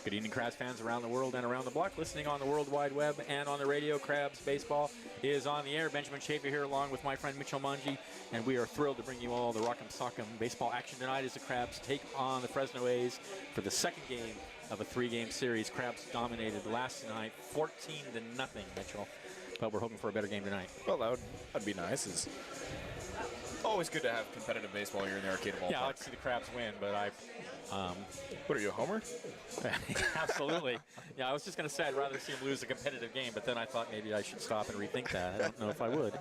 Good evening, Crabs fans around the world and around the block, listening on the World Wide Web and on the radio. Crabs Baseball is on the air. Benjamin Schaefer here along with my friend Mitchell Mungie, and we are thrilled to bring you all the Rock'em Sock'em baseball action tonight as the Crabs take on the Fresno A's for the second game of a three-game series. Crabs dominated last night 14-0, Mitchell, but we're hoping for a better game tonight. Well, that'd be nice. It's always good to have competitive baseball here in the Arcade Ballpark. Yeah, I like to see the Crabs win, but what are you, a homer? Absolutely. Yeah, I was just going to say I'd rather see him lose a competitive game, but then I thought maybe I should stop and rethink that. I don't know if I would.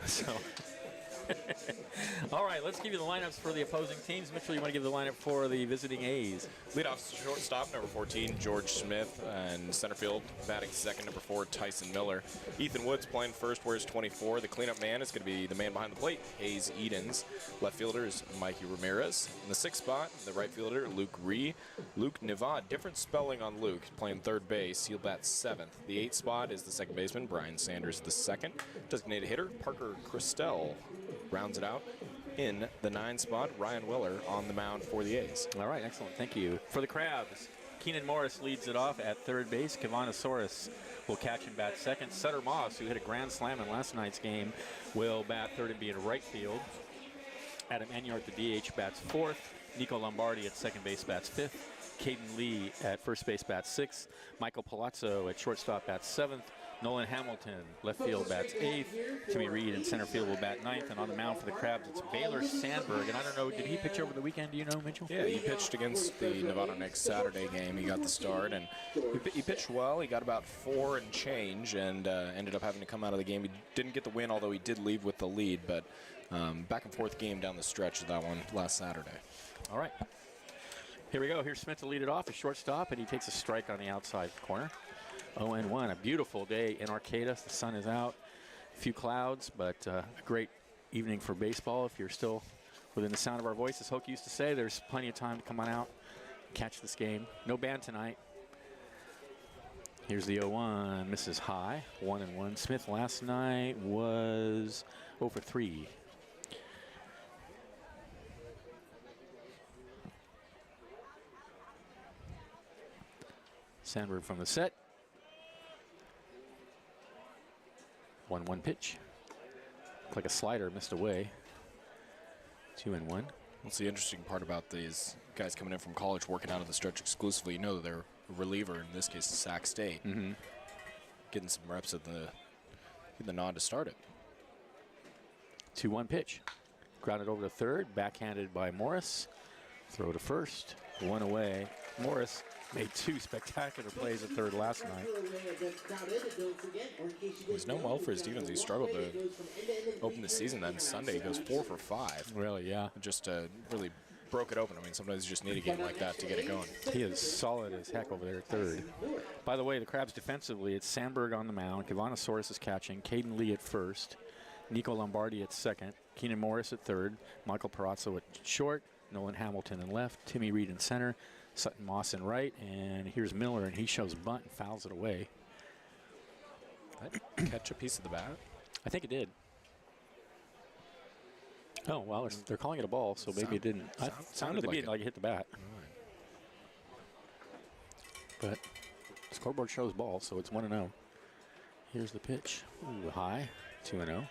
So, all right, let's give you the lineups for the opposing teams. Mitchell, you want to give the lineup for the visiting A's? Leadoff shortstop, number 14, George Smith, and center field, batting second, number 4, Tyson Miller. Ethan Woods playing first, wears 24. The cleanup man is going to be the man behind the plate, Hayes Edens. Left fielder is Mikey Ramirez. In the sixth spot, the right fielder, Luke Ree. Luke Nivad, different spelling on Luke, playing third base. He'll bat seventh. The eighth spot is the second baseman, Brian Sanders the second. Designated hitter, Parker Christel rounds it out. In the 9 spot, Ryan Willer on the mound for the A's. All right, excellent. Thank you. For the Crabs, Keenan Morris leads it off at third base. Kavanasaurus will catch and bat second. Sutter Moss, who hit a grand slam in last night's game, will bat third and be in right field. Adam Enyart, the DH, bats fourth. Nico Lombardi at second base bats fifth. Caden Lee at first base bats sixth. Michael Palazzo at shortstop bats seventh. Nolan Hamilton, left field, bats eighth. Timmy Reed in center field will bat ninth. And on the mound for the Crabs, it's Baylor Sandberg. And I don't know, did he pitch over the weekend? Do you know, Mitchell? Yeah, he pitched against the Nevada next Saturday game. He got the start, and he pitched well. He got about 4 and change, and ended up having to come out of the game. He didn't get the win, although he did leave with the lead. But back and forth game down the stretch of that one last Saturday. All right. Here we go. Here's Smith to lead it off, a shortstop, and he takes a strike on the outside corner. 0-1. A beautiful day in Arcata. The sun is out. A few clouds, but a great evening for baseball. If you're still within the sound of our voices, Hoke used to say, there's plenty of time to come on out, catch this game. No band tonight. Here's the 0-1. Misses high. 1-1. Smith last night was 0 for 3. Sandberg from the set. 1-1 pitch. Looked like a slider missed away. 2-1. What's the interesting part about these guys coming in from college working out of the stretch exclusively? You know that they're a reliever, in this case, Sac State. Getting some reps at the nod to start it. 2-1 pitch. Grounded over to third. Backhanded by Morris. Throw to first. 1 away. Morris made 2 spectacular plays at third last night. He's known well for his defense. He struggled to open the season. Then Sunday he goes 4 for 5. Really, yeah. Just really broke it open. I mean, sometimes you just need a game like that to get it going. He is solid as heck over there at third. By the way, the Crabs defensively, it's Sandberg on the mound. Kavanasaurus is catching. Caden Lee at first. Nico Lombardi at second. Keenan Morris at third. Michael Perazzo at short. Nolan Hamilton in left. Timmy Reed in center. Sutton Moss in right, and here's Miller, and he shows bunt and fouls it away. Did that catch a piece of the bat? I think it did. Oh, well, they're calling it a ball, so maybe it didn't. Sounded to me like it hit the bat. Right. But the scoreboard shows ball, so it's 1-0. Here's the pitch. Ooh, high, 2-0.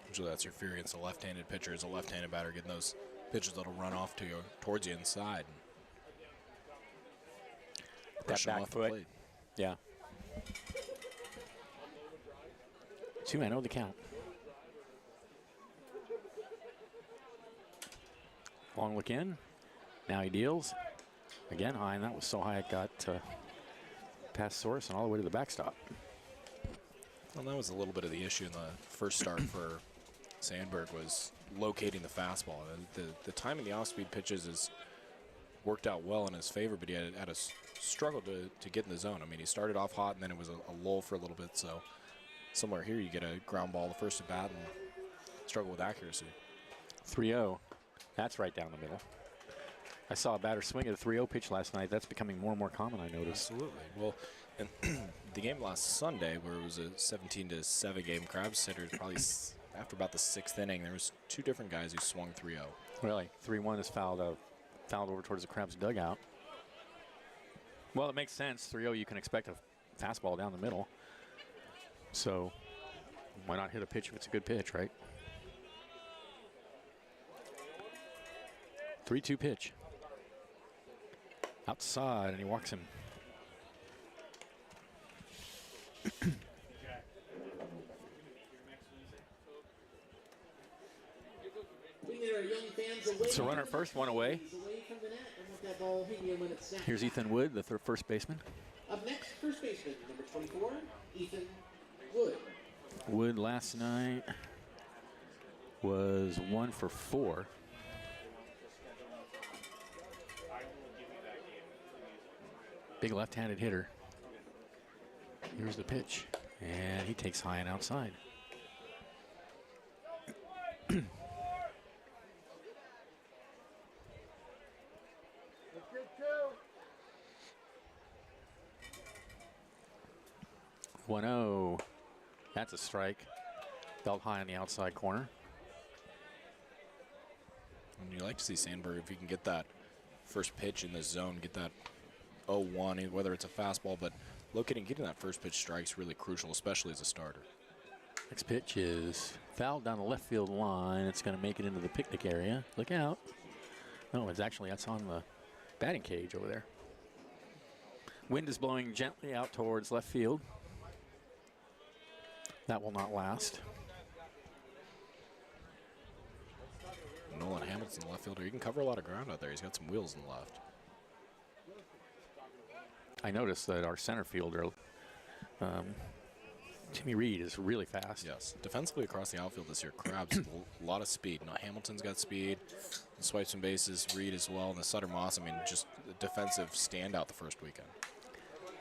Usually that's your fear against a left-handed pitcher, as a left-handed batter getting those pitches that'll run off to you towards you inside. That back foot. Yeah. 2-0 the count. Long look in. Now he deals. Again high, and that was so high it got past Source and all the way to the backstop. Well, that was a little bit of the issue in the first start for Sandberg, was locating the fastball. The timing, the off-speed pitches has worked out well in his favor, but he had a struggle to get in the zone. I mean, he started off hot, and then it was a lull for a little bit. So somewhere here you get a ground ball the first at bat and struggle with accuracy. 3-0. That's right down the middle. I saw a batter swing at a 3-0 pitch last night. That's becoming more and more common, I noticed. Absolutely. Well, and the game last Sunday, where it was a 17-7 game, Crabs hitters probably after about the 6th inning, there was 2 different guys who swung 3-0. Really? 3-1 is fouled over towards the Crabs' dugout. Well, it makes sense. 3-0, you can expect a fastball down the middle. So why not hit a pitch if it's a good pitch, right? 3-2 pitch. Outside, and he walks him. So runner at first, one away. Here's Ethan Wood, the first baseman. Up next, first baseman, number 24, Ethan Wood. Wood last night was 1 for 4. Big left-handed hitter. Here's the pitch, and he takes high and outside. 1-0. That's a strike. Belt high on the outside corner. And you like to see Sandberg, if he can get that first pitch in the zone, get that 0-1, whether it's a fastball, but getting that first pitch strike is really crucial, especially as a starter. Next pitch is fouled down the left field line. It's going to make it into the picnic area. Look out. No, that's on the batting cage over there. Wind is blowing gently out towards left field. That will not last. Nolan Hamilton, the left fielder, he can cover a lot of ground out there. He's got some wheels in the left. I noticed that our center fielder, Timmy Reed, is really fast. Yes, defensively across the outfield this year, Crabs a lot of speed. Now Hamilton's got speed, swipes some bases. Reed as well, and the Sutter Moss. I mean, just a defensive standout the first weekend.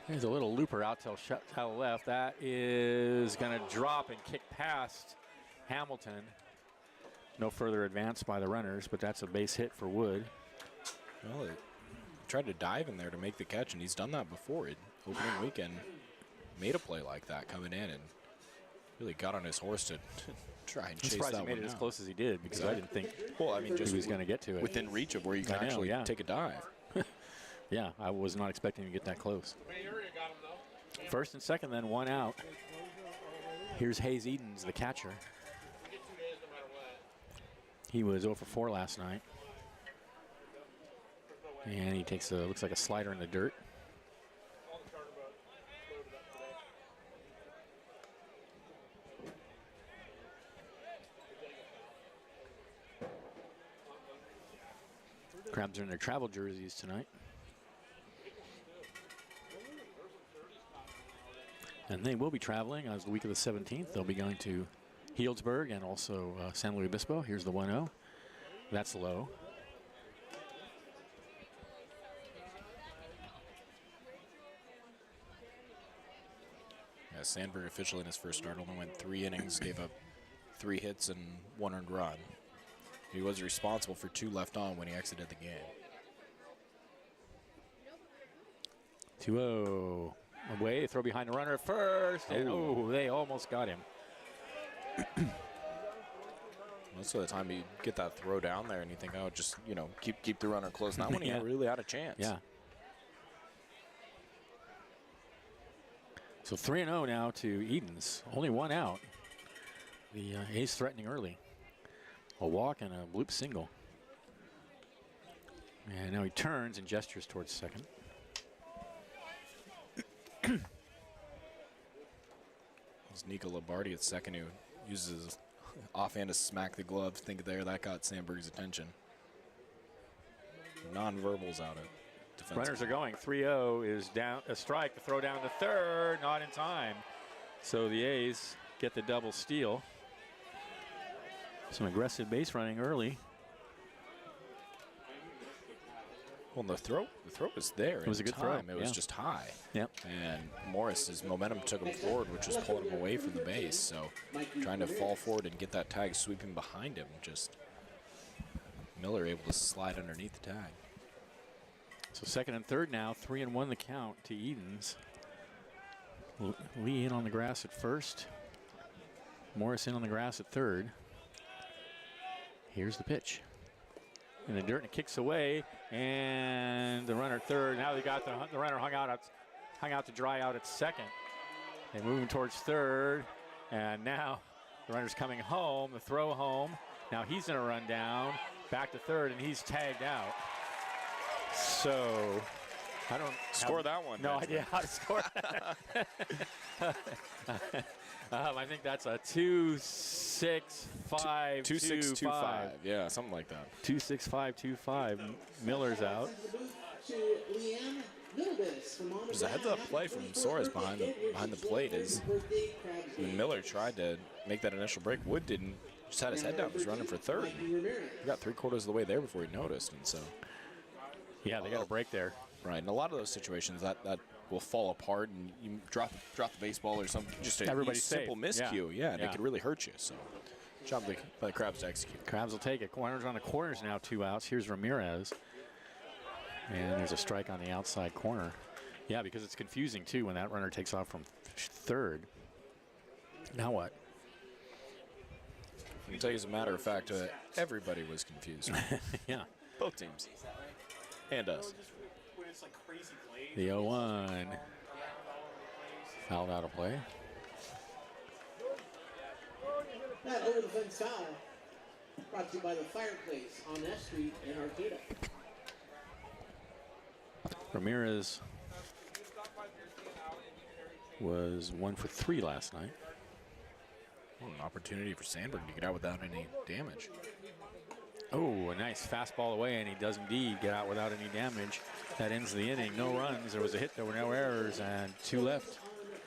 There's a little looper out to the left. That is going to drop and kick past Hamilton. No further advance by the runners, but that's a base hit for Wood. Well, he tried to dive in there to make the catch, and he's done that before. Opening weekend, made a play like that coming in and really got on his horse to try and chase that one down. I'm surprised he made it as close as he did, because I didn't think just he was going to get to it. Within reach of where you can actually take a dive. Yeah, I was not expecting to get that close. First and second, then 1 out. Here's Hayes Edens, the catcher. He was 0 for 4 last night. And he takes looks like a slider in the dirt. Crabs are in their travel jerseys tonight. And they will be traveling as the week of the 17th. They'll be going to Healdsburg and also San Luis Obispo. Here's the 1-0. That's low. Yeah, Sandberg officially in his first start only went 3 innings, gave up 3 hits and 1 earned run. He was responsible for 2 left on when he exited the game. 2-0. Away, throw behind the runner at first. And they almost got him. Most of the time you get that throw down there and you think, oh, just, keep the runner close. Not when he really had a chance. Yeah. So 3-0 now to Edens. Only 1 out. The A's threatening early. A walk and a bloop single. And now he turns and gestures towards second. It's Nico Lombardi at second, who uses his offhand to smack the glove. Think there, that got Sandberg's attention. Non-verbals out at defense. Runners are going. 3-0 is down. A strike. The throw down to third. Not in time. So the A's get the double steal. Some aggressive base running early. Well, the throw was there. It was a good throw. It was just high. Yep. And Morris's momentum took him forward, which was pulling him away from the base. So trying to fall forward and get that tag sweeping behind him. Just Miller able to slide underneath the tag. So second and third now. 3-1 the count to Edens. Lee in on the grass at first. Morris in on the grass at third. Here's the pitch. In the dirt, and it kicks away, and the runner at third. Now they got the runner hung out to dry out at second. They're moving towards third, and now the runner's coming home, the throw home. Now he's going to run down, back to third, and he's tagged out. So I don't score that one. No idea how to score that. I think that's a 2-6-5. 2-6-2-5. Yeah, something like that. 2-6-5-2-5. Miller's out. There's a heads-up play from Soares behind the plate as when Miller tried to make that initial break. Wood didn't. Just had his head down. Was running for third. He got 3/4 of the way there before he noticed, and so. Yeah, they got a break there. Right, in a lot of those situations, that will fall apart, and you drop the baseball or something. Just a simple miscue, yeah, and it could really hurt you. So, job by the Crabs to execute. Crabs will take it. Runners on the corners now, 2 outs. Here's Ramirez, and there's a strike on the outside corner. Yeah, because it's confusing too when that runner takes off from third. Now what? I can tell you, as a matter of fact, everybody was confused. Yeah, both teams and us. The 0-1. Fouled out of play. That over the fence foul. Brought to you by the Fireplace on S Street in Arcata. Ramirez was 1 for 3 last night. An opportunity for Sandberg to get out without any damage. Oh, a nice fastball away, and he does indeed get out without any damage. That ends the inning. No runs. There was a hit. There were no errors, and 2 left.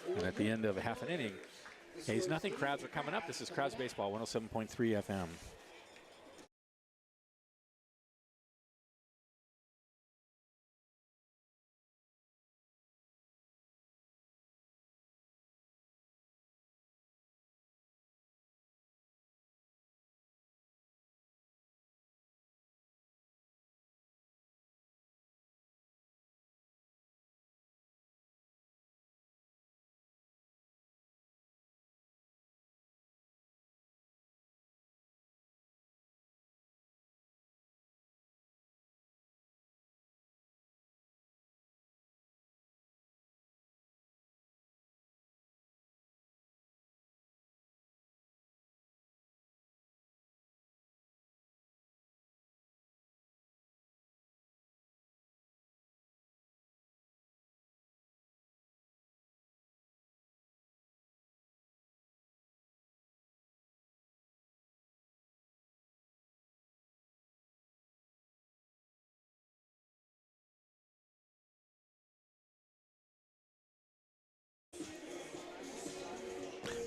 And at the end of half an inning, Hayes nothing. Crabs are coming up. This is Crabs Baseball, 107.3 FM.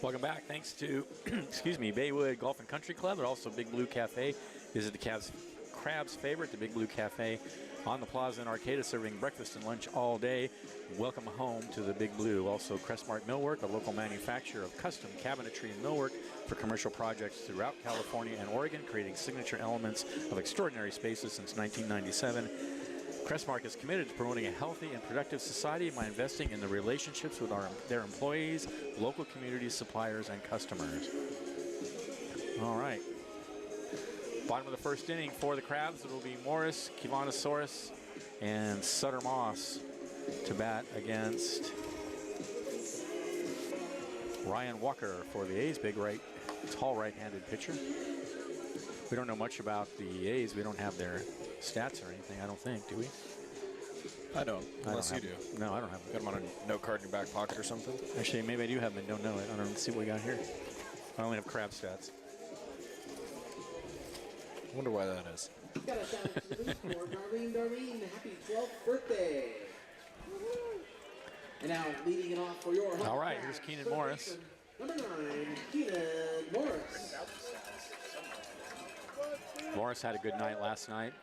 Welcome back. Thanks to, Baywood Golf and Country Club, but also Big Blue Cafe. Visit the Crabs' favorite, the Big Blue Cafe on the plaza in Arcata, serving breakfast and lunch all day. Welcome home to the Big Blue. Also, Crestmark Millwork, a local manufacturer of custom cabinetry and millwork for commercial projects throughout California and Oregon, creating signature elements of extraordinary spaces since 1997. Crestmark is committed to promoting a healthy and productive society by investing in the relationships with their employees, local communities, suppliers, and customers. All right. Bottom of the first inning for the Crabs. It will be Morris, Kivanasaurus, and Sutter Moss to bat against Ryan Walker for the A's. Big tall right-handed pitcher. We don't know much about the A's. We don't have their stats or anything, I don't think, do we? I don't, unless you do. No, I don't have them. Got them on a note card in your back pocket or something? Actually, maybe I do have them and don't know it. I don't know. Let's see what we got here. I only have Crab stats. I wonder why that is. Got a shout out to Darlene, happy 12th birthday. And now leading it off for your home. All right, here's Keenan Morris. Number 9, Keenan Morris. Morris had a good night last night.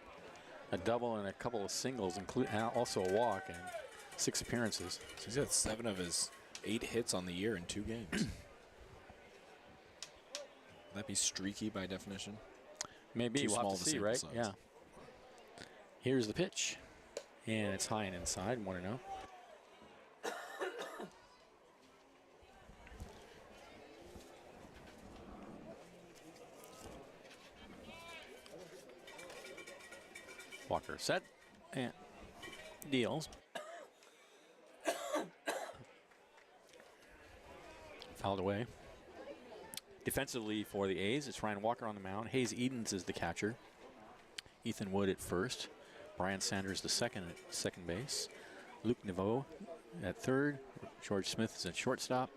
A double and a couple of singles, also a walk, and 6 appearances. So he's got 7 of his 8 hits on the year in 2 games. Would that be streaky by definition? Maybe. We'll have to see, right? Size. Yeah. Here's the pitch. And it's high and inside, 1-0. Set and deals. Fouled away. Defensively for the A's, it's Ryan Walker on the mound. Hayes Edens is the catcher. Ethan Wood at first. Brian Sanders the second at second base. Luke Naveau at third. George Smith is at shortstop.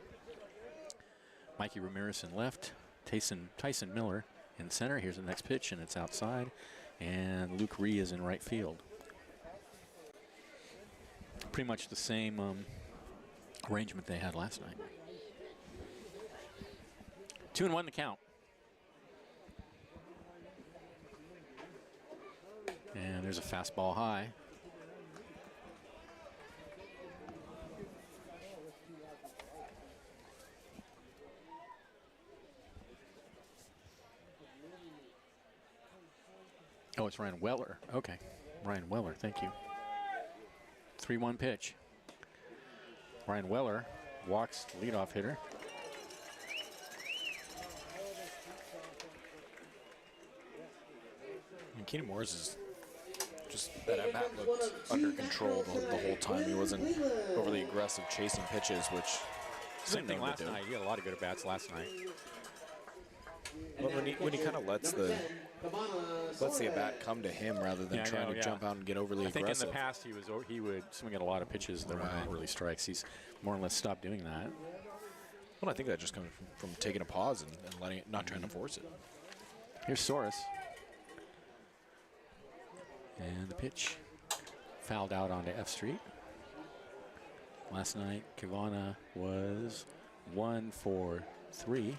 Mikey Ramirez in left. Tyson Miller in center. Here's the next pitch, and it's outside. And Luke Ree is in right field. Pretty much the same arrangement they had last night. 2-1 the count. And there's a fastball high. Oh, it's Ryan Weller. Okay. Ryan Weller, thank you. 3-1 pitch. Ryan Weller walks the leadoff hitter. And Keenan Morris is just that at bat looked under control the whole time. He wasn't overly aggressive chasing pitches, which Same thing last night. He had a lot of good at bats last night. But when he kind of lets the at bat come to him rather than trying to jump out and get overly aggressive. I think in the past he would swing at a lot of pitches that were not really strikes. He's more or less stopped doing that. Well, I think that just comes from taking a pause and letting it, not trying to force it. Here's Soros. And the pitch fouled out onto F Street. Last night, Kavana was 1 for 3.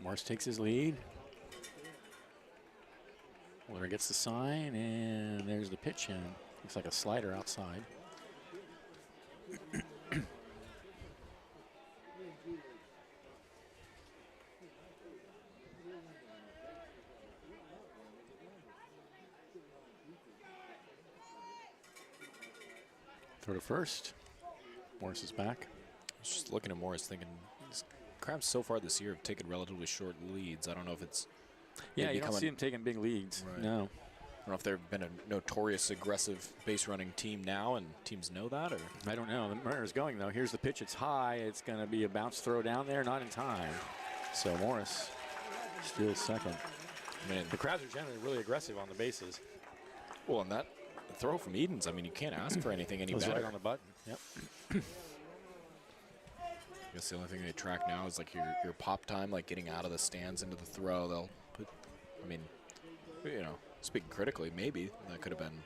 Morris takes his lead. Weller gets the sign, and there's the pitch in. Looks like a slider outside. Throw to first. Morris is back. I was just looking at Morris thinking, Crabs so far this year have taken relatively short leads. I don't know if it's... Yeah, you don't see him taking big leads. Right. No. I don't know if they've been a notorious aggressive base running team now and teams know that, or... I don't know. The runner's going, though. Here's the pitch. It's high. It's going to be a bounce throw down there. Not in time. So Morris steals second. I mean, the Crabs are generally really aggressive on the bases. Well, and that throw from Edens, I mean, you can't ask for anything any better. Right on the button. Yep. I guess the only thing they track now is like your pop time, like getting out of the stands into the throw. They'll put, I mean, you know, speaking critically, maybe that could have been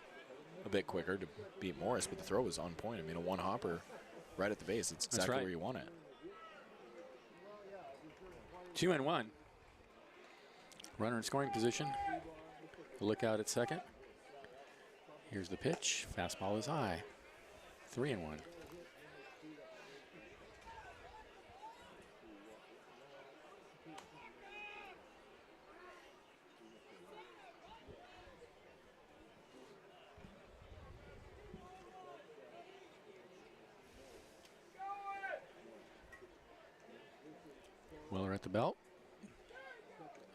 a bit quicker to beat Morris, but the throw was on point. I mean, a one hopper right at the base. It's exactly where you want it. 2-1. Runner in scoring position. Look out at second. Here's the pitch. Fastball is high. 3-1. Weller at the belt.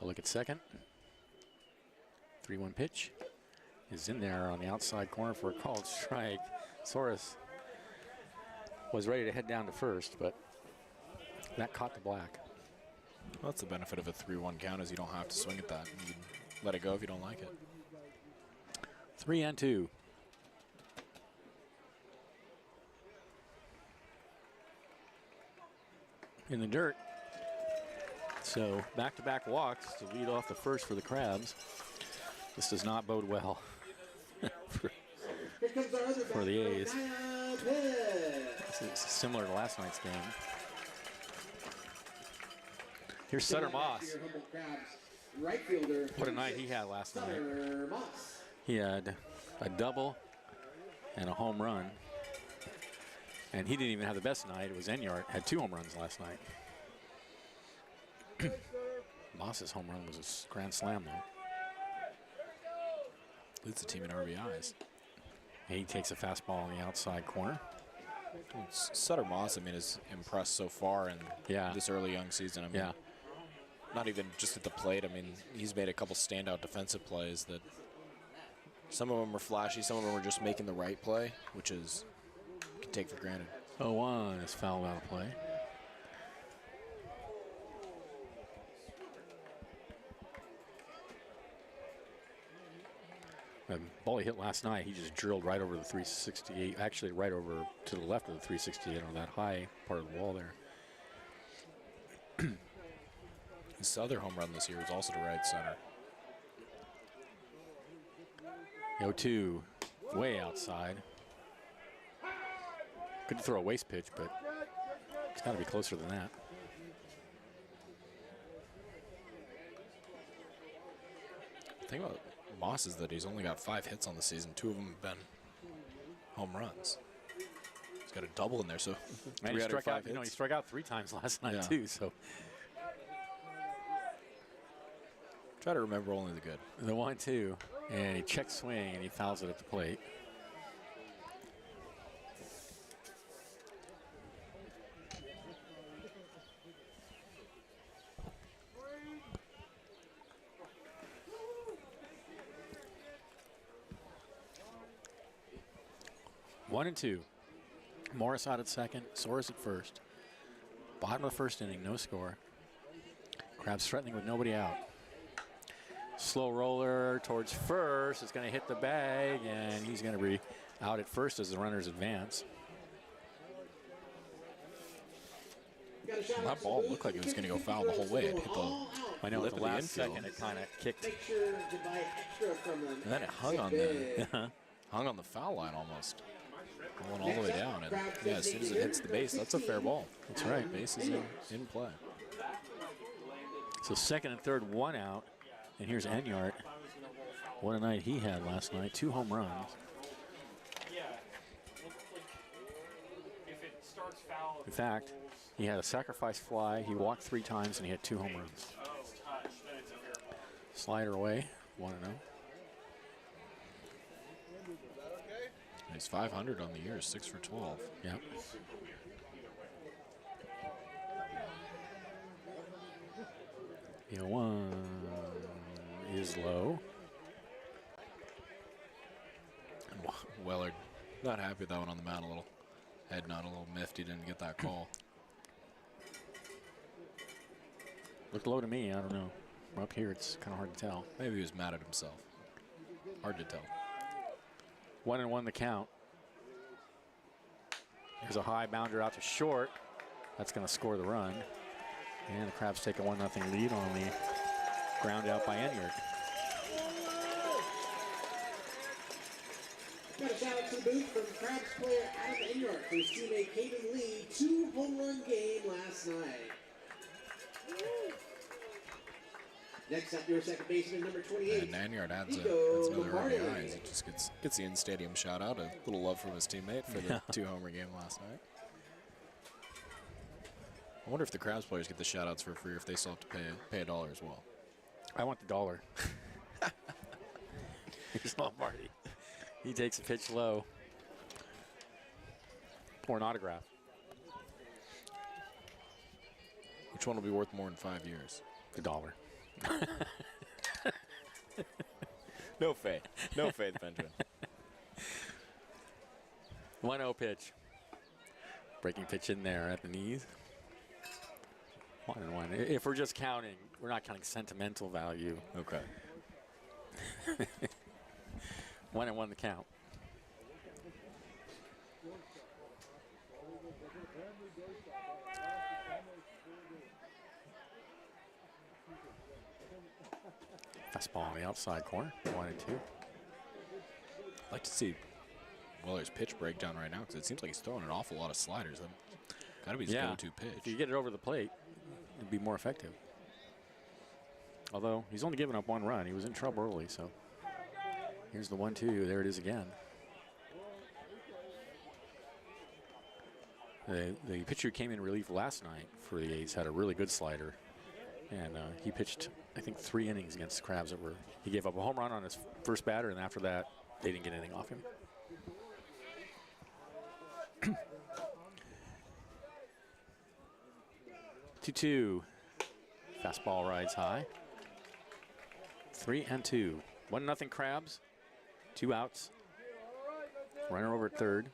A look at second. 3-1 pitch is in there on the outside corner for a called strike. Soros was ready to head down to first, but that caught the black. Well, that's the benefit of a 3-1 count, is you don't have to swing at that. You can let it go if you don't like it. 3-2. In the dirt. So back-to-back walks to lead off the first for the Crabs. This does not bode well for the A's. This is similar to last night's game. Here's Sutter Moss. What a night he had last night. He had a double and a home run. And he didn't even have the best night. It was Enyart, had 2 home runs last night. Moss's home run was a grand slam, though. Leads the team in RBIs. He takes a fastball on the outside corner. Sutter Moss, I mean, is impressed so far in this early young season. I mean, not even just at the plate. I mean, he's made a couple standout defensive plays that some of them are flashy, some of them are just making the right play, which is you can take for granted. 0-1 is fouled out of play. The ball he hit last night, he just drilled right over the 368, actually right over to the left of the 368 on that high part of the wall there. His other home run this year was also to right center. 0-2, way outside. Couldn't throw a waste pitch, but it's got to be closer than that. The thing about Moss is that he's only got 5 hits on the season. 2 of them have been home runs. He's got a double in there, so and 3 he out of struck 5 out, hits. he struck out 3 times last night too. So try to remember only the good. the 1-2, and he checks swing and he fouls it at the plate. One and 2. Morris out at second, Soares at first. Bottom of the first inning, no score. Crabs threatening with nobody out. Slow roller towards first. It's going to hit the bag, and he's going to be out at first as the runners advance. Well, that ball looked like it was going to go foul the whole way. It hit the I know at lip the of the last infield. second it kind of kicked. Make sure to buy extra from them. And then it hung on the foul line almost. Going all the way down. And yeah, as soon as it hits the base, that's a fair ball. That's right. Base is in play. So second and third, 1 out. And here's Enyart. What a night he had last night. 2 home runs. In fact, he had a sacrifice fly. He walked 3 times, and he had 2 home runs. Slider away, 1-0. He's 500 on the year, 6 for 12. Yep. The 1 is low. And Weller not happy with that one on the mound a little. Head not a little miffed he didn't get that call. Looked low to me. I don't know. From up here, it's kind of hard to tell. Maybe he was mad at himself. Hard to tell. 1-1 the count. There's a high bounder out to short. That's going to score the run. And the Crabs take a 1-0 lead on the ground out by Enyart. Got a shout out to the booth from Crabs player Adam Enyart for his teammate Caden Lee. 2 home run game last night. Next up, your second baseman, number 28. And Enyart adds Nico another Lombardi. RBI. He just gets the in-stadium shout-out. A little love from his teammate for the 2-homer game last night. I wonder if the Crabs players get the shout-outs for free, or if they still have to pay $1 as well. I want the dollar. Here's Lombardi. He takes a pitch low. Or an autograph. Which one will be worth more in 5 years? The dollar. No faith. No faith, Benjamin. 1-0 pitch. Breaking pitch in there at the knees. 1-1. If we're just counting, we're not counting sentimental value. Okay. 1-1 the count. Fastball on the outside corner. 1-2. I'd like to see Weller's pitch breakdown right now, because it seems like he's throwing an awful lot of sliders. That's got to be his go-to pitch. If you get it over the plate, it'd be more effective. Although he's only given up 1 run. He was in trouble early, so here's the 1-2. There it is again. The pitcher who came in relief last night for the A's had a really good slider. And he pitched, I think, 3 innings against the Crabs. He gave up a home run on his first batter, and after that, they didn't get anything off him. 2-2. Fastball rides high. 3-2. 1-0 Crabs. 2 outs. Runner over at third.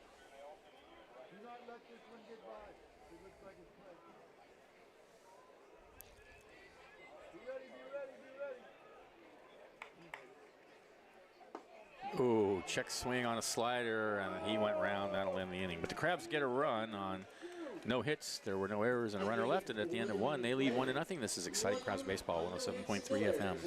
Ooh, check swing on a slider, and he went round. That'll end the inning. But the Crabs get a run on no hits. There were no errors and a runner left. And at the end of 1, they lead 1-0. This is exciting Crabs baseball, 107.3 FM.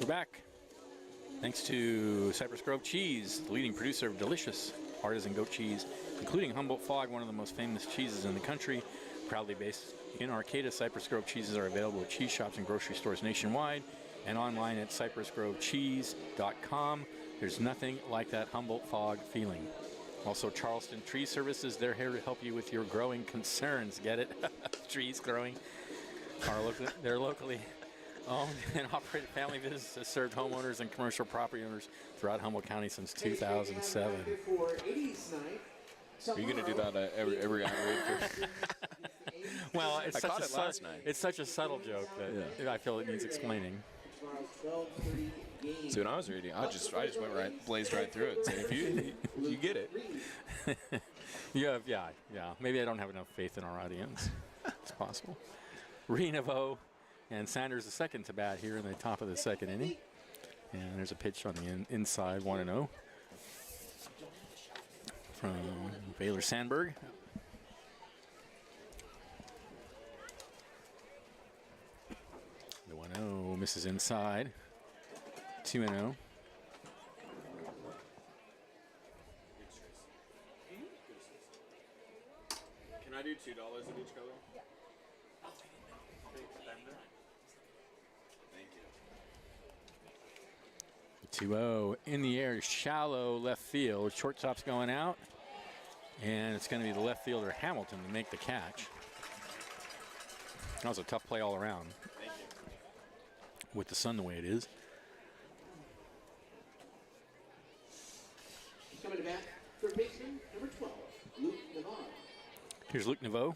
We're back. Thanks to Cypress Grove Cheese, the leading producer of delicious artisan goat cheese, including Humboldt Fog, one of the most famous cheeses in the country. Proudly based in Arcata, Cypress Grove cheeses are available at cheese shops and grocery stores nationwide and online at cypressgrovecheese.com. There's nothing like that Humboldt Fog feeling. Also, Charleston Tree Services, they're here to help you with your growing concerns. Get it? Trees growing. They're locally owned and operated family business has served homeowners and commercial property owners throughout Humboldt County since 2007. Are you going to do that every irate? Well, it's I caught it last night. It's such a subtle joke that I feel it needs explaining. See, when I was reading, I just went blazed right through it. Saying, if you get it. Yeah. Maybe I don't have enough faith in our audience. It's possible. Renovo and Sanders the second to bat here in the top of the second inning. And there's a pitch on the inside, 1-0 from Baylor Sandberg. The 1-0 misses inside, 2-0. Can I do $2 of each color? Yeah. Thank you. 2-0 in the air, shallow left field. Shortstop's going out, and it's going to be the left fielder Hamilton to make the catch. That was a tough play all around. Thank you. With the sun the way it is. Coming to bat, third baseman, number 12, Luke Navarro. Here's Luke Naveau.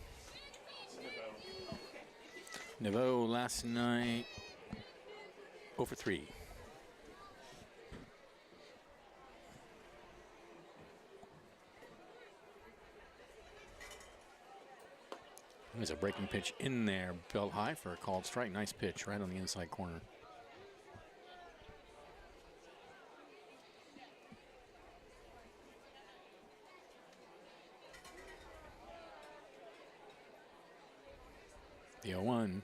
Naveau last night 0 for 3. There's a breaking pitch in there, belt high for a called strike. Nice pitch right on the inside corner. The 0-1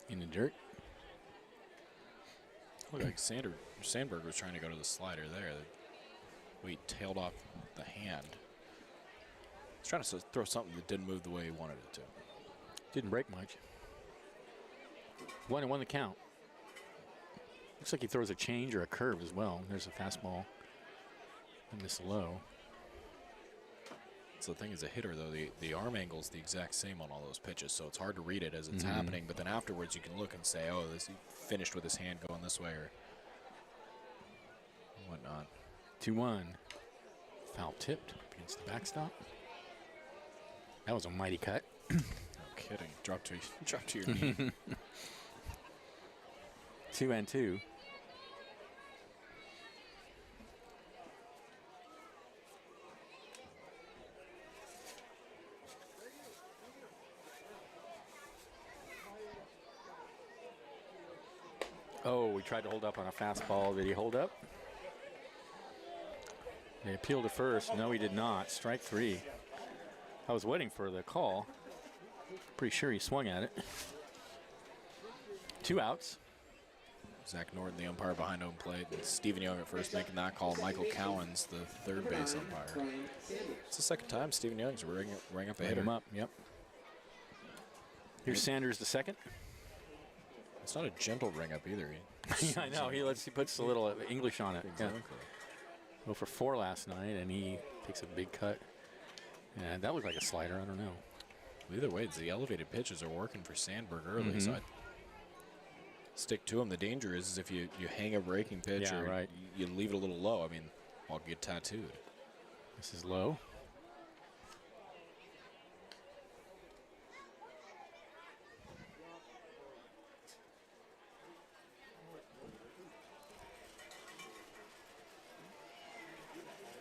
in the dirt. Looked like Sandberg was trying to go to the slider there. We tailed off the hand. He's trying to throw something that didn't move the way he wanted it to. Didn't break much. 1-1 the count. Looks like he throws a change or a curve as well. There's a fastball. And this low. So the thing is, a hitter, though, the arm angle is the exact same on all those pitches, so it's hard to read it as it's happening. But then afterwards, you can look and say, oh, he finished with his hand going this way or whatnot. 2-1. Foul tipped against the backstop. That was a mighty cut. Okay. kidding. Drop to your knee. 2-2. Oh, we tried to hold up on a fastball. Did he hold up? They appealed to first. No, he did not. Strike 3. I was waiting for the call. Pretty sure he swung at it. 2 outs. Zach Norton, the umpire behind home plate, and Stephen Young at first making that call. Michael Cowens, the third base umpire. It's the second time Stephen Young's ring up a hitter. Him up, yep. Here's Sanders, the second. It's not a gentle ring up either. Yeah, I know. He puts a little English on it. Exactly. Yeah. 0 for 4 last night, and he takes a big cut. Yeah, that looked like a slider. I don't know. Either way, the elevated pitches are working for Sandberg early, so I'd stick to him. The danger is if you hang a breaking pitch or you leave it a little low, I mean, I'll get tattooed. This is low.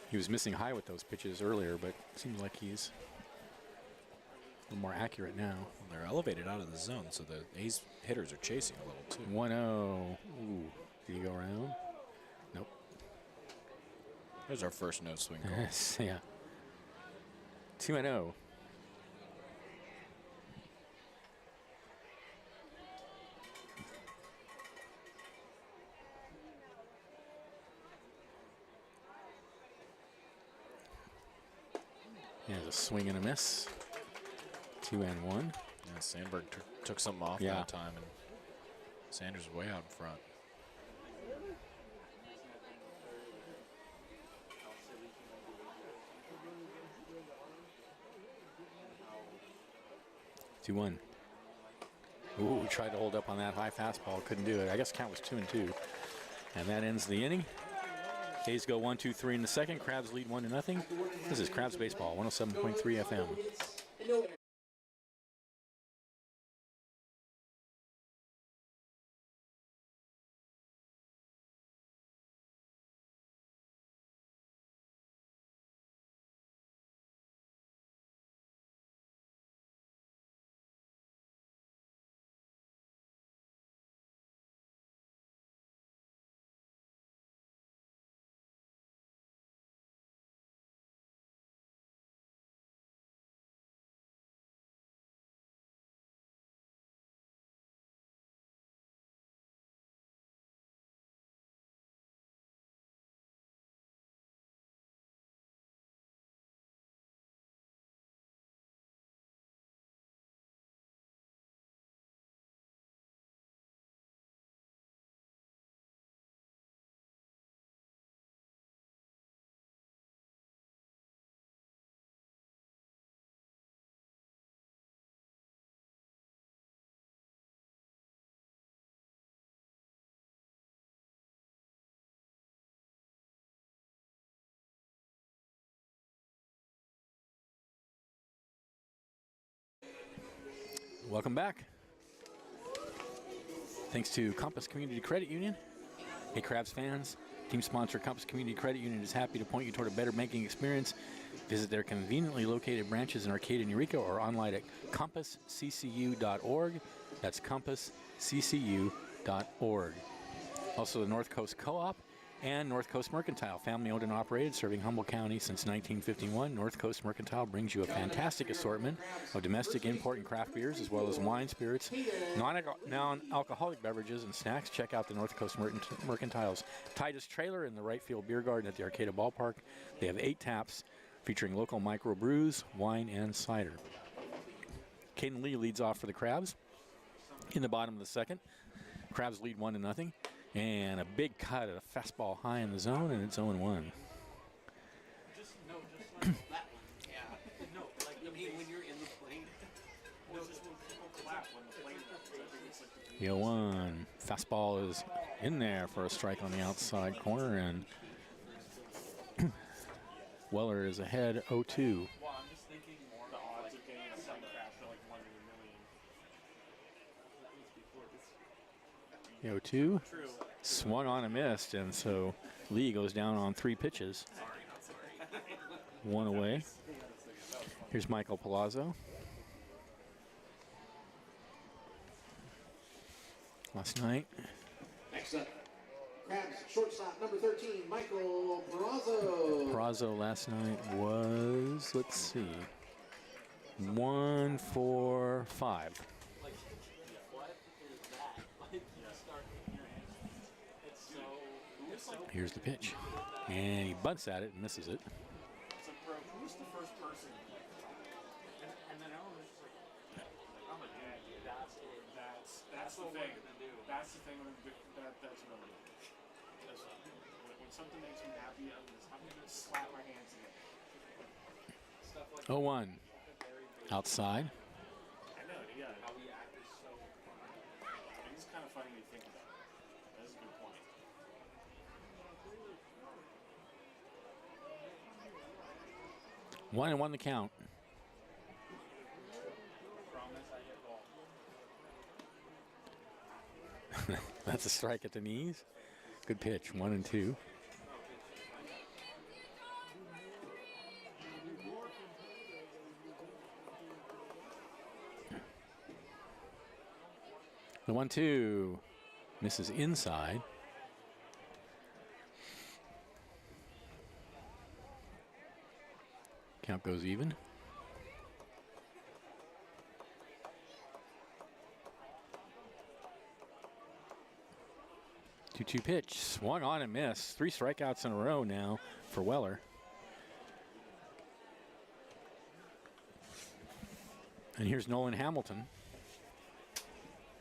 He was missing high with those pitches earlier, but it seems like he's a little more accurate now. Well, they're elevated out of the zone, so the A's hitters are chasing a little too. 1-0. Ooh, did he go around? Nope. There's our first no swing call. Yes, yeah. 2-0. Yeah, a swing and a miss. 2-1. Yeah, Sandberg took something off that time, and Sanders way out in front. Two-one. Ooh, tried to hold up on that high fastball, couldn't do it. I guess count was 2-2, and that ends the inning. A's go 1-2-3 in the second. Crabs lead 1-0. This is Crabs Baseball, 107.3 FM. Welcome back. Thanks to Compass Community Credit Union. Hey, Crabs fans, team sponsor Compass Community Credit Union is happy to point you toward a better banking experience. Visit their conveniently located branches in Arcade and Eureka or online at compassccu.org. That's compassccu.org. Also, the North Coast Co-op and North Coast Mercantile, family-owned and operated, serving Humboldt County since 1951. North Coast Mercantile brings you a fantastic assortment of domestic, import, and craft beers, as well as wine, spirits, non-alcoholic beverages, and snacks. Check out the North Coast Mercantile's Titus trailer in the right field beer garden at the Arcata Ballpark. They have 8 taps featuring local microbrews, wine, and cider. Caden Lee leads off for the Crabs in the bottom of the second. Crabs lead 1-0. And a big cut at a fastball high in the zone, and it's 0-1. The 0-1. Fastball is in there for a strike on the outside corner, and Weller is ahead 0-2. The 0-2. Swung on and missed, and so Lee goes down on 3 pitches. 1 away. Here's Michael Palazzo. Last night. Next up, Crabs shortstop number 13, Michael Perazo. Perazo last night was, let's see, 1 for 5. Here's the pitch, and he bunts at it and misses it. Who's the first person? And then everyone was just like, I'm a dad, dude. That's the thing. That's the thing. That's what I'm gonna do. When something makes me happy, I'm gonna slap my hands together. Stuff like 0-1. Outside. I know, yeah. How we act is so funny. It's kind of funny to think about. That's a good point. 1-1 the count. That's a strike at the knees. Good pitch. 1-2. The 1-2 misses inside. Count goes even. Two pitch, swung on and missed. 3 strikeouts in a row now for Weller. And here's Nolan Hamilton.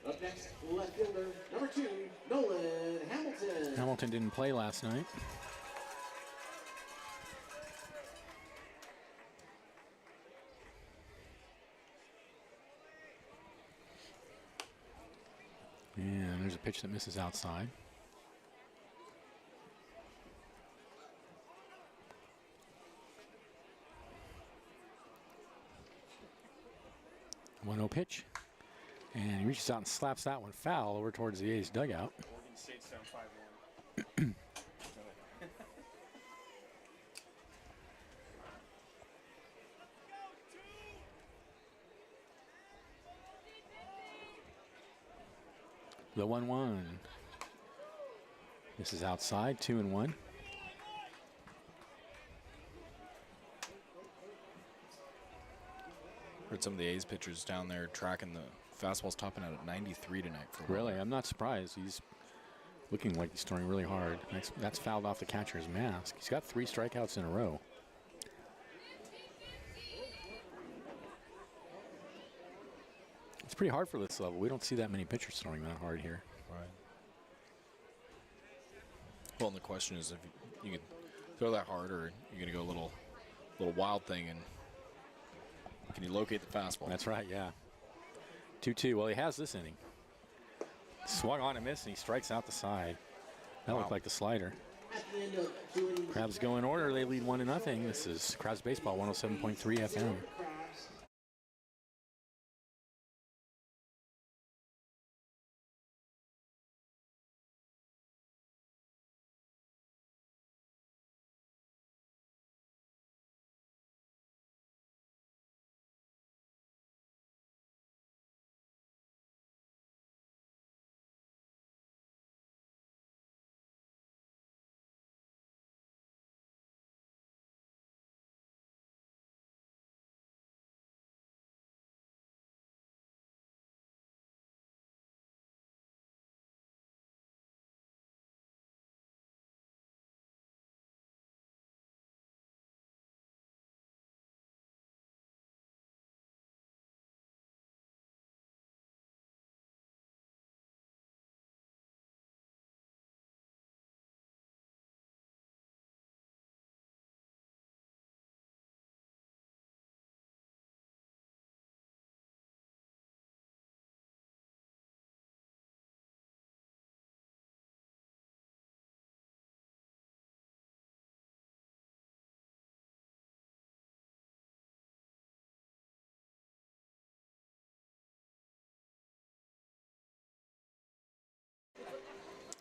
Up next, left fielder number 2, Nolan Hamilton. Hamilton didn't play last night. And there's a pitch that misses outside. One 0 pitch. And he reaches out and slaps that one foul over towards the A's dugout. Oregon State's down 5-1. The 1-1. This is outside, 2-1. Heard some of the A's pitchers down there tracking the fastballs topping out at 93 tonight. For Really, I'm not surprised. He's looking like he's throwing really hard. That's fouled off the catcher's mask. He's got 3 strikeouts in a row. It's pretty hard for this level. We don't see that many pitchers throwing that hard here. Right. Well, and the question is if you can throw that hard, or you're going to go a little wild thing, and can you locate the fastball? That's right, yeah. 2-2. Well, he has this inning. Swung on and missed, and he strikes out the side. That looked like the slider. Crabs go in order. They lead 1-0. This is Crabs Baseball 107.3 FM.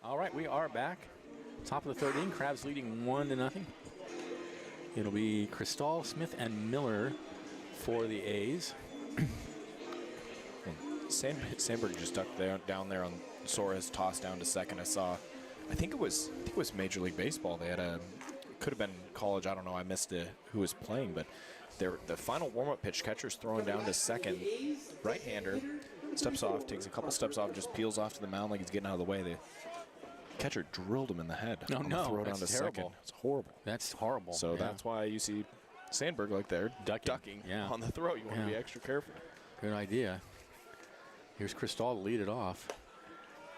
All right, we are back. Top of the third inning. Crabs leading 1-0. It'll be Cristal, Smith, and Miller for the A's. Sandberg just ducked down there on Soares, tossed down to second. I think it was Major League Baseball. They had could have been college. I don't know. I missed who was playing, but the final warm-up pitch, catcher's throwing down to second. Right-hander steps off, takes a couple steps off, just peels off to the mound like he's getting out of the way. The catcher drilled him in the head. No, on the throw down to terrible. second. It's horrible. That's horrible. So that's why you see Sandberg like there ducking on the throw. You want to be extra careful. Good idea. Here's Cristal to lead it off.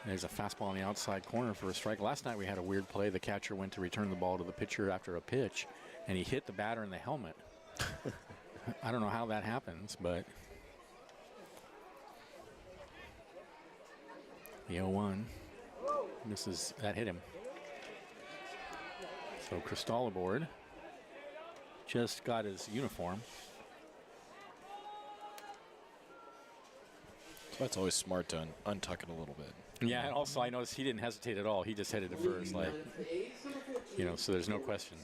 There's a fastball on the outside corner for a strike. Last night we had a weird play. The catcher went to return the ball to the pitcher after a pitch, and he hit the batter in the helmet. I don't know how that happens, but the 0-1 misses. That hit him. So Cristal aboard. Just got his uniform. So that's always smart to untuck it a little bit. Yeah, and also I noticed he didn't hesitate at all. He just headed to first, like, so there's no question.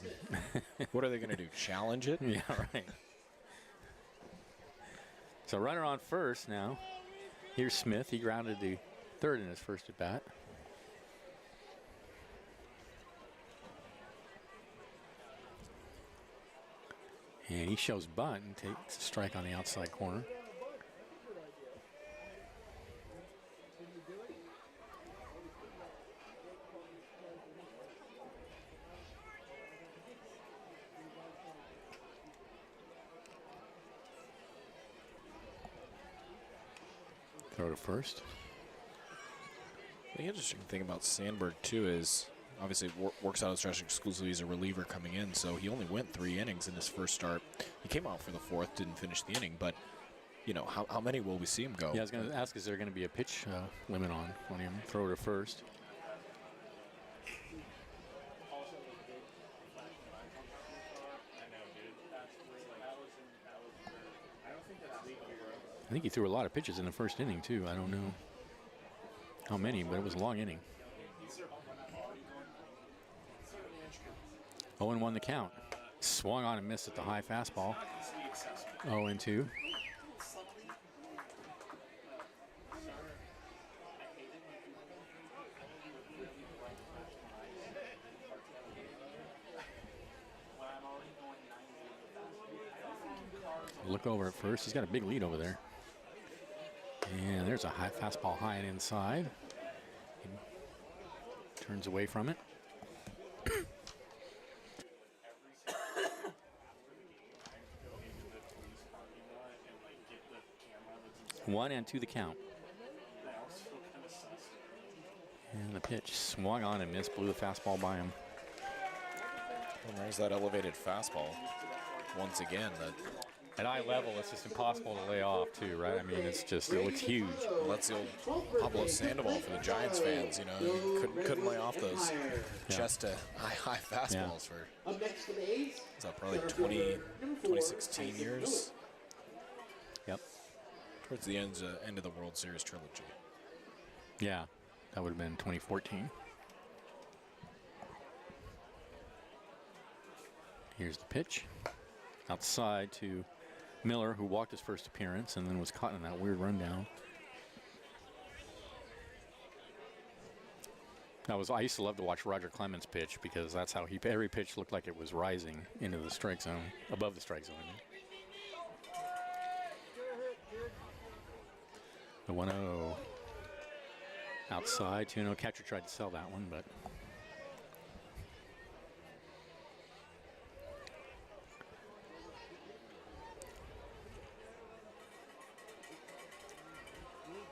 What are they going to do, challenge it? Yeah, right. So runner on first now. Here's Smith. He grounded to third in his first at bat. And he shows bunt and takes a strike on the outside corner. Throw to first. The interesting thing about Sandberg, too, is obviously works out of stretch exclusively as a reliever coming in, so he only went 3 innings in his first start. He came out for the 4th, didn't finish the inning, but, how many will we see him go? Yeah, I was going to ask, is there going to be a pitch limit on him? Throw to first. I think he threw a lot of pitches in the first inning, too. I don't know how many, but it was a long inning. 0-1 the count. Swung on and missed at the high fastball. 0-2. Look over at first. He's got a big lead over there. And there's a high fastball high and inside. He turns away from it. 1-2 the count. And the pitch swung on and missed, blew the fastball by him. And there's that elevated fastball once again. At eye level, it's just impossible to lay off, too, right? I mean, it looks huge. Well, that's the old Pablo Sandoval for the Giants fans, couldn't lay off those chest to high fastballs for, probably 2016 years? Yep. Towards the end of the World Series trilogy. Yeah, that would have been 2014. Here's the pitch. Outside to Miller, who walked his first appearance and then was caught in that weird rundown. I used to love to watch Roger Clemens pitch because that's how every pitch looked like it was rising into the strike zone, above the strike zone. The 1-0 outside, 2-0. Catcher tried to sell that one, but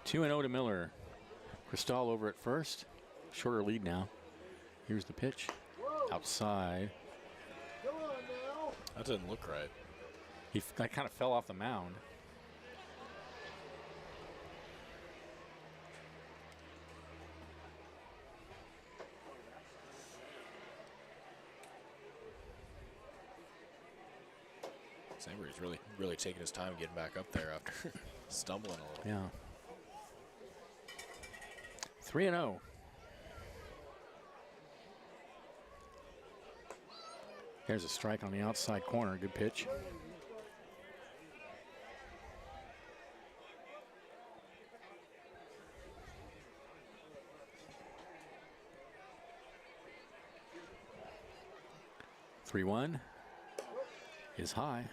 2-0 to Miller. Cristal over at first. Shorter lead now. Here's the pitch. Outside. That didn't look right. He kind of fell off the mound. Sandberg's really taking his time getting back up there after stumbling a little. Yeah. 3-0. There's a strike on the outside corner. Good pitch. Three one is high.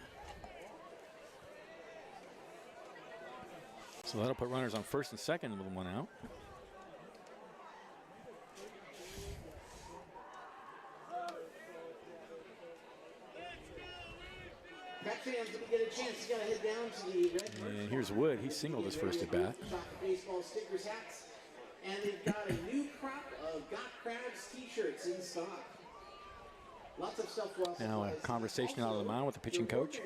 So that'll put runners on first and second with one out. Pack fans, if you get a chance, you gotta head down to the red. And here's Wood. He singled his first at bat. Baseball stickers, hats, and they've got a new crop of Got Crabs t-shirts in stock. Lots of stuff for us. Now a conversation out of the mound with the pitching coach.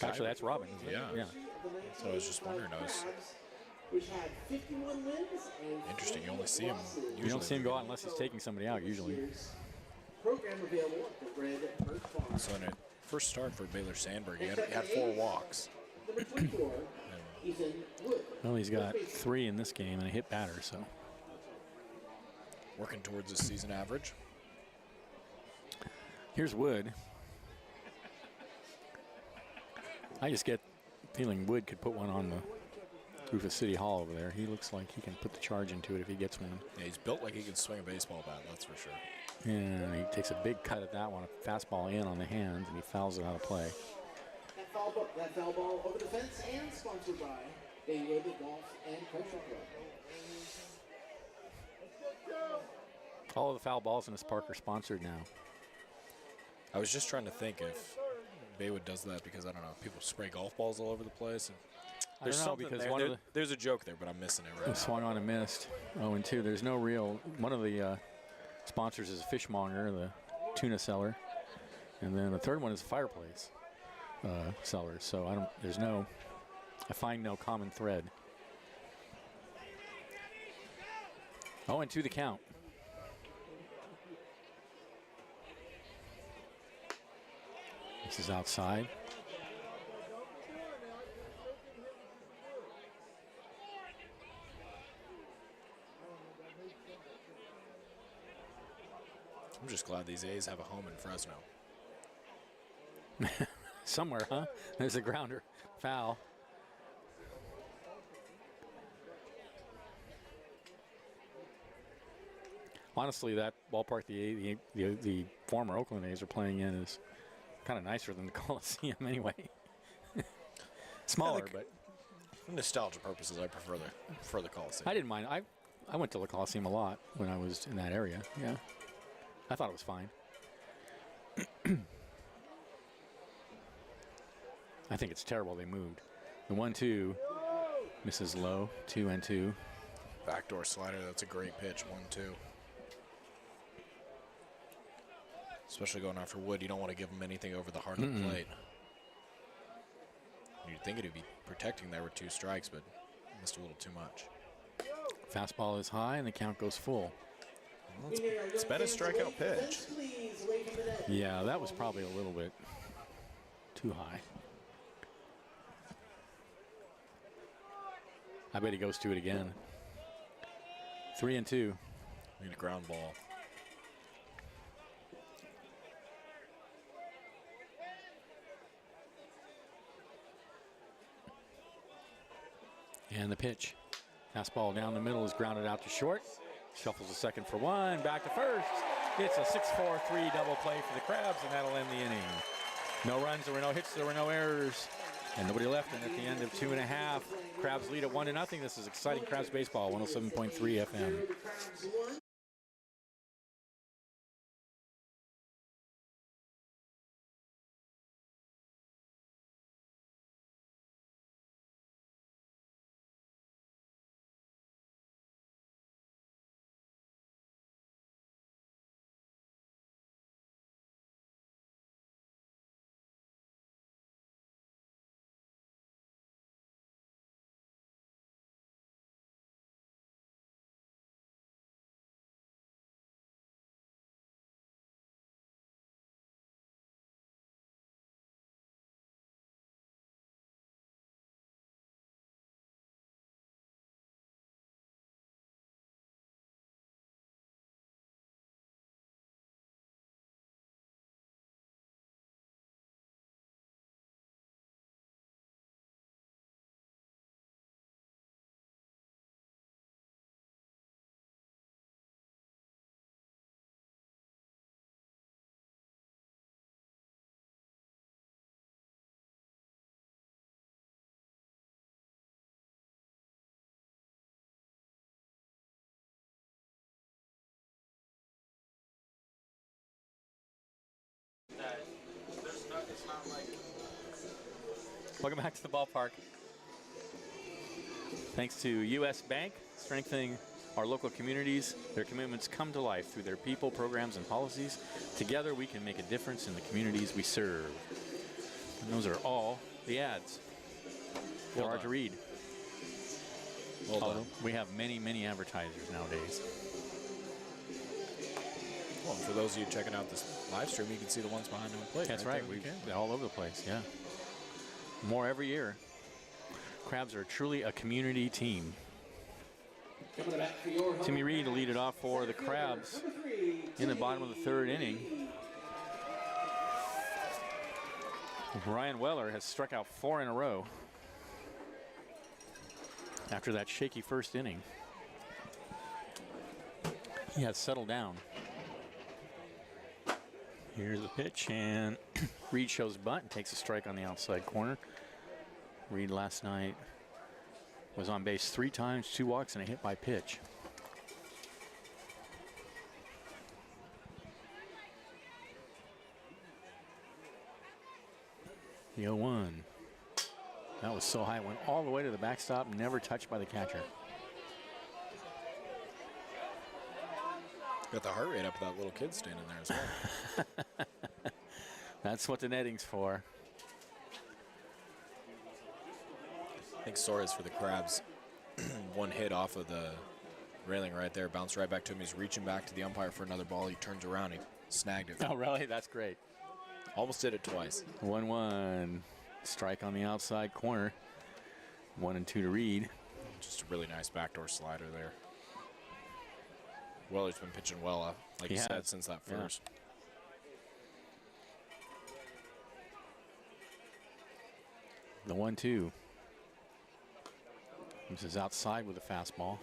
Actually, that's Robin. Isn't it? Yeah. So I was just wondering. Which had 51 wins and Interesting. You only see him. You don't see him go out unless he's taking somebody out usually. program available at the Red Birch Farm. So in a first start for Baylor Sandberg, he had 4 walks. Number 24, Ethan Wood. Well, he's got 3 in this game and a hit batter, so. Working towards his season average. Here's Wood. I just get feeling Wood could put one on the roof of City Hall over there. He looks like he can put the charge into it if he gets one. Yeah, he's built like he can swing a baseball bat, that's for sure. And he takes a big cut at that one, a fastball in on the hands, and he fouls it out of play. That foul ball over the fence and sponsored by David Golf and Country Club. All of the foul balls in this park are sponsored now. I was just trying to think if Baywood does that because, I don't know, people spray golf balls all over the place. And there's I don't know, something because there. one of the There's a joke there, but I'm missing it right now. swung on and missed. 0-2. There's no real. One of the sponsors is a fishmonger, the tuna seller, and then the third one is a fireplace seller. So I find no common thread. 0-2 the count. This is outside. I'm just glad these A's have a home in Fresno. Somewhere, huh? There's a grounder. Foul. Honestly, that ballpark the former Oakland A's are playing in is kind of nicer than the Coliseum anyway. Smaller, but For nostalgia purposes, I prefer the Coliseum. I didn't mind. I went to the Coliseum a lot when I was in that area. Yeah, I thought it was fine. I think it's terrible they moved. The 1-2 misses low. 2-2. Backdoor slider, that's a great pitch. 1-2. Especially going after Wood, you don't want to give him anything over the heart of the plate. You'd think it'd be protecting there with 2 strikes, but missed a little too much. Fastball is high, and the count goes full. Well, it's been a strikeout pitch. Yeah, that was probably a little bit too high. I bet he goes to it again. 3-2. Need a ground ball. And the pitch. Fastball down the middle is grounded out to short. Shuffles a second for 1. Back to first. It's a 6-4-3 double play for the Crabs, and that'll end the inning. No runs, there were no hits, there were no errors, and nobody left. And at the end of 2.5, Crabs lead at 1-0. This is exciting Crabs baseball, 107.3 FM. Welcome back to the ballpark. Thanks to U.S. Bank, strengthening our local communities. Their commitments come to life through their people, programs, and policies. Together, we can make a difference in the communities we serve. And those are all the ads. They're hard to read. Although we have many, many advertisers nowadays. Well, for those of you checking out this live stream, you can see the ones behind home plate. That's right. They're all over the place, yeah. More every year. Crabs are truly a community team. Timmy Reed to lead it off for the Crabs in the bottom of the third inning. Ryan Weller has struck out 4 in a row after that shaky first inning. He has settled down. Here's the pitch, and Reed shows bunt and takes a strike on the outside corner. Reed last night was on base 3 times, 2 walks, and a hit by pitch. The 0-1. That was so high, it went all the way to the backstop, never touched by the catcher. Got the heart rate up of that little kid standing there as well. That's what the netting's for. I think Soares for the Crabs. One hit off of the railing right there, bounced right back to him. He's reaching back to the umpire for another ball. He turns around, he snagged it. Oh, really? That's great. Almost did it twice. 1-1. Strike on the outside corner. 1-2 to Reed. Just a really nice backdoor slider there. Weller's been pitching well, like you said, since that first. The 1-2. This is outside with a fastball.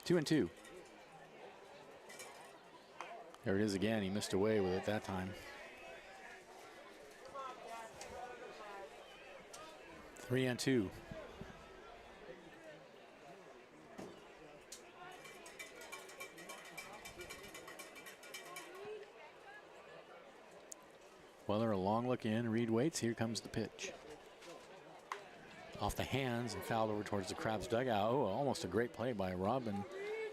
Two and two. There it is again. He missed away with it that time. 3-2. Weller a long look in. Reed waits. Here comes the pitch. Off the hands and fouled over towards the Crabs dugout. Oh, almost a great play by Robin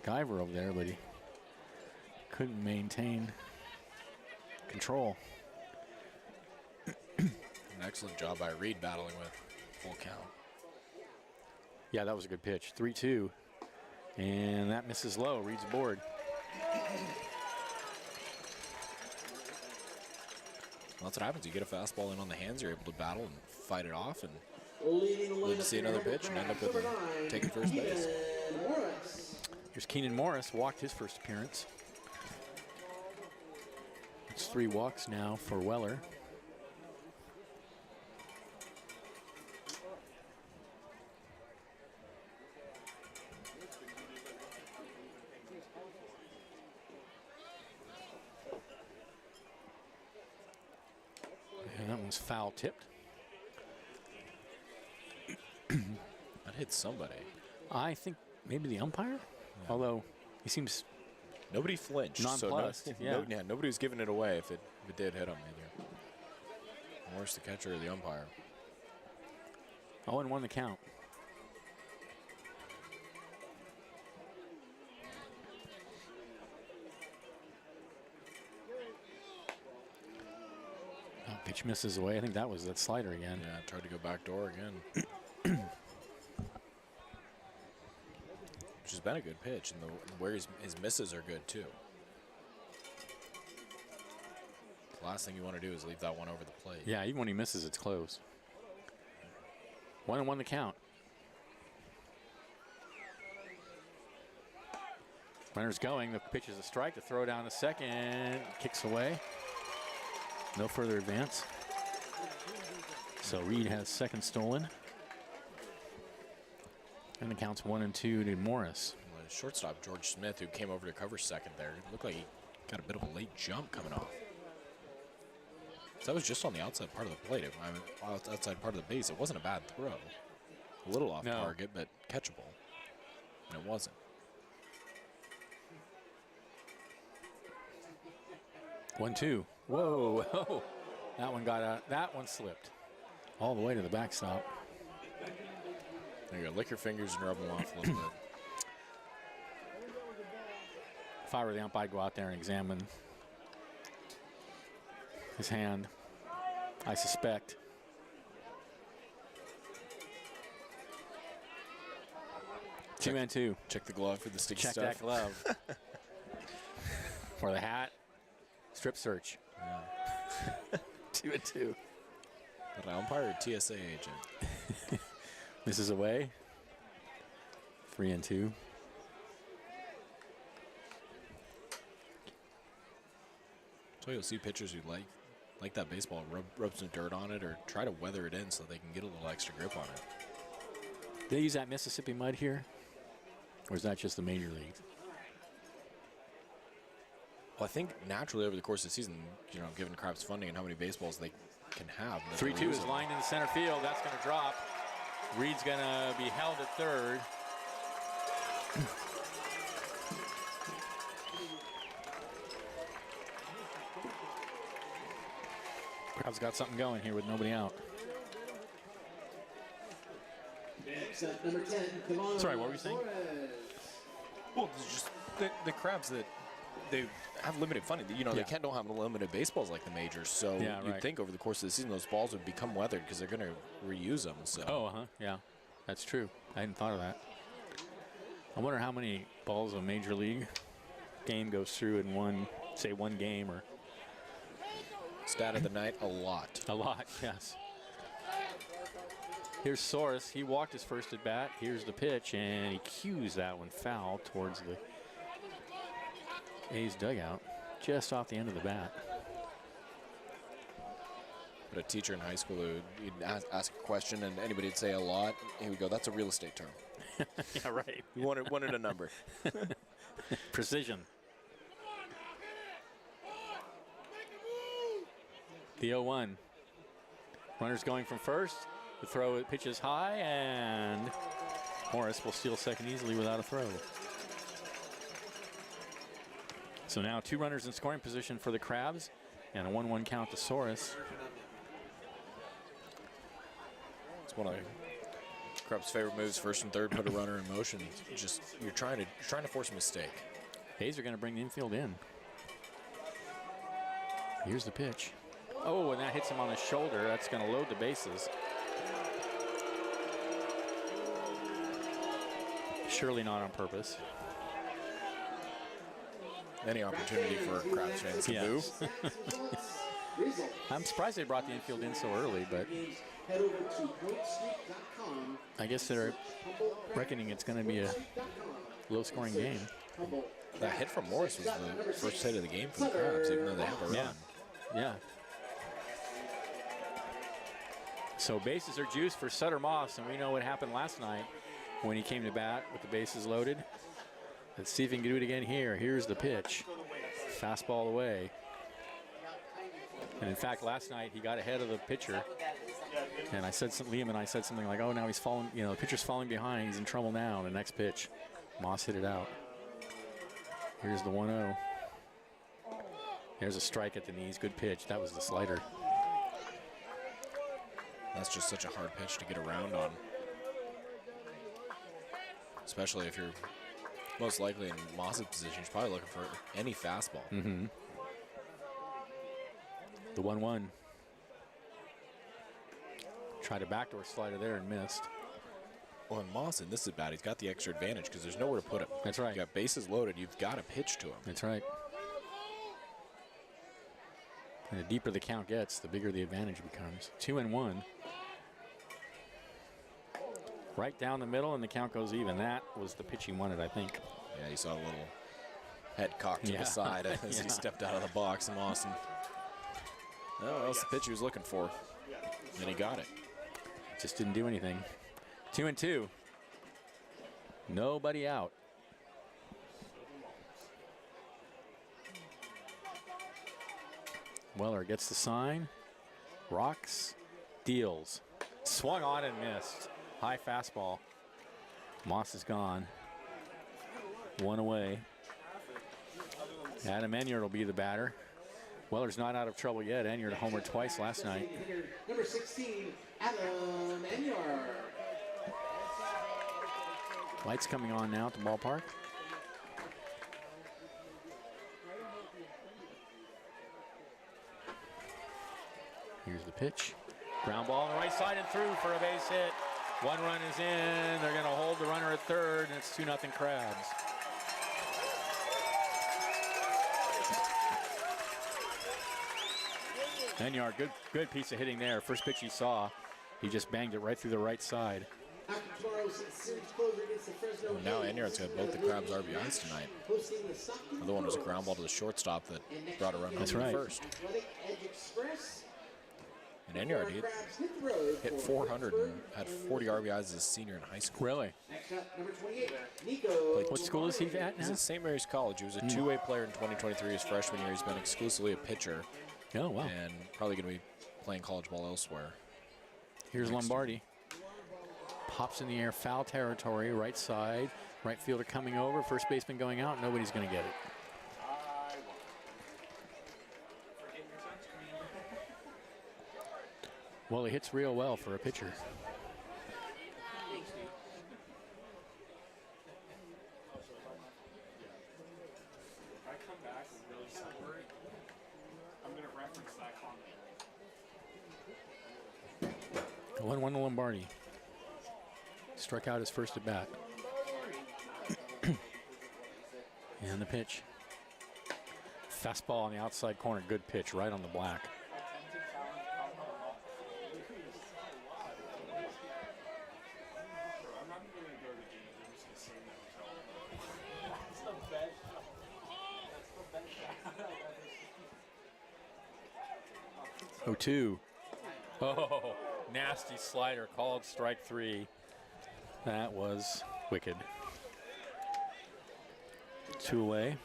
Guyver over there, but he couldn't maintain control. An excellent job by Reed battling with full count. Yeah, that was a good pitch. 3-2. And that misses low. Reed's aboard. Well, that's what happens. You get a fastball in on the hands, you're able to battle and fight it off, and Live to see another pitch and end up with taking first base. Here's Keenan Morris. Walked his first appearance. It's 3 walks now for Weller. And that one's foul tipped. That hit somebody. I think maybe the umpire, although he seems nobody flinched. nonplussed. So nobody was giving it away if it did hit him either. Morris the catcher or the umpire. 0-1 the count. Pitch misses away. I think that was that slider again. Yeah, tried to go back door again. Which has been a good pitch, and where his misses are good too. The last thing you want to do is leave that one over the plate. Yeah, even when he misses, it's close. 1-1 the count. Runner's going. The pitch is a strike to throw down the second. Kicks away. No further advance. So Reed has second stolen. And the count's 1-2 to Morris. Well, shortstop George Smith, who came over to cover second there, it looked like he got a bit of a late jump coming off. So that was just on the outside part of the plate. I mean, outside part of the base. It wasn't a bad throw. A little off No. target, but catchable. And it wasn't. 1-2. Whoa, whoa. That one got out. That one slipped all the way to the backstop. There you go. Lick your fingers and rub them off a little bit. If I were the ump, I'd go out there and examine his hand, I suspect. Two and two. Check the glove for the sticky Check stuff. that glove. Or the hat. Strip search. 2-2. An umpire or TSA agent? This is away. 3-2. So you'll see pitchers who like that baseball, rub some dirt on it or try to weather it in so they can get a little extra grip on it. Do they use that Mississippi mud here? Or is that just the major leagues? Well, I think naturally over the course of the season, you know, given Crab's funding and how many baseballs they can have. 3-2 is lined in the center field. That's going to drop. Reed's going to be held at third. Crab's got something going here with nobody out. Next up, number 10, Kavana Sorry, what were you saying? Suarez. Well, it's just the Crabs that they have limited funding. You know, Yeah. they don't have limited baseballs like the majors. So Yeah, you'd right. think over the course of the season those balls would become weathered because they're going to reuse them. So Oh, yeah. That's true. I hadn't thought of that. I wonder how many balls a major league game goes through in one game or stat of the night, a lot. a lot, yes. Here's Soros. He walked his first at bat. Here's the pitch, and he cues that one foul towards the A's dugout, just off the end of the bat. But a teacher in high school who you'd ask a question and anybody would say a lot. He would go, "That's a real estate term." Yeah, right. You wanted a number. Precision. The 0-1. Runners going from first. The throw pitches high, and Morris will steal second easily without a throw. So now 2 runners in scoring position for the Crabs, and a 1-1 count to Soros. It's one of Crab's favorite moves. First and third, put a runner in motion. Just you're trying to force a mistake. A's are going to bring the infield in. Here's the pitch. Oh, and that hits him on the shoulder. That's going to load the bases. Surely not on purpose. Any opportunity for Crabs fans to boo. Yes. I'm surprised they brought the infield in so early, but Head over to pointstreet.com. I guess they're reckoning it's going to be a low-scoring game. That hit from Morris was the first hit of the game for the Crabs, even though they have a run. Yeah, yeah. So bases are juiced for Sutter Moss, and we know what happened last night when he came to bat with the bases loaded. Let's see if he can do it again here. Here's the pitch. Fastball away. And in fact, last night he got ahead of the pitcher. And I said something, Liam and I said something like, oh, now he's falling, you know, the pitcher's falling behind. He's in trouble now. The next pitch, Moss hit it out. Here's the 1-0. There's a strike at the knees. Good pitch. That was the slider. That's just such a hard pitch to get around on. Especially if you're most likely in Moss's position. He's probably looking for any fastball. Mm-hmm. The 1-1. Tried a backdoor slider there and missed. Well, and Mawson, this is bad. He's got the extra advantage because there's nowhere to put him. That's right. You got bases loaded. You've got to pitch to him. That's right. And the deeper the count gets, the bigger the advantage becomes. 2-1. Right down the middle, and the count goes even. That was the pitch he wanted, I think. Yeah, you saw a little head cocked to Yeah. the side as he stepped out of the box. And Mawson, oh, that's the pitch he was looking for. And he got it. Just didn't do anything. 2-2. Nobody out. Weller gets the sign. Rocks. Deals. Swung on and missed. High fastball. Moss is gone. One away. Adam Enyard will be the batter. Weller's not out of trouble yet. Enyard homered twice last night. Number 16, Adam Enyard. Lights coming on now at the ballpark. Here's the pitch. Ground ball on the right side and through for a base hit. One run is in. They're going to hold the runner at third, and it's 2-0 Crabs. Enyard, good piece of hitting there. First pitch he saw, he just banged it right through the right side. After tomorrow's series closer against the Fresno. Well, now Enyard's got both the Crabs RBIs tonight. The other one was a ground ball to the shortstop that brought a run home in the first. And Enyard hit 400 and had 40 RBIs as a senior in high school. Really? Next up, number 28, Nico. What school is he at He's now? at St. Mary's College. He was a two-way player in 2023. His freshman year, he's been exclusively a pitcher. Oh, wow. And probably going to be playing college ball elsewhere. Here's Lombardi. Pops in the air, foul territory, right side. Right fielder coming over, first baseman going out. Nobody's going to get it. Well, he hits real well for a pitcher. If I come back and really separate, I'm going to reference that comment. 1-1 to Lombardi. Struck out his first at bat. And the pitch. Fastball on the outside corner. Good pitch right on the black. I'm not even going to go to the game. I'm just going to stay in the hotel. That's the best shot. That's the best shot. 0-2. Oh, nasty slider called strike three. That was wicked. 2 away.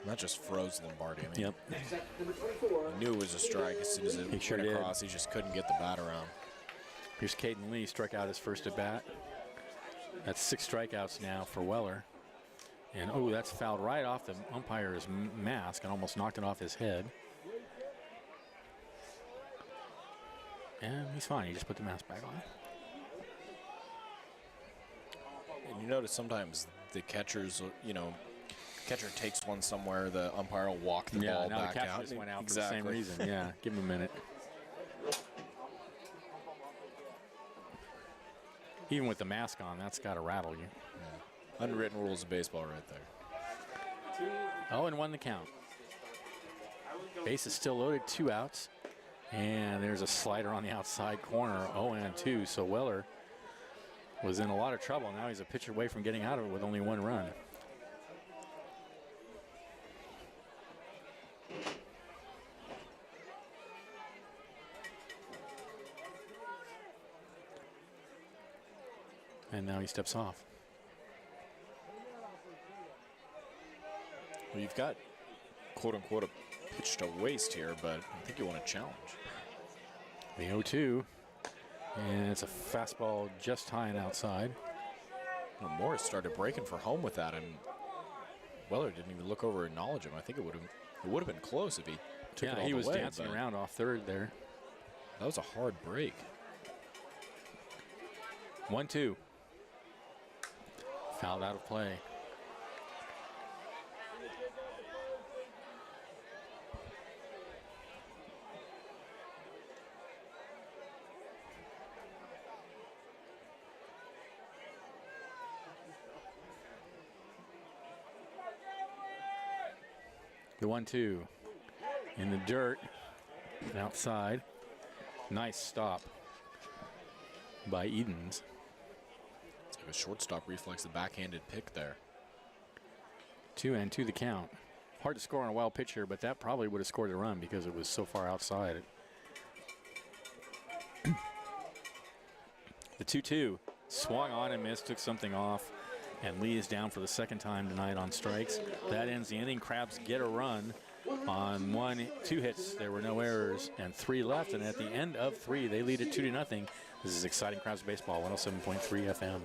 That just froze Lombardi. I mean, Yep. Next up, number 24. he knew it was a strike as soon as it He sure went did. across. He just couldn't get the bat around. Here's Caden Lee, struck out his first at bat. That's 6 strikeouts now for Weller. And oh, that's fouled right off the umpire's mask and almost knocked it off his head. And he's fine. He just put the mask back on. And you notice sometimes the catchers, you know, catcher takes one somewhere, the umpire will walk the ball now back the catcher out. just went out Exactly. for the same reason. Yeah, give him a minute. Even with the mask on, that's got to rattle you. Unwritten rules of baseball right there. 0-1 the count. Base is still loaded, 2 outs. And there's a slider on the outside corner, 0-2. So Weller was in a lot of trouble. Now he's a pitch away from getting out of it with only 1 run. And now he steps off. Well, you've got, quote unquote, a pitch to waste here, but I think you want to challenge. The 0-2. And it's a fastball just high and outside. Well, Morris started breaking for home with that, and Weller didn't even look over and acknowledge him. I think it would have been close if he took it all he the was way, dancing but around off third there. That was a hard break. 1-2. Fouled out of play. The 1-2 in the dirt and outside. Nice stop by Edens. It's like a shortstop reflex, a backhanded pick there. 2-2 the count. Hard to score on a wild pitch here, but that probably would have scored a run because it was so far outside. The 2-2 swung on and missed, took something off, and Lee is down for the second time tonight on strikes. That ends the inning. Crabs get a run on 2 hits. There were no errors and 3 left, and at the end of 3, they lead it 2-0. This is exciting Crabs baseball, 107.3 FM.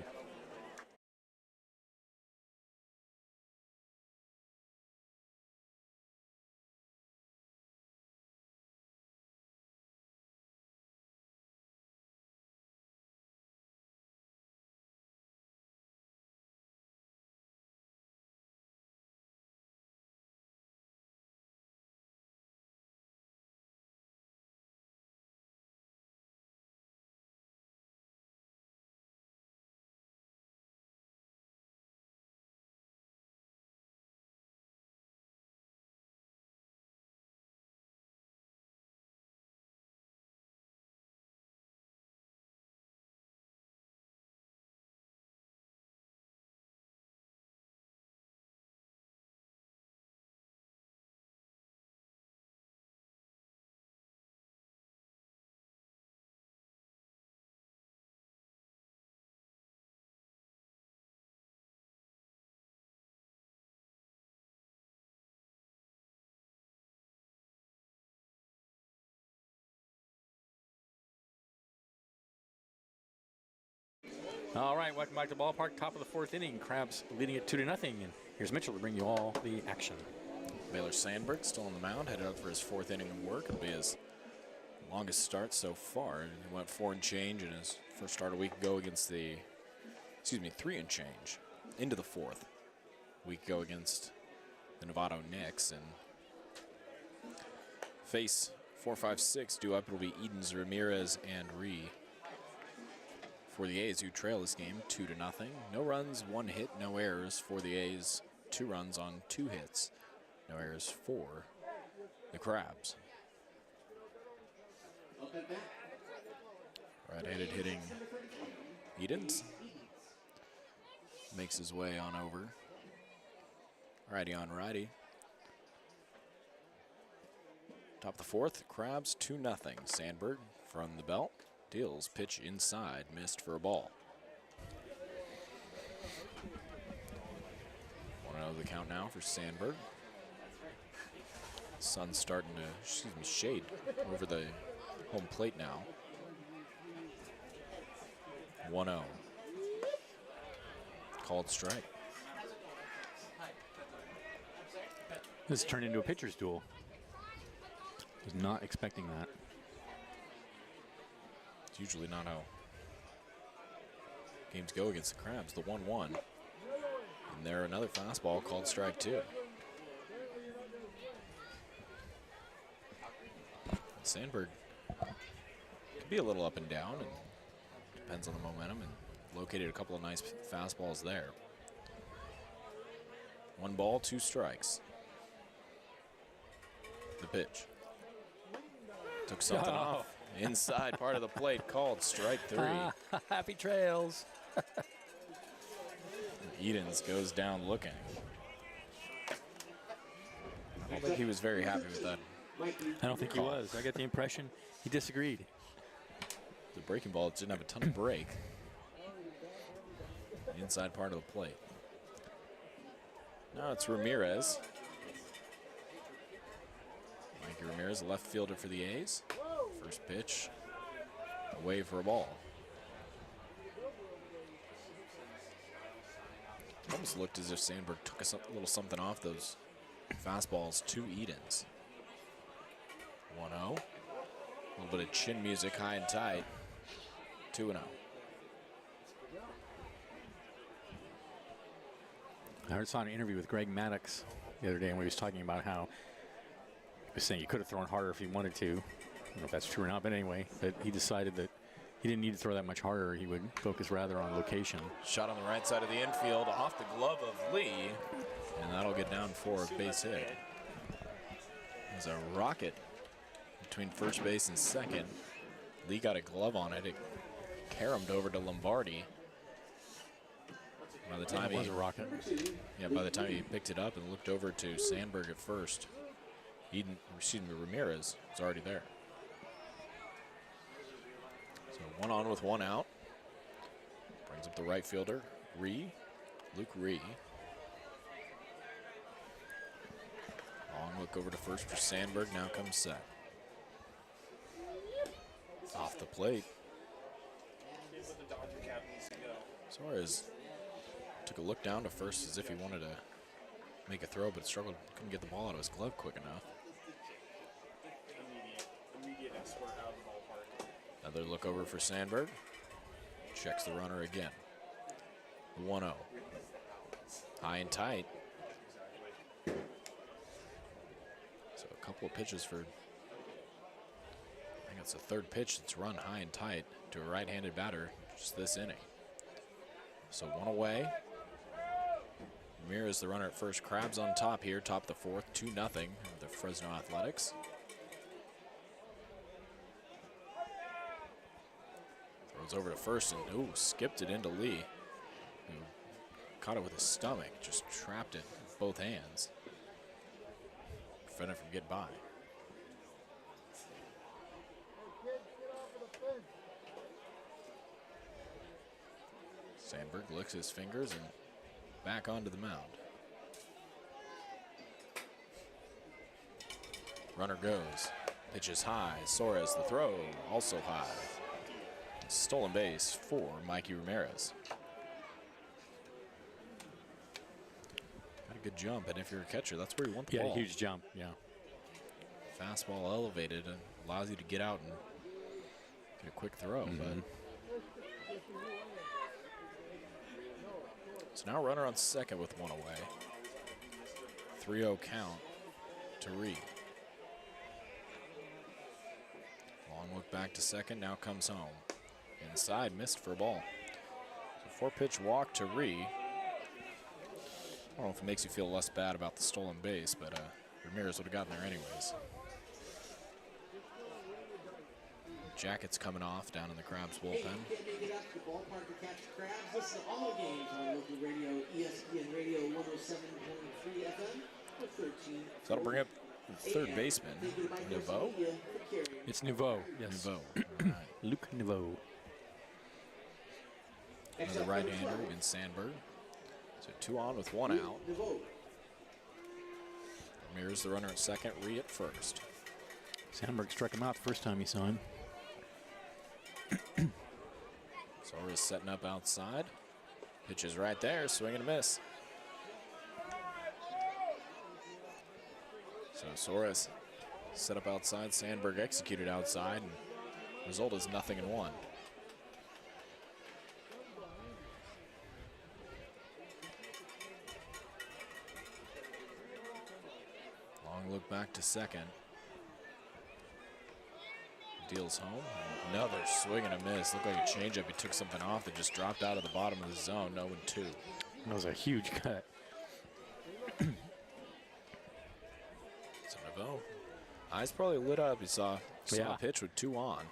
All right, welcome back to the ballpark. Top of the fourth inning. Crabs leading it 2-0. And here's Mitchell to bring you all the action. Baylor Sandberg still on the mound, headed out for his 4th inning of work. It'll be his longest start so far. He went 4 and change in his first start a week ago against 3 and change into the 4th. A week ago against the Novato Knicks. And face 4-5-6 due up. It'll be Edens, Ramirez, and Ree. For the A's, who trail this game 2-0. No runs, 1 hit, no errors for the A's. 2 runs on 2 hits. No errors for the Crabs. Right-handed hitting Edens. Makes his way on over. Righty on righty. Top of the 4th, Crabs 2-0. Sandberg from the belt. Deals pitch inside, missed for a ball. 1-0 the count now for Sandberg. Sun's starting to, shade over the home plate now. 1-0. Called strike. This turned into a pitcher's duel. Was not expecting that. It's usually not how games go against the Crabs. The 1-1. And there another fastball called strike 2. Sandberg could be a little up and down, and depends on the momentum, and located a couple of nice fastballs there. 1 ball, 2 strikes. The pitch. Took something off. Inside part of the plate, called strike 3. Happy trails. Edens goes down looking. I don't think he was very happy with that. I don't think he was. I get the impression he disagreed. The breaking ball didn't have a ton of break. The inside part of the plate. Now it's Ramirez. Mikey Ramirez, a left fielder for the A's. First pitch, away for a ball. Almost looked as if Sandberg took a little something off those fastballs to Edens. 1-0. A little bit of chin music, high and tight. 2-0. I saw an interview with Greg Maddox the other day, and he was talking about how he was saying he could have thrown harder if he wanted to. I don't know if that's true or not, but anyway, that he decided that he didn't need to throw that much harder. He would focus rather on location. Shot on the right side of the infield, off the glove of Lee, and that'll get down for a base hit. There's a rocket between first base and second. Lee got a glove on it. It caromed over to Lombardi. By the time it was a rocket. Yeah, by the time he picked it up and looked over to Sandberg at first, Ramirez was already there. So 1 on with 1 out. Brings up the right fielder, Luke Ree. Long look over to first for Sandberg, now comes set. Off the plate. Suarez took a look down to first as if he wanted to make a throw, but struggled, couldn't get the ball out of his glove quick enough. Immediate escort out of the ballpark. Another look over for Sandberg. Checks the runner again. 1-0. High and tight. So a couple of pitches for, I think it's the third pitch that's run high and tight to a right-handed batter just this inning. So one away. Ramirez, the runner at first. Krabs on top here, top of the fourth, 2-0 the Fresno Athletics. Throws over to first and, ooh, skipped it into Lee, who caught it with his stomach, just trapped it with both hands. Prevented from getting by. Sandberg licks his fingers and back onto the mound. Runner goes. Pitch is high. Suarez the throw, also high. Stolen base for Mikey Ramirez. Got a good jump, and if you're a catcher, that's where you want the ball. Yeah, huge jump, yeah. Fastball elevated and allows you to get out and get a quick throw. But so now runner on second with one away. 3-0 count to Reed. Long look back to second, now comes home. Inside, missed for a ball. So 4-pitch walk to Reed. I don't know if it makes you feel less bad about the stolen base, but Ramirez would have gotten there anyways. Jackets coming off down in the Krabs bullpen. Hey, you can't make it up to the ballpark to catch Krabs. Listen to all games on local radio, ESPN Radio 107.3 FM. So that'll bring up the third baseman, Nouveau. It's Nouveau, yes. Nouveau. All right. Luke Nouveau. Another right-hander against Sandberg. So 2 on with 1 out. Ramirez the runner at second, Ree at first. Sandberg struck him out the first time he saw him. Suarez setting up outside. Pitch is right there, swing and a miss. So Suarez set up outside, Sandberg executed outside, and result is 0-1. Long look back to second. Deals home. Another swing and a miss. Looked like a changeup. He took something off that just dropped out of the bottom of the zone. 0-2. That was a huge cut. So Nouveau, eyes probably lit up. He saw a pitch with 2 on.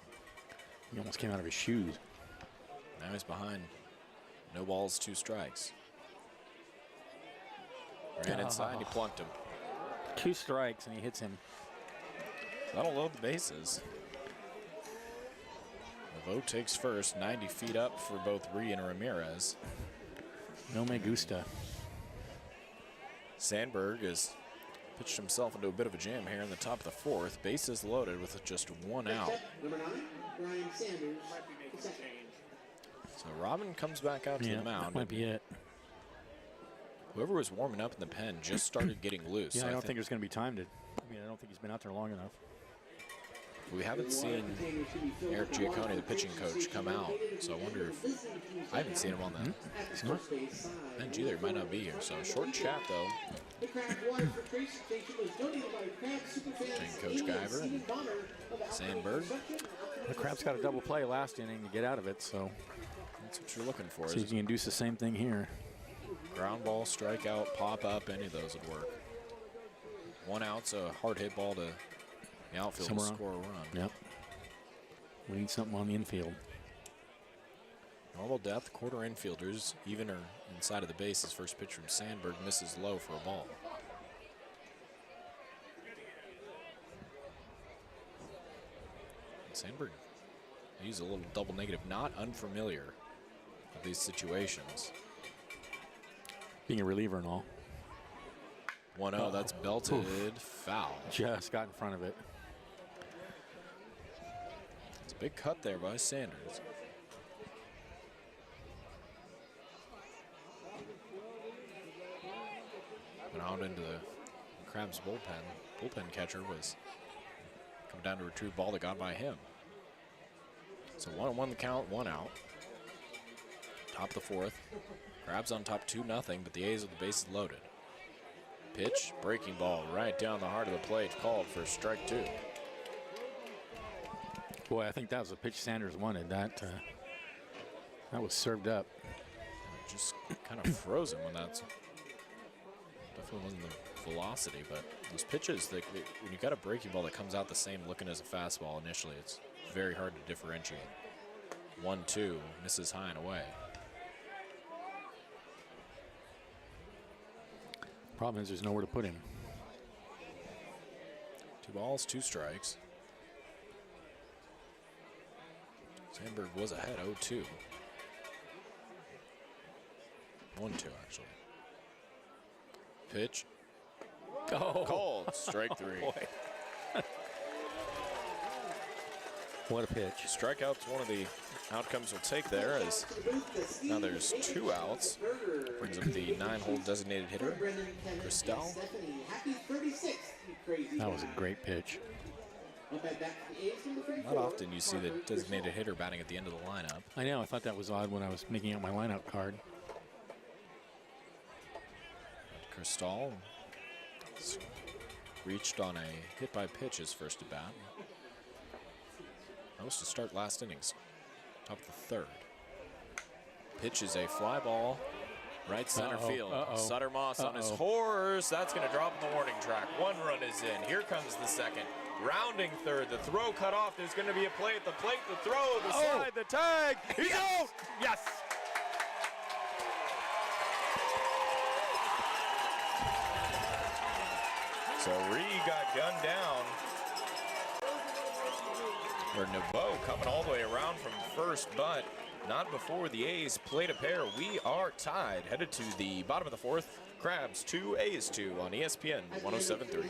He almost came out of his shoes. Now he's behind. No balls, 2 strikes. Ran inside and he plunked him. 2 strikes and he hits him. That'll load the bases. Nouveau takes first, 90 feet up for both Ree and Ramirez. No me gusta. Sandberg has pitched himself into a bit of a jam here in the top of the fourth. Bases loaded with just 1 out. Number 9, Brian Sanders. So Robin comes back out to the mound. That might be it. Whoever was warming up in the pen just started getting loose. Yeah, So I don't think there's going to be time to. I mean, I don't think he's been out there long enough. we haven't seen Eric Giaccone, the pitching coach, come out. So I wonder if I haven't seen him on the bench either. He might not be here. So short chat though. Between Coach Guyver and Sandberg. The Crab's got a double play last inning to get out of it, so That's what you're looking for. see if you can do the same thing here. Ground ball, strikeout, pop up, any of those would work. 1 out, so a hard hit ball to the outfield to score a run. Yep. We need something on the infield. Normal depth, quarter infielders, even or inside of the bases. First pitch from Sandberg misses low for a ball. Sandberg use a little double negative, not unfamiliar with these situations. Being a reliever and all. 1-0, that's belted, foul. Just got in front of it. It's a big cut there by Sanders. went out into the Crabs bullpen. Bullpen catcher was coming down to retrieve ball that got by him. So 1-1 the count, 1 out. Top of the 4th. Crabs on top 2-0, but the A's with the bases loaded. Pitch, breaking ball right down the heart of the plate, called for strike 2. Boy, I think that was the pitch Sanders wanted. That was served up. Just kind of frozen when that's definitely wasn't the velocity, but those pitches, when you got a breaking ball that comes out the same looking as a fastball initially, it's very hard to differentiate. 1-2, misses high and away. Problem is there's nowhere to put him. 2 balls, 2 strikes. Sandberg was ahead 0-2. 1-2 actually. Pitch. Oh. Called. Strike 3. Boy. What a pitch. Strikeout's one of the outcomes we'll take there, as now there's 2 outs. Brings up the 9-hole designated hitter, Christel. That was a great pitch. Not often you see the designated hitter batting at the end of the lineup. I know. I thought that was odd when I was making out my lineup card. Christel reached on a hit by pitch his first at bat. That was to start last innings, top of the 3rd. Pitch is a fly ball, right center field. Sutter Moss on his horse. That's going to drop in the warning track. 1 run is in. Here comes the 2nd. Rounding 3rd. The throw cut off. There's going to be a play at the plate. The throw, the slide, the tag. He's out. Yes. So Reed got gunned down. Or Naveau coming all the way around from first, but not before the A's played a pair. We are tied, headed to the bottom of the 4th. Crabs 2, A's 2 on ESPN 107.3.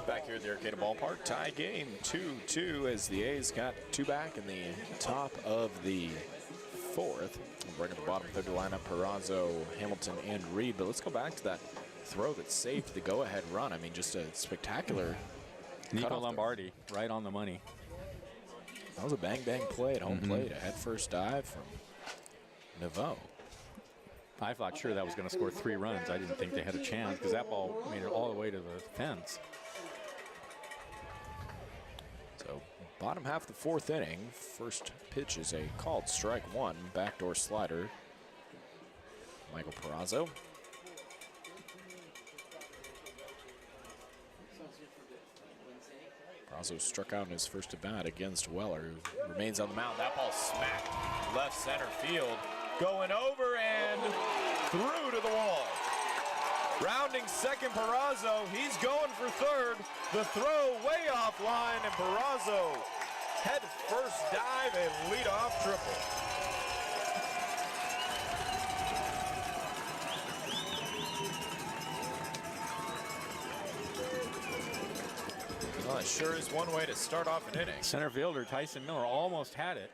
Back here at the Arcata Ballpark, tie game 2-2 as the A's got 2 back in the top of the 4th. We'll bring up the bottom third to line up Peraza, Hamilton, and Reed. But let's go back to that throw that saved the go-ahead run. I mean, just a spectacular Nico Lombardi, right on the money. That was a bang-bang play at home plate. A head-first dive from Naveau. I thought sure that was going to score 3 runs. I didn't think they had a chance because that ball made it all the way to the fence. So bottom half of the 4th inning. First pitch is a called strike 1. Backdoor slider. Michael Peraza. Peraza struck out in his first at bat against Weller, who remains on the mound. That ball smacked left center field. Going over and through to the wall. Rounding second, Peraza. He's going for 3rd. The throw way offline, and Peraza head first dive, a leadoff triple. Well, it sure is one way to start off an inning. Center fielder Tyson Miller almost had it,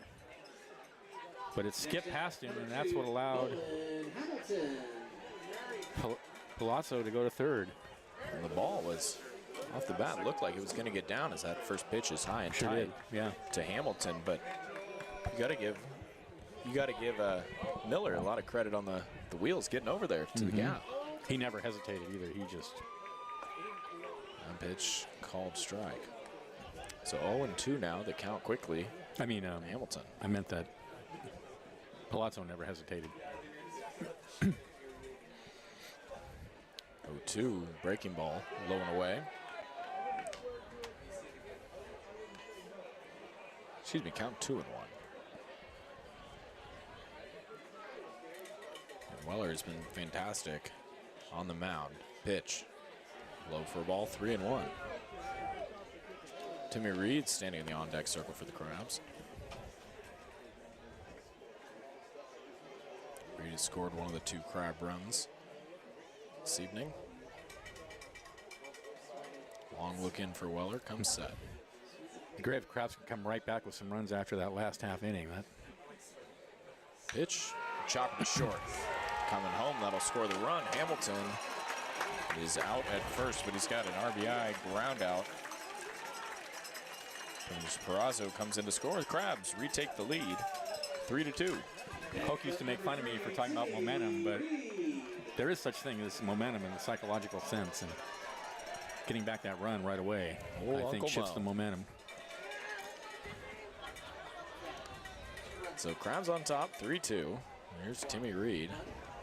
but it skipped past him, and that's what allowed Palazzo to go to 3rd. And the ball was Off the bat, looked like it was going to get down as that first pitch is high and Sure tight did, yeah. to Hamilton, but you got to give Miller a lot of credit on the wheels getting over there to the gap. He never hesitated either. He just... One pitch called strike. So 0-2 now. The count quickly. I mean, Hamilton. I meant that Palazzo never hesitated. 0-2, breaking ball, low and away. Excuse me, count 2-1. And Weller has been fantastic on the mound. Pitch, low for a ball, 3-1. Timmy Reed standing in the on-deck circle for the Crabs. Reed has scored one of the 2 Crab runs this evening. Long look in for Weller, comes set. The Grave Crabs can come right back with some runs after that last half inning. That Pitch, chopper to short. Coming home, that'll score the run. Hamilton is out at first, but he's got an RBI ground out. And Perazo comes in to score. The Crabs retake the lead, 3-2. Coke used to make fun of me for talking about momentum, but there is such thing as momentum in the psychological sense, and getting back that run right away, I think, Uncle shifts Mo. the momentum. So Crabs on top, 3-2. Here's Timmy Reed.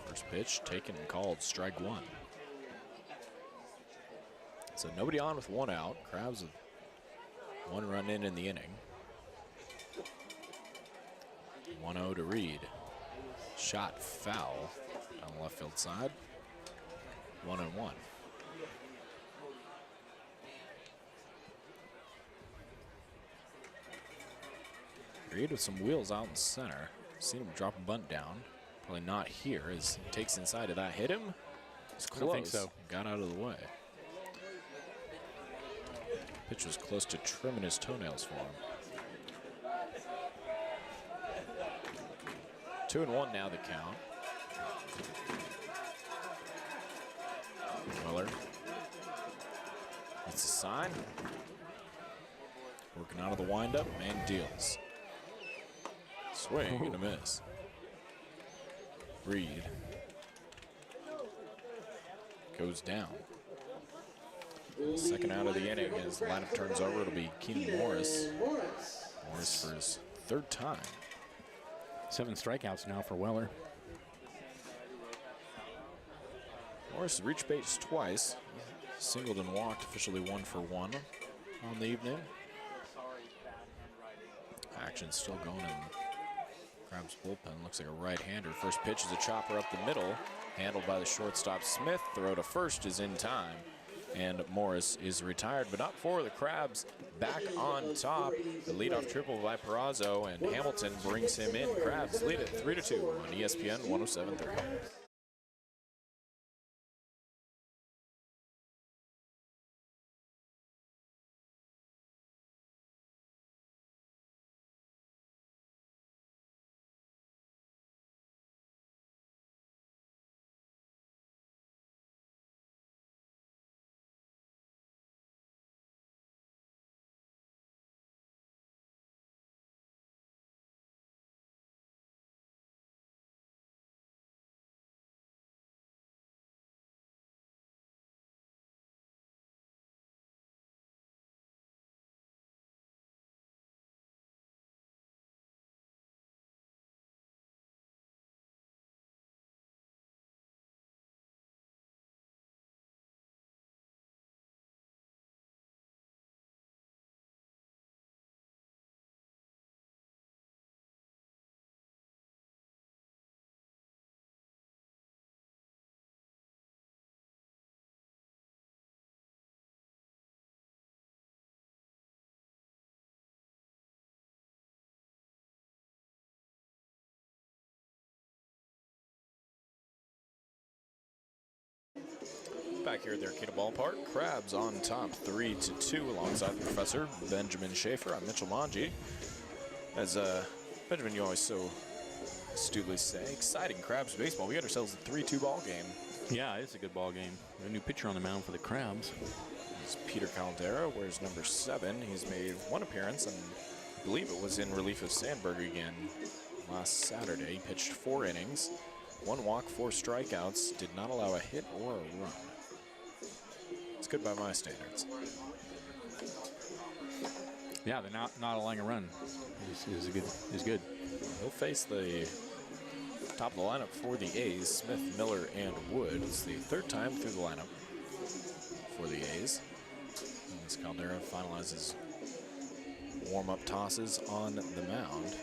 First pitch taken and called, strike 1. So nobody on with 1 out. Crabs with 1 run in the inning. 1-0 to Reed. Shot foul down the left field side. 1-1. Reed with some wheels out in center. Seen him drop a bunt down. Probably not here as he takes inside. Did that hit him? It's close. I don't think so. Got out of the way. Pitch was close to trimming his toenails for him. 2-1 now the count. Weller. That's a sign. Working out of the windup and deals. Swing and a miss. Reed goes down. Second out of the inning as the lineup turns over. It'll be Keenan Morris. Morris for his 3rd time. 7 strikeouts now for Weller. Morris has reached base twice. Singled and walked, officially 1 for 1 on the evening. Action still going in Crabs bullpen. Looks like a right-hander. First pitch is a chopper up the middle, handled by the shortstop Smith. Throw to first is in time, and Morris is retired, but not for the Crabs. Back on top, the leadoff triple by Perazo, and Hamilton brings him in. Crabs lead it 3-2 on ESPN 107.3. Back here at the Arcata Ballpark, Crabs on top 3-2 alongside the Professor Benjamin Schaefer. I'm Mitchell Manji. As Benjamin, you always so astutely say, exciting Crabs baseball. We got ourselves a 3-2 ball game. Yeah, it's a good ball game. A new pitcher on the mound for the Crabs. It's Peter Caldera wears number 7. He's made one appearance, and I believe it was in relief of Sandberg again last Saturday. He pitched 4 innings, 1 walk, 4 strikeouts, did not allow a hit or a run. It's good by my standards. Yeah, they're not allowing a run. Is good. He'll face the top of the lineup for the A's, Smith, Miller, and Wood. It's the 3rd time through the lineup for the A's. As Caldera finalizes warm-up tosses on the mound.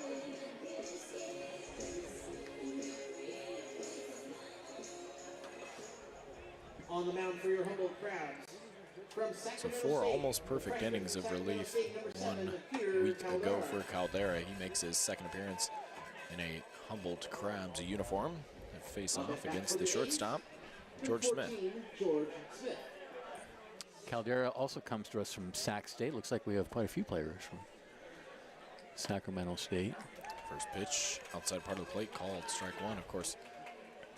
On the mound for your Humboldt Crabs. So 4 almost perfect innings of relief 1 week ago for Caldera. He makes his 2nd appearance in a Humboldt Crabs uniform and face off against the shortstop, George Smith. Caldera also comes to us from Sac State. Looks like we have quite a few players from Sacramento State. First pitch, outside part of the plate, called strike 1. Of course,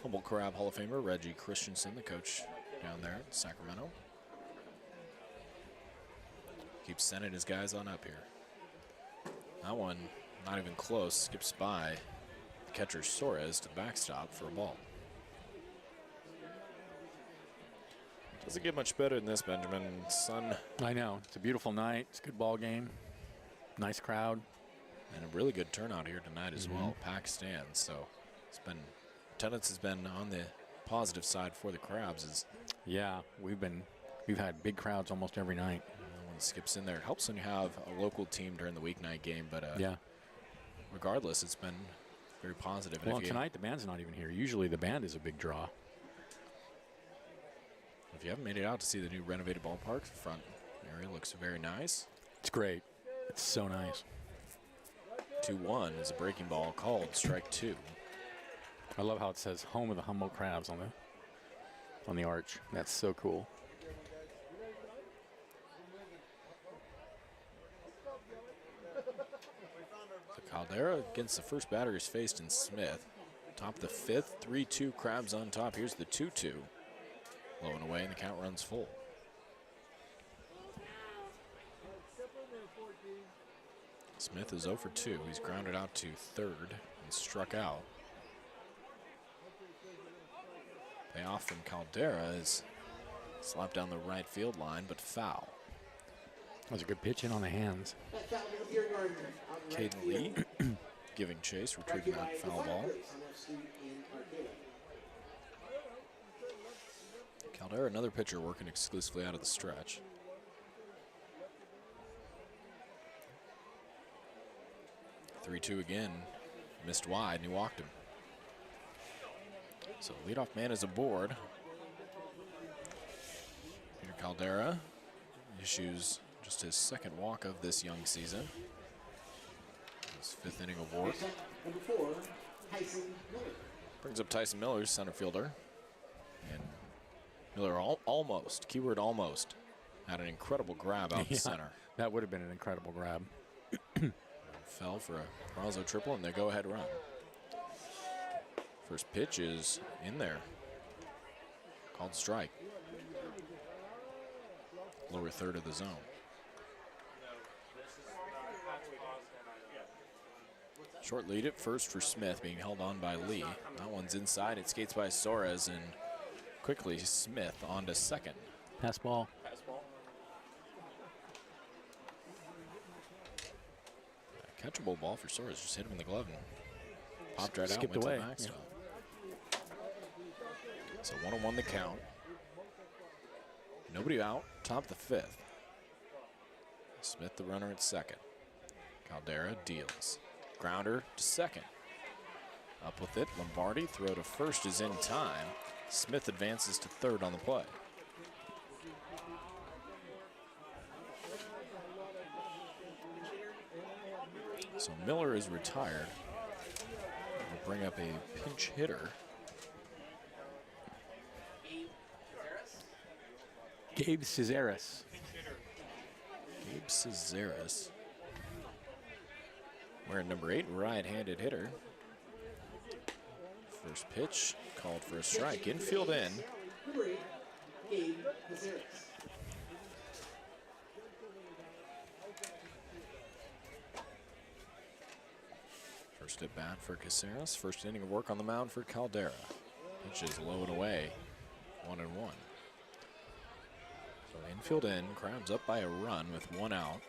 Humboldt Crab Hall of Famer Reggie Christensen, the coach down there at Sacramento. Keeps sending his guys on up here. That one, not even close, skips by the catcher Suarez to the backstop for a ball. Doesn't get much better than this, Benjamin. Sun. I know. It's a beautiful night. It's a good ball game. Nice crowd. And a really good turnout here tonight as well. Packed stands. So attendance has been on the positive side for the Crabs. Yeah, we've had big crowds almost every night. One skips in there. It helps when you have a local team during the weeknight game, but yeah. Regardless, it's been very positive. Well, tonight the band's not even here. Usually the band is a big draw. If you haven't made it out to see the new renovated ballpark, the front area looks very nice. It's great. It's so nice. 2-1 is a breaking ball called strike 2. I love how it says home of the Humboldt Crabs on the arch. That's so cool. So Caldera against the first batter is faced in Smith. Top of the 5th, 3-2 Crabs on top. Here's the 2-2. Low and away, and the count runs full. Smith is 0 for 2. He's grounded out to 3rd and struck out. Payoff from Caldera is slapped down the right field line, but foul. That was a good pitch in on the hands. Caden Lee giving chase, retrieving that foul ball. Caldera, another pitcher working exclusively out of the stretch. Three-two again, missed wide, and he walked him. So leadoff man is aboard. Peter Caldera issues just his 2nd walk of this young season. His 5th inning of work. Number 4, Tyson Miller. Brings up Tyson Miller, center fielder. And Miller almost, keyword almost, had an incredible grab out the center. That would have been an incredible grab. Fell for a Brazo triple and they go-ahead run. First pitch is in there. Called strike. Lower 3rd of the zone. Short lead at first for Smith, being held on by Lee. That one's inside. It skates by Suarez, and quickly Smith on to 2nd. Pass ball. Catchable ball for Suarez. Just hit him in the glove and popped right Skipped out. away. Went to the backstop. So 1-1 the count. Nobody out. Top of the 5th. Smith the runner at 2nd. Caldera deals. Grounder to 2nd. Up with it. Lombardi. Throw to 1st is in time. Smith advances to 3rd on the play. So Miller is retired. We'll bring up a pinch hitter. Gabe Cesaris. Gabe Cesaris. Wearing number 8, right-handed hitter. First pitch called for a strike. Infield in. Number 8, Gabe Cesaris. First at bat for Caceres. First inning of work on the mound for Caldera. Pitch is low and away. 1-1. So infield in. Crabs up by a run with 1 out.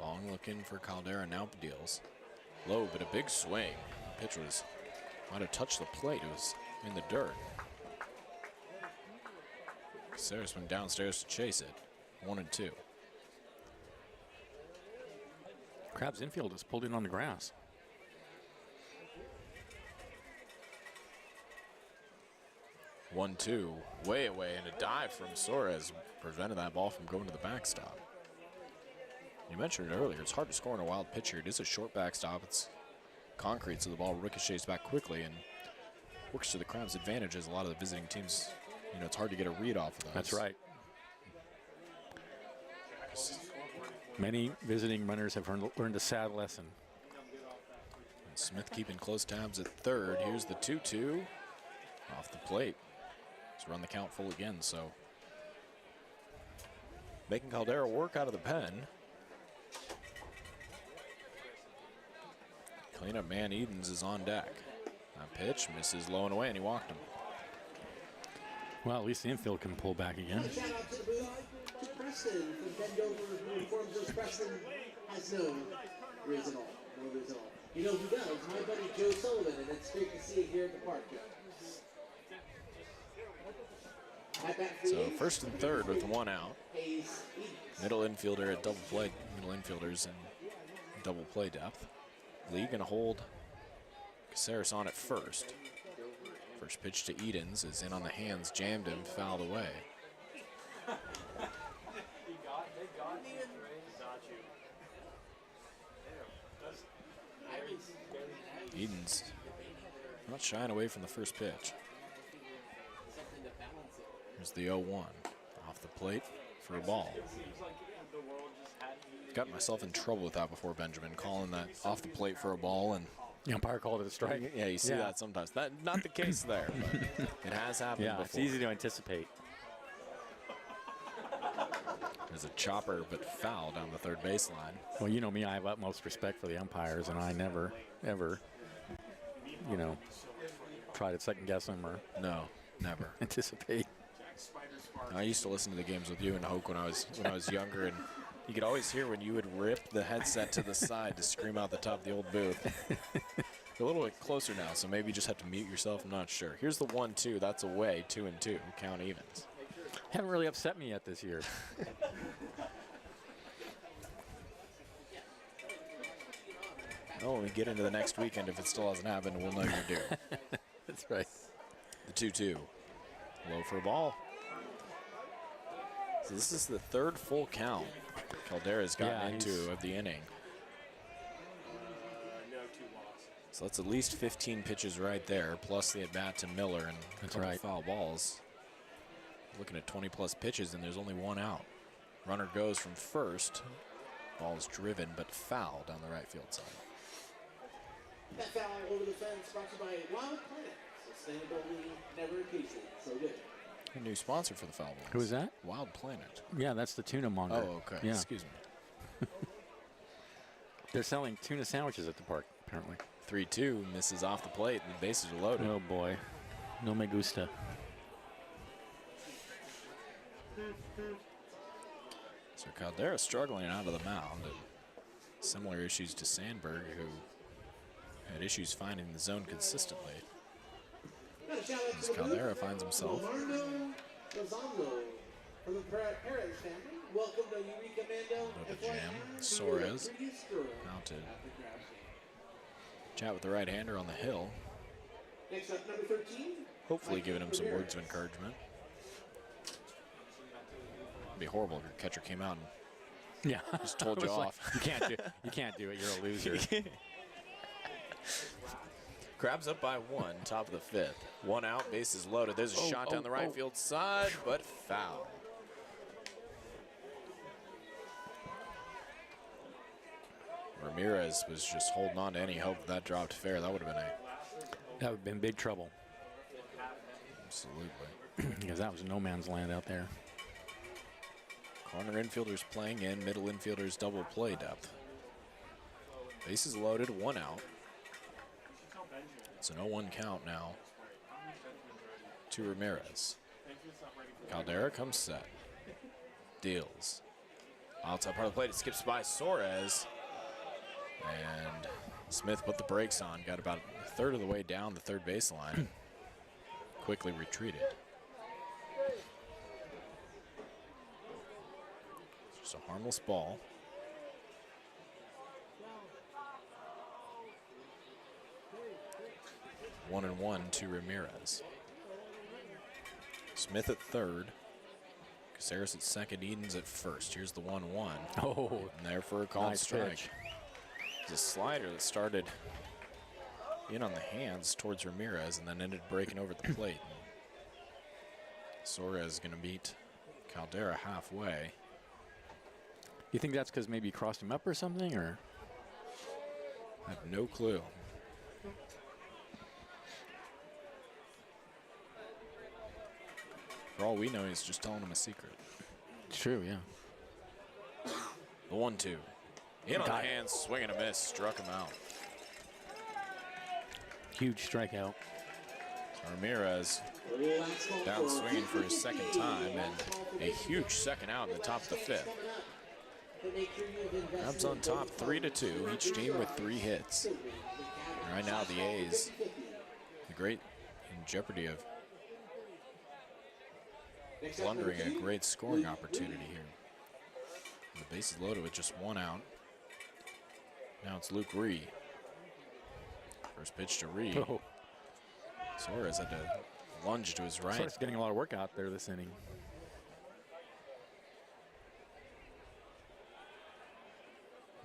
Long looking for Caldera. Now deals. Low, but a big swing. Pitch might have touched the plate. It was in the dirt. Caceres went downstairs to chase it. 1-2. Crab's infield is pulled in on the grass. One, two, way away, and a dive from Soares prevented that ball from going to the backstop. You mentioned it earlier, it's hard to score in a wild pitch here. It is a short backstop. It's concrete, so the ball ricochets back quickly and works to the Crabs' advantage as a lot of the visiting teams, it's hard to get a read off of those. That's right. Many visiting runners have learned a sad lesson. And Smith keeping close tabs at third. Here's the 2-2 off the plate. Let's run the count full again, so making Caldera work out of the pen. Cleanup man Edens is on deck. That pitch misses low and away, and he walked him. Well, at least the infield can pull back again. Shout out to the booth to Preston from Bendover, who informs us Preston has no result. No result. You know who does? My buddy Joe Sullivan, and it's great to see you here at the park, Joe. So first and third with 1 out. Middle infielder at double play. Middle infielders in double play depth. Lee going to hold Caceres on at first. First pitch to Edens is in on the hands, jammed him, fouled away. Edens not shying away from the first pitch. Here's the 0-1 off the plate for a ball. Got myself in trouble with that before, Benjamin, calling that off the plate for a ball, and the umpire called it a strike. Yeah, you see that sometimes. That not the case there, but it has happened before. It's easy to anticipate. There's a chopper, but foul down the third baseline. Well, you know me, I have utmost respect for the umpires, and I never, ever, try to second guess them or never anticipate. I used to listen to the games with you and Hoke when I was younger, and you could always hear when you would rip the headset to the side to scream out the top of the old booth. You're a little bit closer now, so maybe you just have to mute yourself. I'm not sure. Here's the 1-2. That's away. 2-2. Count evens. Haven't really upset me yet this year. Oh, when we get into the next weekend, if it still hasn't happened, we'll know you're due. That's right. The 2-2. Low for a ball. So this is the third full count Caldera's gotten into of the inning. So that's at least 15 pitches right there, plus the at-bat to Miller and a couple foul balls. Looking at 20-plus pitches, and there's only 1 out. Runner goes from first. Ball is driven, but foul down the right field side. That foul over the fence brought to you by Wild Planet. Sustainability never appreciated. So good. A new sponsor for the foul balls. Who is that? Wild Planet. Yeah, that's the tuna monger. Oh, okay. Yeah. Excuse me. They're selling tuna sandwiches at the park, apparently. 3-2 misses off the plate, and the bases are loaded. Oh, boy. No me gusta. So Caldera struggling out of the mound. And similar issues to Sandberg, who had issues finding the zone consistently. As Caldera finds himself. From the Perez family, welcome to Eureka Mando. With a jam. Soares mounted. Chat with the right-hander on the hill. Next up, number 13. Hopefully giving him some words of encouragement. It'd be horrible if your catcher came out and just told you off. You can't do it. You're a loser. Crabs up by 1, top of the 5th. 1 out, bases loaded. There's a shot down the right field side, but foul. Ramirez was just holding on to any hope that dropped fair. That would have been That would have been big trouble. Absolutely. Because that was no man's land out there. Corner infielders playing in, middle infielders double play depth. Bases loaded, 1 out. It's an 0-1 count now to Ramirez. Caldera comes set. Deals. Outside part of the plate, it skips by Suarez. And Smith put the brakes on, got about a third of the way down the third baseline. Quickly retreated. Just a harmless ball. One and one to Ramirez. Smith at third. Caceres at second. Edens at first. Here's the 1-1. Oh, And there for a called nice strike. pitch. It's a slider that started in on the hands towards Ramirez and then ended breaking over the plate. Suarez is going to beat Caldera halfway. You think that's because maybe you crossed him up or something, or? I have no clue. For all we know, he's just telling him a secret. It's true, yeah. The 1-2. In on the Got it. hands, swing and a miss, struck him out. Huge strikeout. Ramirez down swinging for his second time, and a huge second out in the top of the fifth. Cubs on top 3-2, each team with 3 hits. And right now the A's, the great in jeopardy of blundering a great scoring opportunity here. The base is loaded with just 1 out. Now it's Luke Ree. First pitch to Ree. Oh, Suarez had to lunge to his right. Suarez getting a lot of work out there this inning.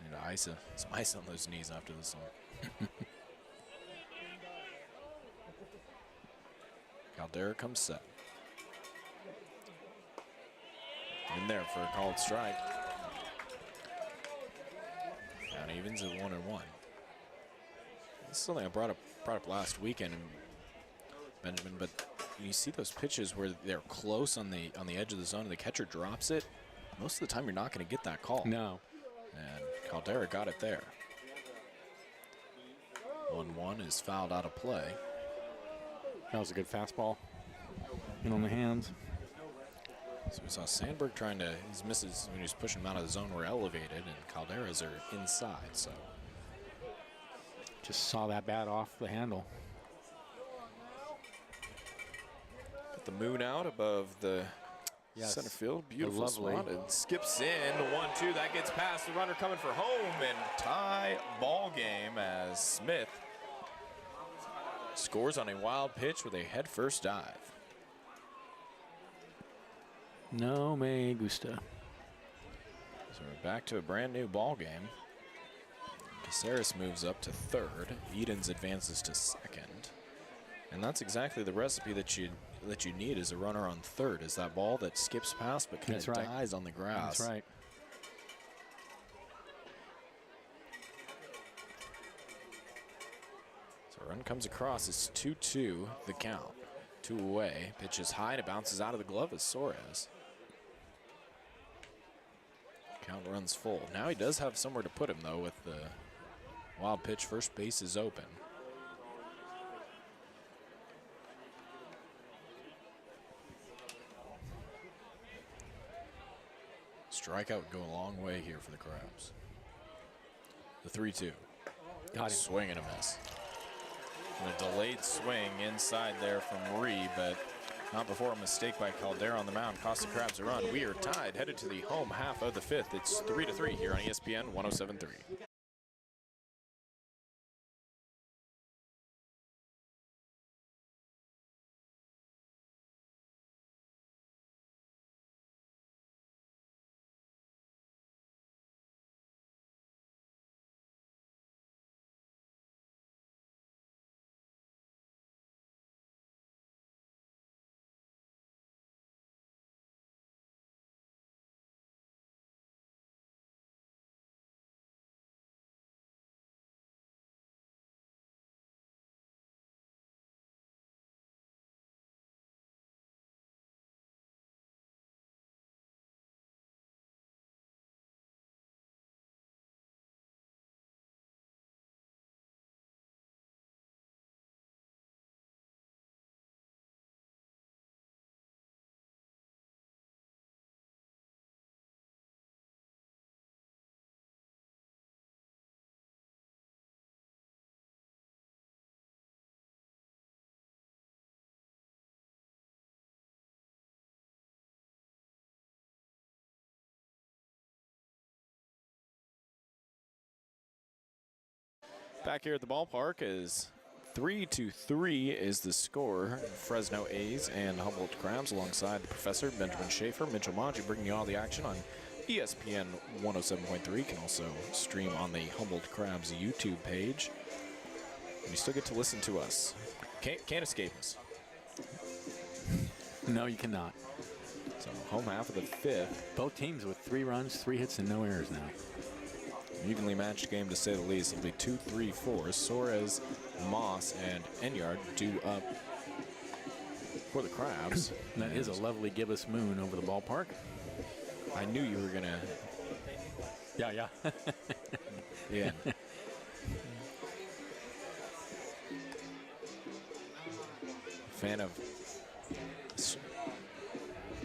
Need some ice on those knees after this one. Caldera comes set. In there for a called strike. Down evens at 1-1. This is something I brought up last weekend, Benjamin, but you see those pitches where they're close on the edge of the zone and the catcher drops it. Most of the time you're not going to get that call. No. And Caldera got it there. 1-1 is fouled out of play. That was a good fastball. In on the hands. So we saw Sandberg his misses when he was pushing him out of the zone were elevated, and Caldera's are inside, so. Just saw that bat off the handle. Put the moon out above the center field. Beautiful spot. It skips in. The 1-2. That gets past the runner coming for home. And tie ball game as Smith scores on a wild pitch with a head-first dive. No me gusta. So we're back to a brand new ball game. Caceres moves up to third. Edens advances to second. And that's exactly the recipe that you need as a runner on third, is that ball that skips past but kind of dies on the grass. That's right. So a run comes across. It's 2-2 the count. 2 away. Pitch is high and it bounces out of the glove of Suarez. Count runs full. Now he does have somewhere to put him, though, with the wild pitch. First base is open. Strikeout would go a long way here for the Crabs. The 3-2. Got him. Swing and a miss. And a delayed swing inside there from Ree, but not before a mistake by Caldera on the mound cost the Crabs a run. We are tied, headed to the home half of the fifth. It's 3-3 here on ESPN 107.3. Back here at the ballpark is 3-3 is the score. Fresno A's and Humboldt Crabs alongside the professor, Benjamin Schaefer, Mitchell Monty, bringing you all the action on ESPN 107.3. You can also stream on the Humboldt Crabs YouTube page. And you still get to listen to us. Can't escape us. No, you cannot. So home half of the fifth. Both teams with 3 runs, 3 hits, and no errors now. Evenly matched game to say the least. It'll be 2-3-4. Suarez, Moss, and Enyard due up for the Crabs. That is a lovely gibbous moon over the ballpark. I knew you were going to. Yeah. Yeah. Fan of.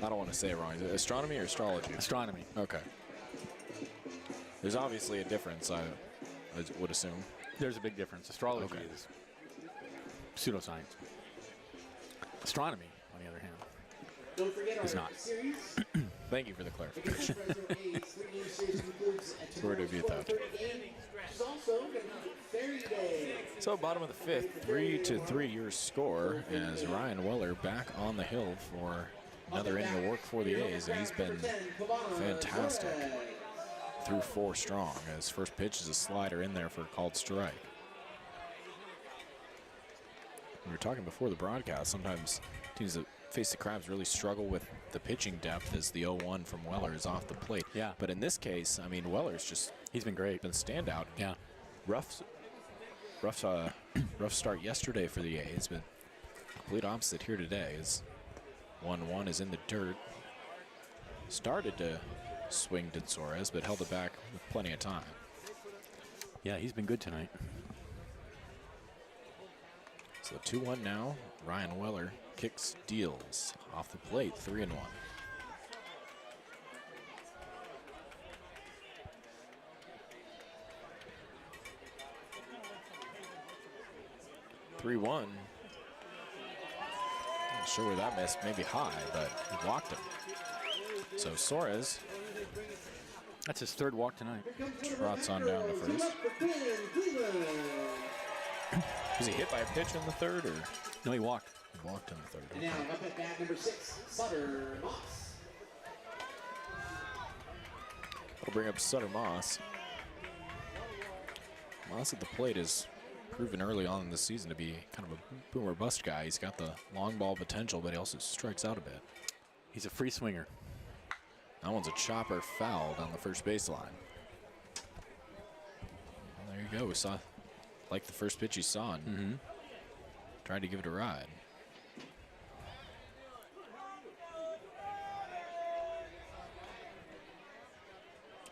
I don't want to say it wrong. Is it astronomy or astrology? Astronomy. Okay. There's obviously a difference, I would assume. There's a big difference. Astrology is pseudoscience. Astronomy, on the other hand, Don't forget is our not. series. Thank you for the clarification. Fresno A's 3-game series concludes at Sorry to be that. 12:30 game, which is also going to be Ferry Day. So bottom of the fifth, 3-3 your score as Ryan Weller back on the hill for another inning of work for the A's, and he's been fantastic through 4 strong. His first pitch is a slider in there for a called strike. We were talking before the broadcast, sometimes teams that face the Crabs really struggle with the pitching depth as the 0-1 from Weller is off the plate. Yeah. But in this case, I mean, Weller's just He's been great. been standout. Yeah. Rough start yesterday for the A's, but complete opposite here today. Is 1-1 is in the dirt. Started to swing did Suarez, but held it back with plenty of time. Yeah, he's been good tonight. So 2-1 now. Ryan Weller kicks, deals off the plate, 3-1. Not sure where that missed, maybe high, but he walked him. So Suarez That's his 3rd walk tonight. trots on down to first. Was he hit by a pitch in the 3rd, or? No, he walked. He walked in the 3rd. And now up at bat number 6, Sutter Moss. That'll bring up Sutter Moss. Moss at the plate is proven early on in the season to be kind of a boom or bust guy. He's got the long ball potential, but he also strikes out a bit. He's a free swinger. That one's a chopper foul down the first baseline. Well, there you go. We saw, like the first pitch you saw, and tried to give it a ride.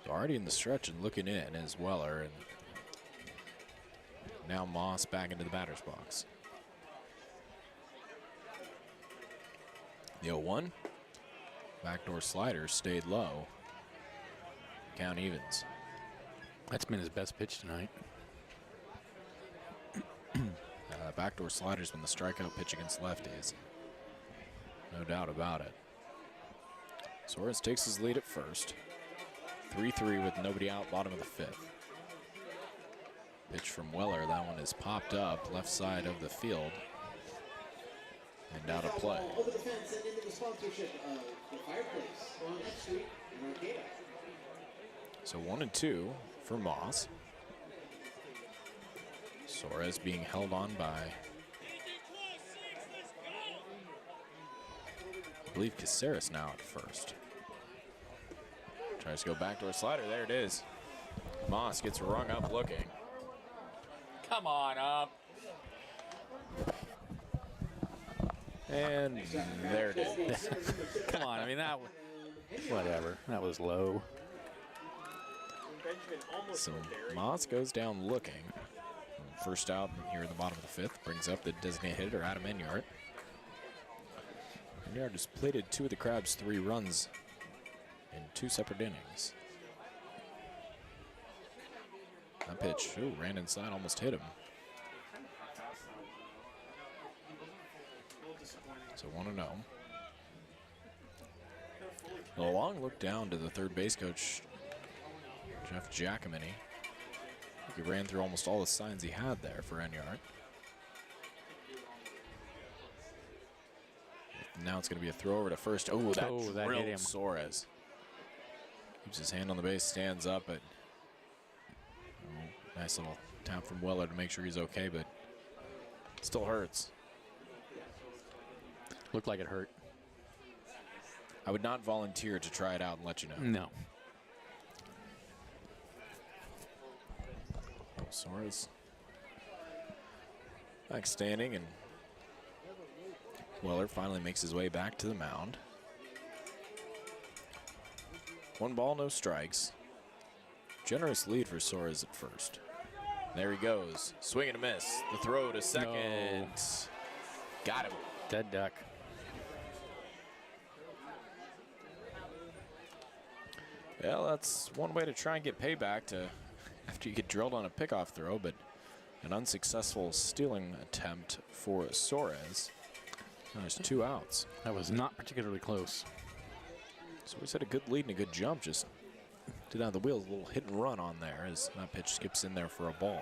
So already in the stretch and looking in is Weller, and now Moss back into the batter's box. The 0-1. Backdoor slider stayed low. Count evens. That's been his best pitch tonight. Backdoor slider's been the strikeout pitch against lefties. No doubt about it. Suarez takes his lead at first. 3-3 with nobody out, bottom of the 5th. Pitch from Weller, that one is popped up, left side of the field. And out of play. Over the fence and into the sponsorship of the Fireplace on F Street in Arcata. So 1-2 for Moss. Suarez being held on by, I believe, Caceres now at first. Tries to go backdoor slider. There it is. Moss gets rung up looking. Come on up. And there it is. Come on. I mean, whatever. That was low. So Moss goes down looking. First out here in the bottom of the 5th. Brings up the designated hitter, Adam Enyart. Enyart has plated 2 of the Crabs' 3 runs in 2 separate innings. That pitch, ran inside, almost hit him. So 1-0. A long look down to the third base coach, Jeff Giacomini. he ran through almost all the signs he had there for Enyart. Now it's going to be a throw over to first. Oh, that hit him. Suarez. Keeps his hand on the base, stands up, but nice little tap from Weller to make sure he's okay, but it still hurts. Looked like it hurt. I would not volunteer to try it out and let you know. No. Suarez back standing, and Weller finally makes his way back to the mound. 1 ball, no strikes. Generous lead for Suarez at first. There he goes. Swing and a miss. The throw to second. No. Got him. Dead duck. Well, that's one way to try and get payback after you get drilled on a pickoff throw, but an unsuccessful stealing attempt for Suarez. Now there's 2 outs. That was not particularly close. So we had a good lead and a good jump. Just did have the wheels, a little hit and run on there as that pitch skips in there for a ball.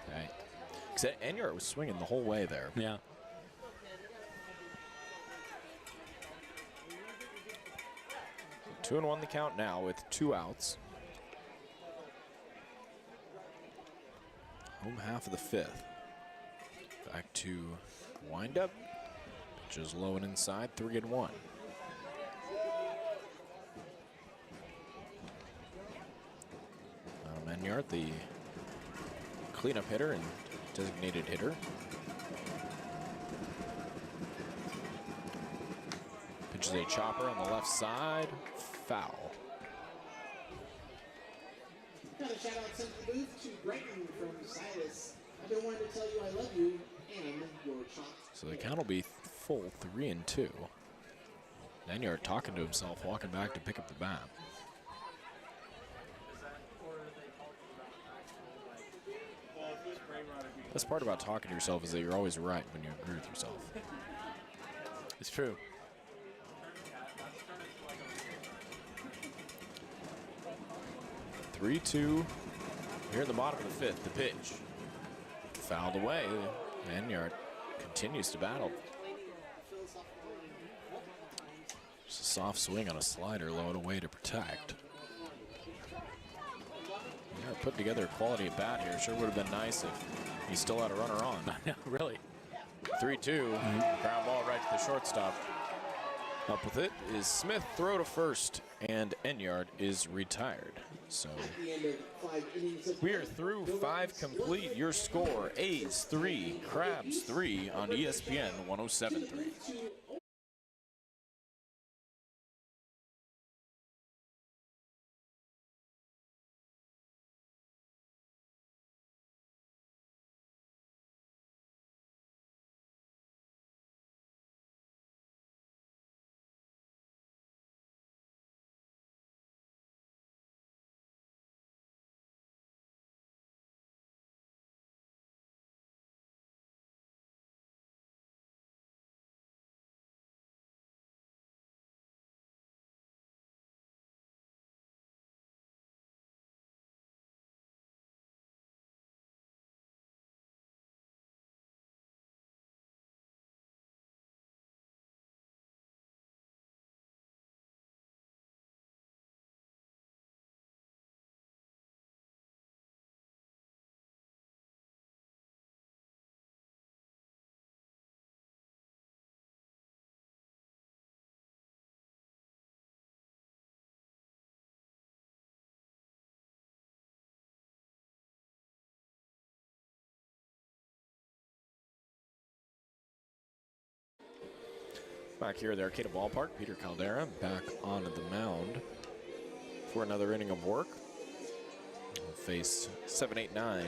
Okay. Because Enyart was swinging the whole way there. Yeah. So 2-1 the count now with 2 outs. Home half of the 5th. Back to windup. Pitches low and inside, 3-1. Enyart, the cleanup hitter and designated hitter. Pitches a chopper on the left side. Foul. Got a shout out sent to the booth to Brighton from Silas. I've been wanting to tell you I love you and your shot. So the count will be full 3-2. Enyart talking to himself, walking back to pick up the bat. Best part about talking to yourself is that you're always right when you agree with yourself. It's true. Three-two here at the bottom of the 5th. The pitch fouled away. Enyart continues to battle. Just a soft swing on a slider, low and away to protect. Yeah, put together a quality at bat here. Sure would have been nice if he still had a runner on. Really. 3-2. Ground ball right to the shortstop. Up with it is Smith. Throw to first, and Enyart is retired. So we are through 5 complete. Your score: A's 3, Crabs 3 on ESPN 107.3. Back here at the Arcata Ballpark, Peter Caldera back on the mound for another inning of work. We'll face 7-8-9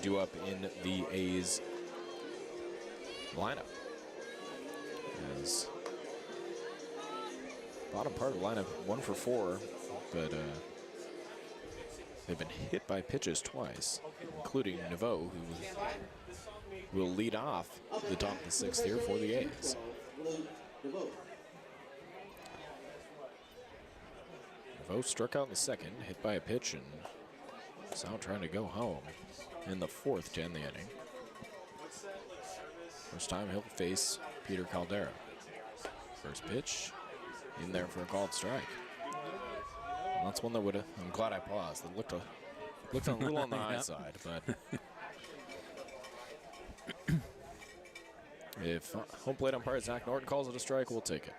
due up in the A's lineup. As bottom part of the lineup, 1 for 4, but they've been hit by pitches twice, including Naveau, who will lead off the top of the 6th here for the A's. Naveau struck out in the 2nd, hit by a pitch, and South trying to go home in the 4th to end the inning. First time he'll face Peter Caldera. First pitch in there for a called strike. And that's one that would have, I'm glad I paused. It looked a little on the high side, but if home plate umpire Zach Norton calls it a strike, we'll take it.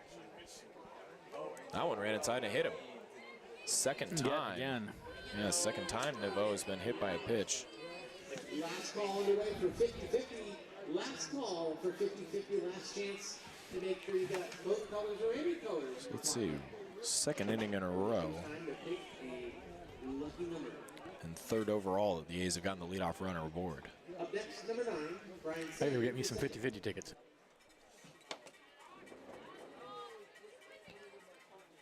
That one ran inside and hit him. Second time. Again. Yeah, second time Naveau has been hit by a pitch. Last call underway for 50-50. Last call for 50-50. Last chance to make sure you got both colors or any colors. Let's see. Second inning in a row. Time to pick a lucky number. And 3rd overall, the A's have gotten the leadoff runner aboard. Up next, number 9, Brian. I gotta get me some 50-50 tickets.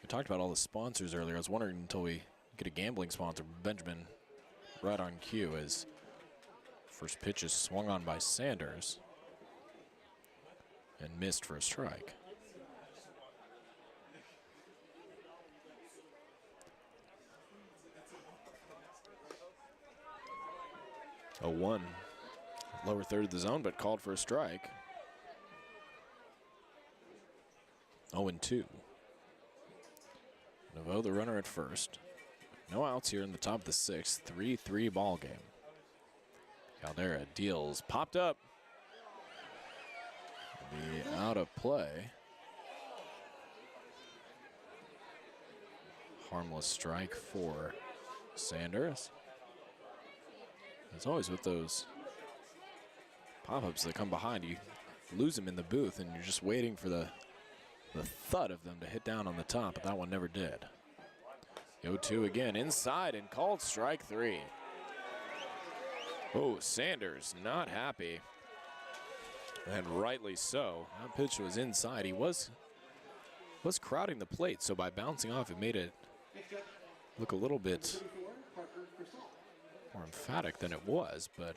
We talked about all the sponsors earlier. I was wondering until we get a gambling sponsor. Benjamin right on cue as first pitch is swung on by Sanders and missed for a strike. A 1, lower third of the zone, but called for a strike. 0-2. Naveau, the runner at first. No outs here in the top of the 6th. 3-3 ball game. Caldera deals, popped up. Be out of play. Harmless strike for Sanders. As always with those pop-ups that come behind, you lose them in the booth and you're just waiting for the thud of them to hit down on the top, but that one never did. 0-2 again, inside and called strike 3. Oh, Sanders not happy. And rightly so. That pitch was inside. He was crowding the plate, so by bouncing off, it made it look a little bit more emphatic than it was, but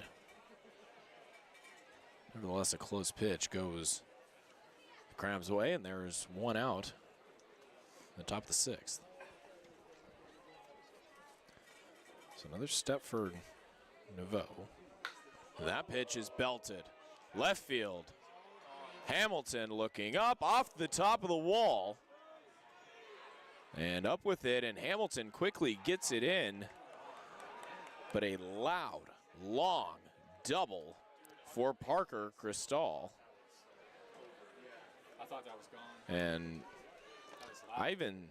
nevertheless, a close pitch goes the Crabs' way, and there's one out in the top of the 6th. So another step for Naveau. That pitch is belted. Left field. Hamilton looking up off the top of the wall. And up with it, and Hamilton quickly gets it in. But a loud, long double for Parker Cristal. I thought that was gone. And I even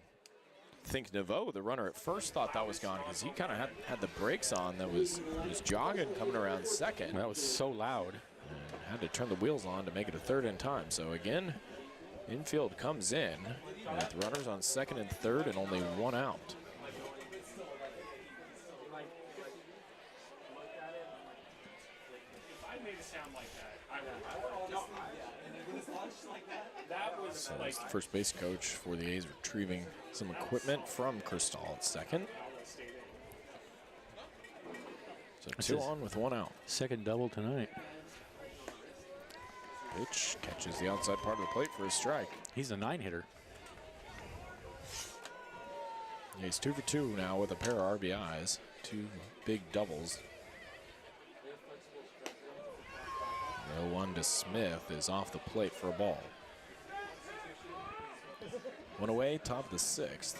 think Naveau, the runner at first, thought that was gone because he kind of had the brakes on that was jogging coming around second. That was so loud. And had to turn the wheels on to make it a third in time. So again, infield comes in with runners on second and third and only one out. So that's the first base coach for the A's retrieving some equipment from Cristal at second. So 2 on with 1 out. Second double tonight. Pitch catches the outside part of the plate for a strike. He's a 9-hitter. Yeah, he's 2 for 2 now with a pair of RBIs. 2 big doubles. The 1 to Smith is off the plate for a ball. 1 away, top of the 6th.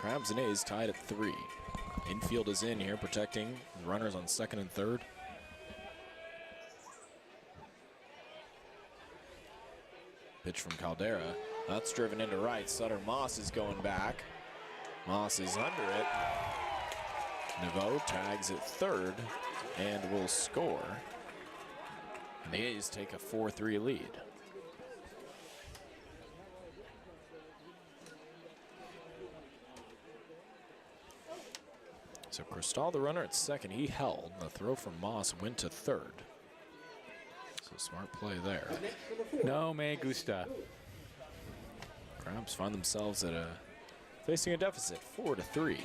Crabs and A's tied at 3. Infield is in here, protecting runners on second and third. Pitch from Caldera. That's driven into right. Sutter Moss is going back. Moss is under it. Naveau tags at third and will score. And the A's take a 4-3 lead. So Cristal, the runner at second, he held. The throw from Moss went to third. So smart play there. No me gusta. Crabs find themselves at facing a deficit, 4-3.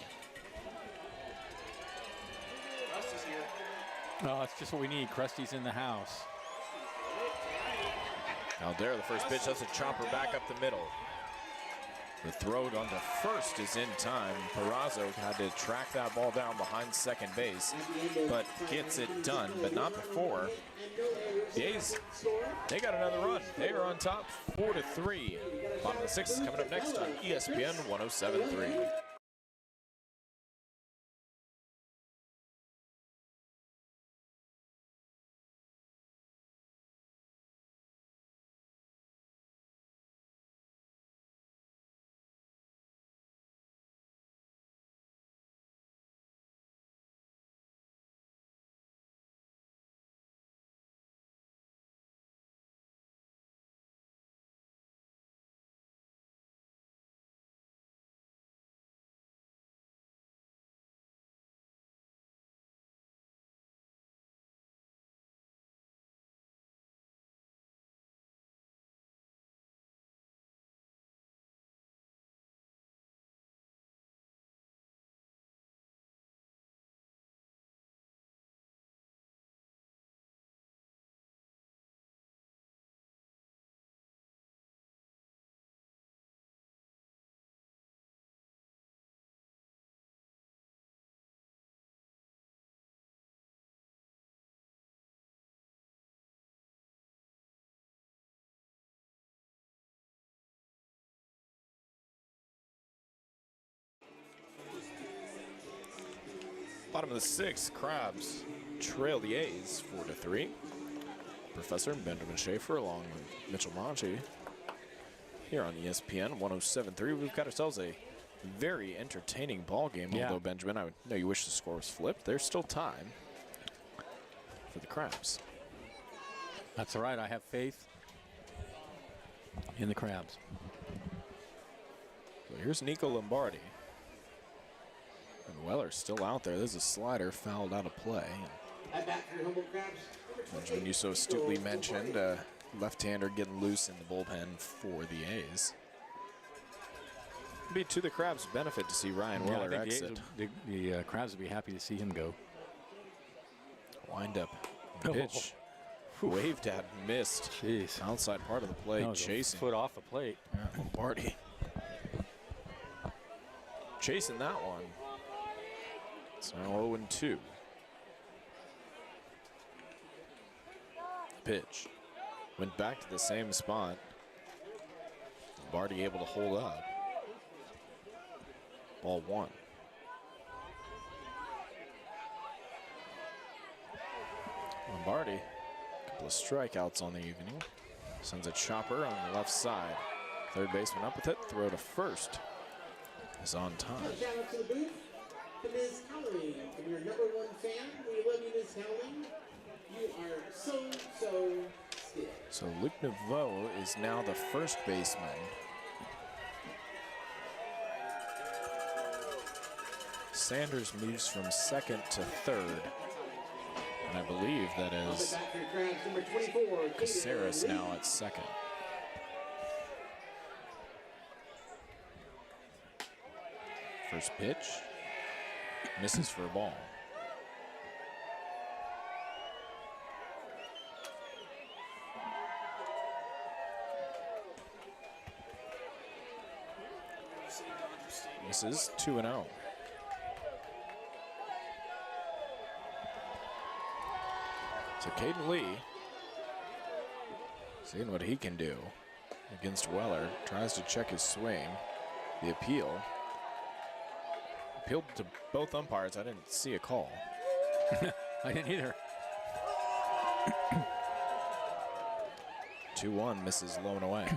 Oh, it's just what we need. Krusty's in the house. Caldera, the first pitch, that's a chopper back up the middle. The throw onto first is in time. Perazo had to track that ball down behind second base, but gets it done, but not before. The A's, they got another run. They are on top 4-3. Bottom of the sixth is coming up next on ESPN 107.3. Bottom of the sixth, Crabs trail the A's 4-3. Professor Benjamin Schaefer along with Mitchell Monchi here on ESPN 107.3. We've got ourselves a very entertaining ball game, although, Benjamin, I know you wish the score was flipped. There's still time for the Crabs. That's all right. I have faith in the Crabs. So here's Nico Lombardi. And Weller's still out there. There's a slider fouled out of play. Benjamin, you so astutely mentioned left-hander getting loose in the bullpen for the A's. It'd be to the Crabs' benefit to see Ryan Weller exit. The Crabs would be happy to see him go. Wind up pitch. Waved at, missed. Jeez. Outside part of the plate, chasing. Foot off the plate. Yeah, Lombardi. Chasing that one. It's now 0-2. Pitch. Went back to the same spot. Lombardi able to hold up. Ball one. Lombardi, a couple of strikeouts on the evening. Sends a chopper on the left side. Third baseman up with it. Throw to first is on time. Shout out to the booth to Ms. Cowling, from your #1 fan. We love you, Ms. Cowling. You are so skilled. So Luke Naveau is now the first baseman. Sanders moves from second to third. And I believe that is Caceres now at second. First pitch. Misses for a ball. Misses 2-0. So Caden Lee, seeing what he can do against Weller, tries to check his swing. The appeal. Appealed to both umpires. I didn't see a call. I didn't either. 2-1, misses low and away.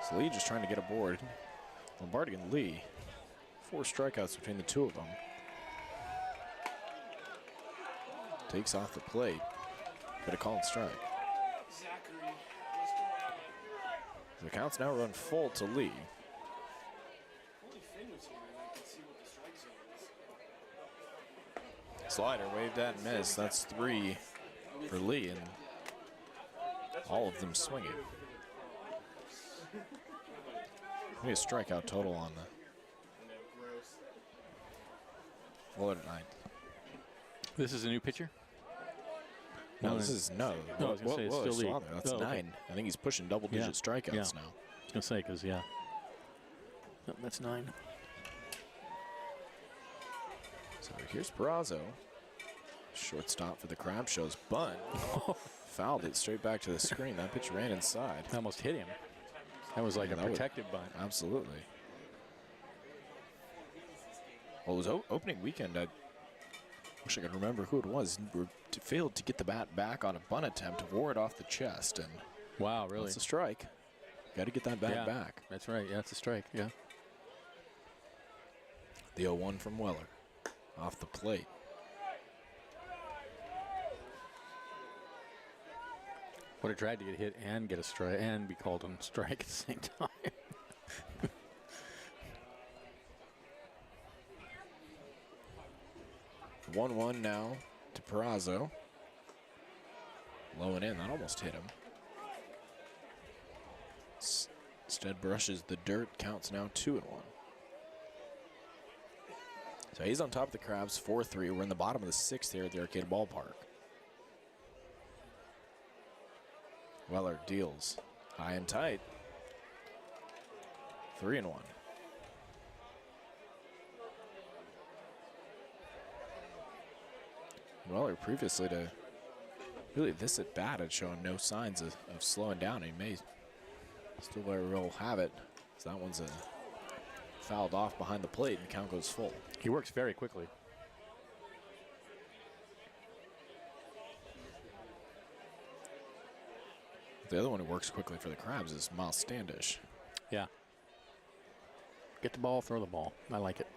So Lee just trying to get aboard. Lombardi and Lee, 4 strikeouts between the two of them. Takes off the plate. Got a call and strike. The count's now run full to Lee. Slider waved at and missed. That's 3 for Lee, and all of them swinging. Maybe a strikeout total on the Fuller tonight. This is a new pitcher? No, this is no. No, I was gonna say it's still still lead. on there. That's Oh, okay. 9. I think he's pushing double-digit strikeouts Yeah. now. I was going to say, because, yeah. Nope, that's 9. So here's Peraza. Shortstop for the Crab shows bunt. Fouled it straight back to the screen. That pitch ran inside. I almost hit him. That was like Yeah, a that was- protected bunt. Absolutely. Well, it was opening weekend. I wish I could remember who it was. Failed to get the bat back on a bunt attempt to ward off the chest, and Wow, really? that's a strike. Got to get that bat back. That's right. Yeah, it's a strike. Yeah. The 0-1 from Weller, off the plate. Would have tried to get hit and get a strike and be called on strike at the same time. 1-1 now to Peraza. Low and in. That almost hit him. Instead brushes the dirt. Counts now 2-1. So he's on top of the Crabs, 4-3. We're in the bottom of the 6th here at the Arcade Ballpark. Weller deals high and tight. 3-1. Weller previously to really this at bat had shown no signs of slowing down. He may still very well have it. So that one's fouled off behind the plate and the count goes full. He works very quickly. The other one who works quickly for the Crabs is Miles Standish. Yeah. Get the ball, throw the ball. I like it.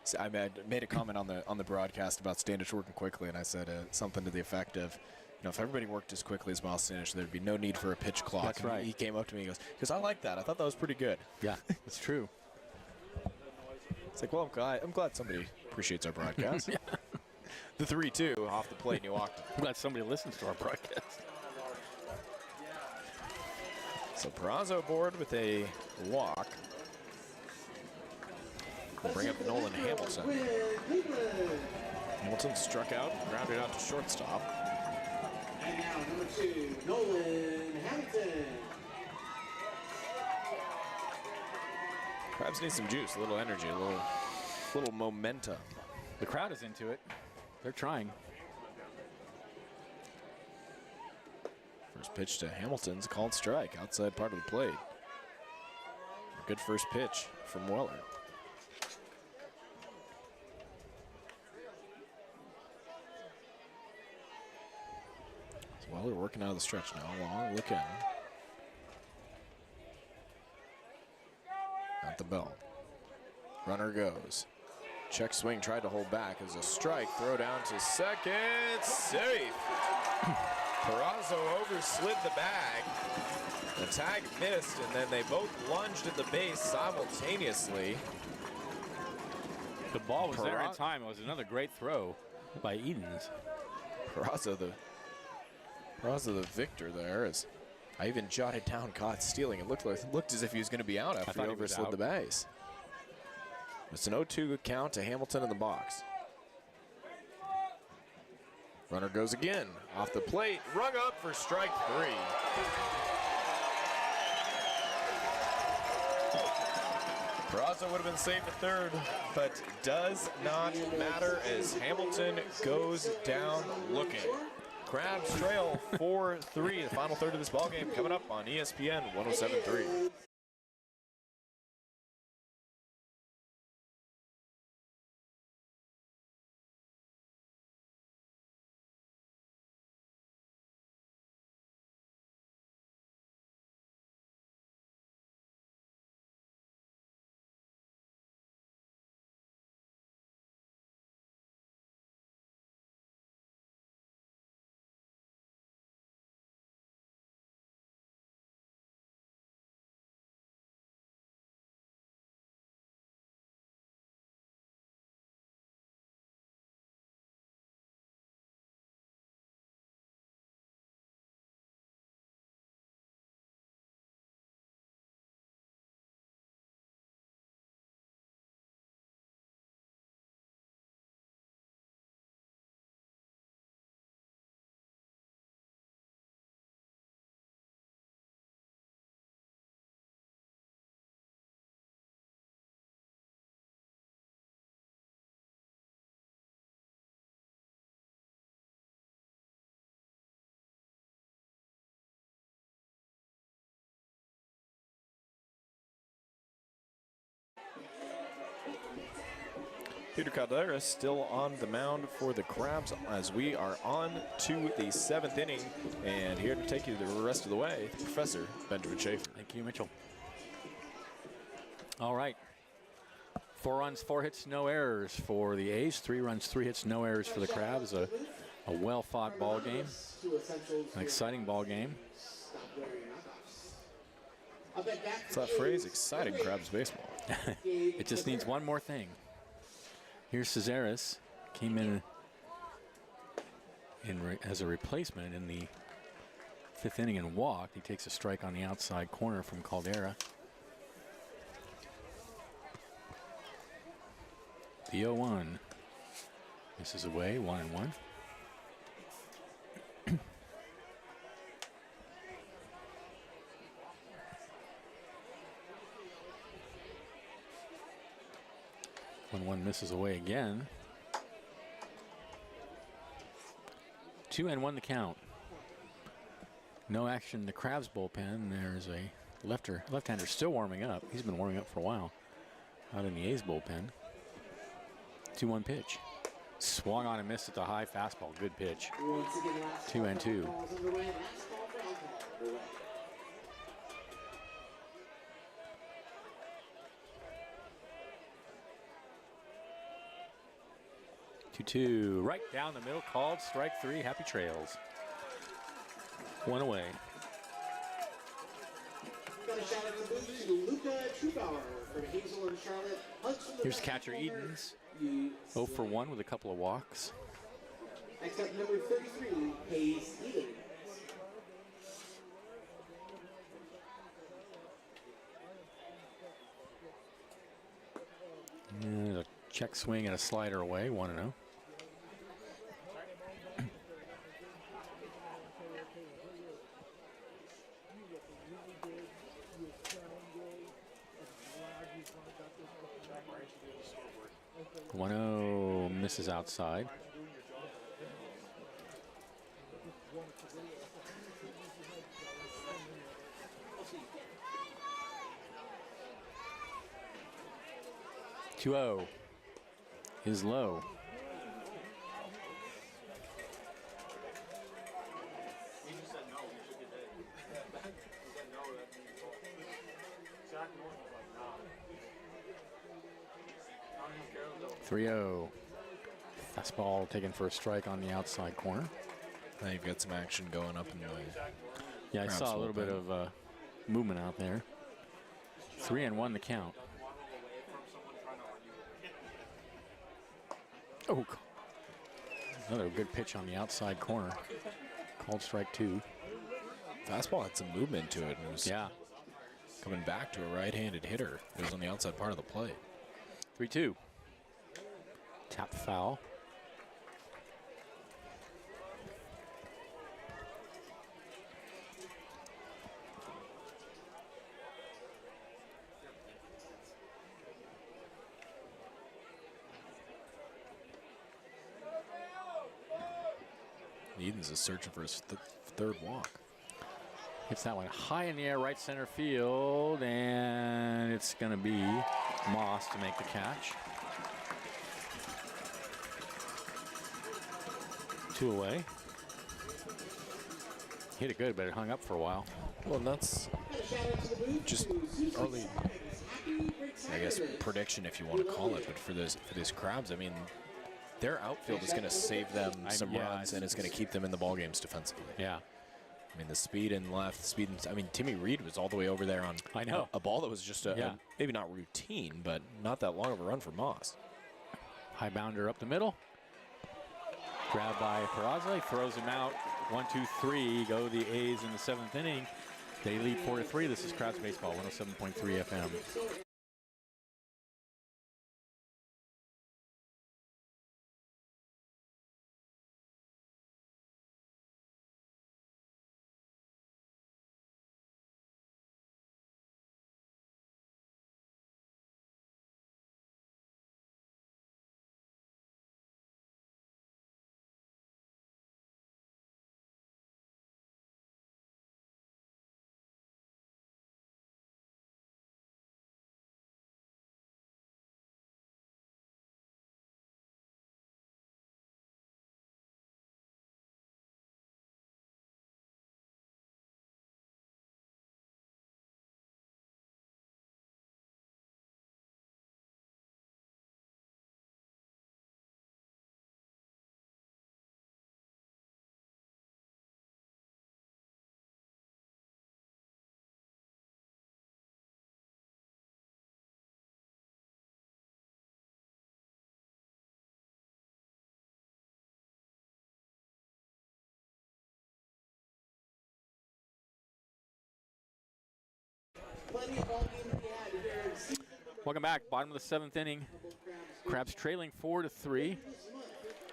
So I made a comment on the broadcast about Standish working quickly, and I said something to the effect of, if everybody worked as quickly as Miles Standish, there'd be no need for a pitch clock. That's right. And he came up to me and goes, because I like that. I thought that was pretty good. Yeah, it's true. It's like, well, I'm glad somebody appreciates our broadcast. The 3-2 off the plate, and he walked. I'm glad somebody listens to our broadcast. So Peraza aboard with a walk. We'll bring up Nolan Hamilton. Hamilton struck out, grounded out to shortstop. And now number 2, Nolan Hamilton. Crabs need some juice, a little energy, a little momentum. The crowd is into it. They're trying. First pitch to Hamilton's called strike, outside part of the plate. A good first pitch from Weller. So Weller working out of the stretch now, long look in. At the bell. Runner goes. Check swing, tried to hold back as a strike. Throw down to second. Safe. Peraza overslid the bag. The tag missed, and then they both lunged at the base simultaneously. The ball was there in time. It was another great throw by Edens. Peraza the victor there. As I even jotted down caught stealing. It looked as if he was going to be out after he overslid the base. It's an 0-2 count to Hamilton in the box. Runner goes again. Off the plate. Rung up for strike 3. Peraza would have been safe at third, but does not matter as Hamilton goes down looking. Crabs trail 4-3. The final third of this ballgame coming up on ESPN 107.3. Peter Caldera still on the mound for the Crabs as we are on to the 7th inning. And here to take you the rest of the way, Professor Benjamin Schaefer. Thank you, Mitchell. All right. 4 runs, 4 hits, no errors for the A's. 3 runs, 3 hits, no errors for the Crabs. A well-fought ball game. An exciting ball game. What's that phrase? Exciting Crabs baseball. It just needs one more thing. Here's Cesaris. Came in as a replacement in the 5th inning and walked. He takes a strike on the outside corner from Caldera. The 0-1 misses away, 1-1. One misses away again. 2-1 the count. No action in the Crabs bullpen. There's a left-hander still warming up. He's been warming up for a while out in the A's bullpen. 2-1 pitch. Swung on and missed at the high fastball. Good pitch. 2-2. 2-2. Right down the middle. Called strike 3. Happy trails. 1 away. Here's catcher Edens. 0 for 1 with a couple of walks. Next up, number 33, Hayes Edens. And a check swing and a slider away. 1-0. Misses outside. Two-0 is low. Three-0. Fastball taken for a strike on the outside corner. Now you've got some action going up in the way. Yeah, I saw a little bit of movement out there. 3-1 the count. Oh, another good pitch on the outside corner. Called strike 2. Fastball had some movement to it. And it was coming back to a right-handed hitter. It was on the outside part of the plate. 3-2. Tap foul. Edens is searching for his third walk. Hits that one high in the air, right center field, and it's going to be Moss to make the catch. 2 away. Hit it good, but it hung up for a while. Well, and that's just early, I guess, prediction, if you want to call it. But for these Crabs, I mean, their outfield is going to save them some runs, and it's going to keep them in the ball games defensively. Yeah. I mean, the speed and left, I mean, Timmy Reed was all the way over there on a ball that was just maybe not routine, but not that long of a run for Moss. High bounder up the middle. Grabbed by Peraza, throws him out. 1-2-3, go the A's in the 7th inning. They lead 4-3. This is Crabs Baseball, 107.3 FM. plenty of ball games to be had here in season number Welcome back. Bottom of the 7th inning. Crabs trailing 4-3.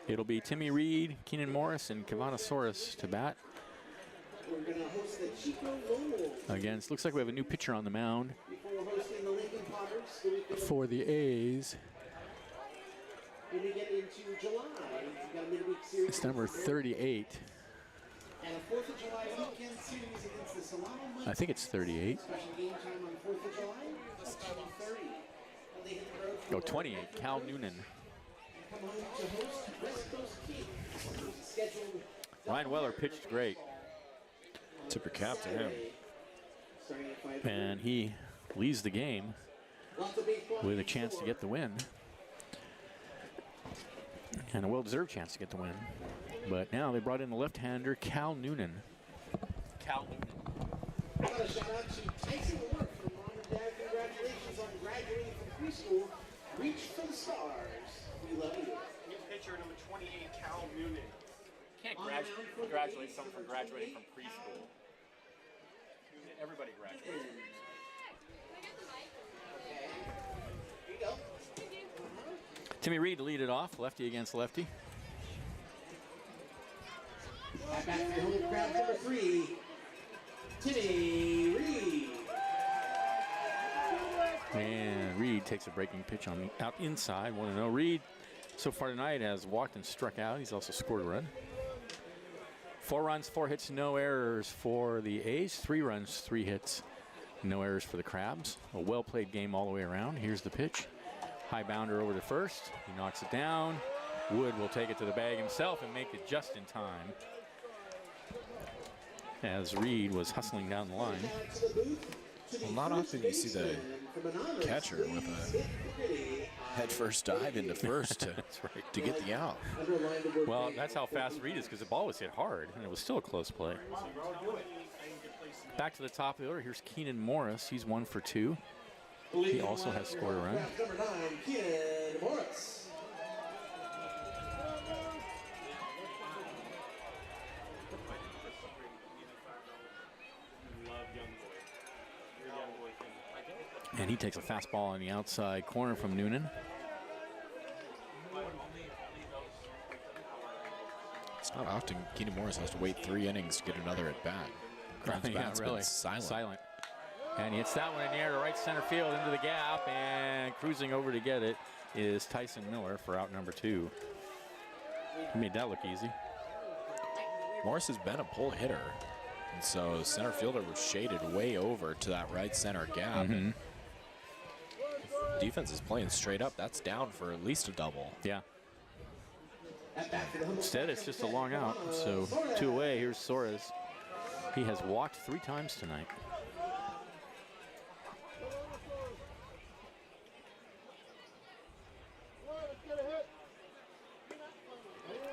It'll be Timmy Reed, Keenan Morris, and Kavanasaurus to bat. We're going to host the Chico Lowell Against, looks like we have a new pitcher on the mound before we're hosting the Lincoln Potters the week of for the A's. when we get into July. We've got a midweek series. It's number 38. And a 4th of July weekend series against the Solano Monkeys. I think it's 38. Special game time on 4th of July, 7:30. When they hit the road for Oh, 28. Cal Noonan. come home to host West Coast Kings. Scheduled Ryan Weller pitched great, Tip your cap to him. starting at 5. and he leads the game Lots of baseball with a games chance to for get the win. And a well-deserved chance to get the win. But now they brought in the left-hander, Cal Noonan. Cal Noonan. I got a shout out to Tyson Work from Mom and Dad. Congratulations on graduating from preschool. Reach for the stars. We love you. New pitcher number 28, Cal Noonan. Can't congratulate someone for graduating from preschool. Everybody graduates. Okay. Here you go. Timmy Reed to lead it off, lefty against lefty. Back for your home crowd number 3, Timmy Reed. And Reed takes a breaking pitch on the out inside, 1-0. Reed so far tonight has walked and struck out. He's also scored a run. 4 runs, 4 hits, no errors for the A's. 3 runs, 3 hits, no errors for the Crabs. A well-played game all the way around. Here's the pitch. High bounder over to first. He knocks it down. Wood will take it to the bag himself and make it just in time, as Reed was hustling down the line. Well, not often you see the catcher with a head-first dive into first to, to get the out. Well, that's how fast Reed is, because the ball was hit hard, and it was still a close play. Back to the top of the order. Here's Keenan Morris. He's 1 for 2. He also has scored a run. Number 9, Keenan Morris. And he takes a fastball on the outside corner from Noonan. It's not often Keenan Morris has to wait 3 innings to get another at bat. Crab's bat's been silent. And he hits that one in the air to right center field into the gap, and cruising over to get it is Tyson Miller for out number 2. He made that look easy. Morris has been a pull hitter, and so center fielder was shaded way over to that right center gap. And defense is playing straight up. That's down for at least a double. Yeah. Instead, it's just a long out. So 2 away. Here's Soares. He has walked 3 times tonight.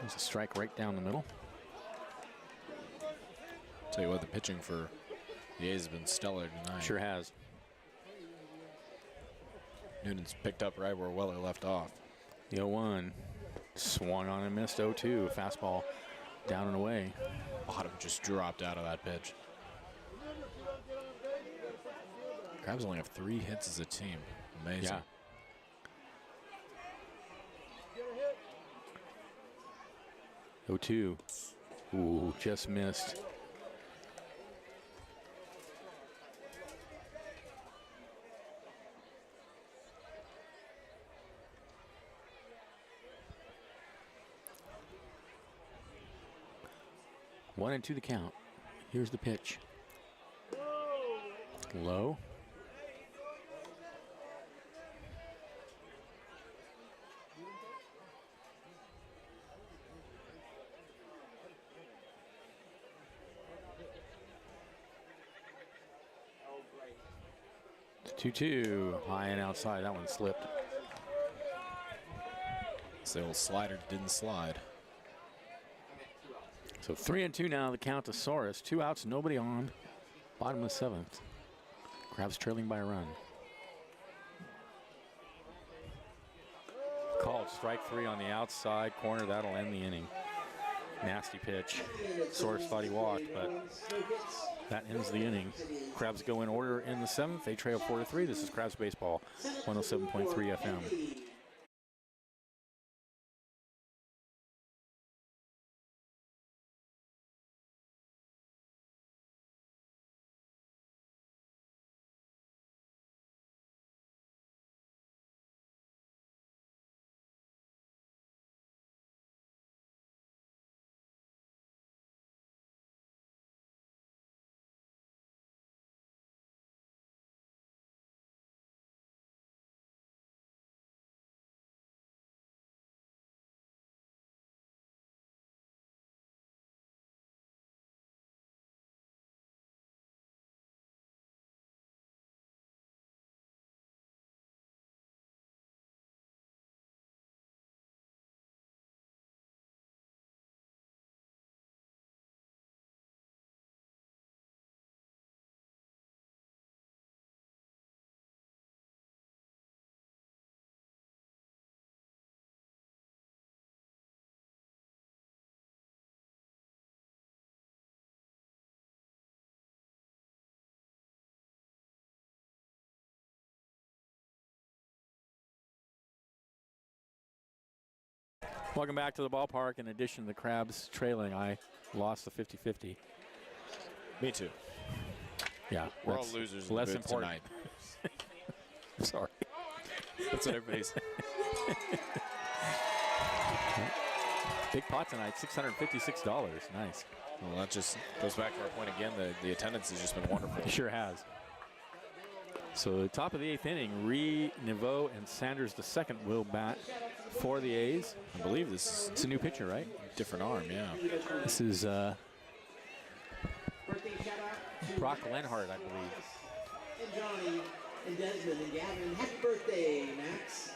There's a strike right down the middle. Tell you what, the pitching for the A's has been stellar tonight. Sure has. Noonan's picked up right where Weller left off. The 0-1. Swung on and missed 0-2. Fastball down and away. Bottom just dropped out of that pitch. Crabs only have 3 hits as a team. Amazing. Yeah. Oh, 2. Ooh, just missed. One and 2 the count. Here's the pitch. Low. It's 2-2, high and outside. That one slipped. So the old slider didn't slide. So 3-2 now, the count to Soares. 2 outs, nobody on. Bottom of the 7th. Crabs trailing by a run. Called strike 3 on the outside corner. That'll end the inning. Nasty pitch. Source thought he walked, but that ends the inning. Crabs go in order in the 7th. They trail 4-3. This is Crabs Baseball, 107.3 FM. Welcome back to the ballpark. In addition to the Crabs trailing, I lost the 50-50. Me too. Yeah, we're all losers in less the booth important tonight. Sorry. That's what everybody's. Big pot tonight, $656. Nice. Well, that just goes back to our point again. The attendance has just been wonderful. It sure has. So the top of the 8th inning, Neveau and Sanders II will bat for the A's. I believe this is It's a new pitcher, right? different arm, yeah. This is Brock Lenhart, I believe. And Johnny and Desmond and Gavin, happy birthday, Max.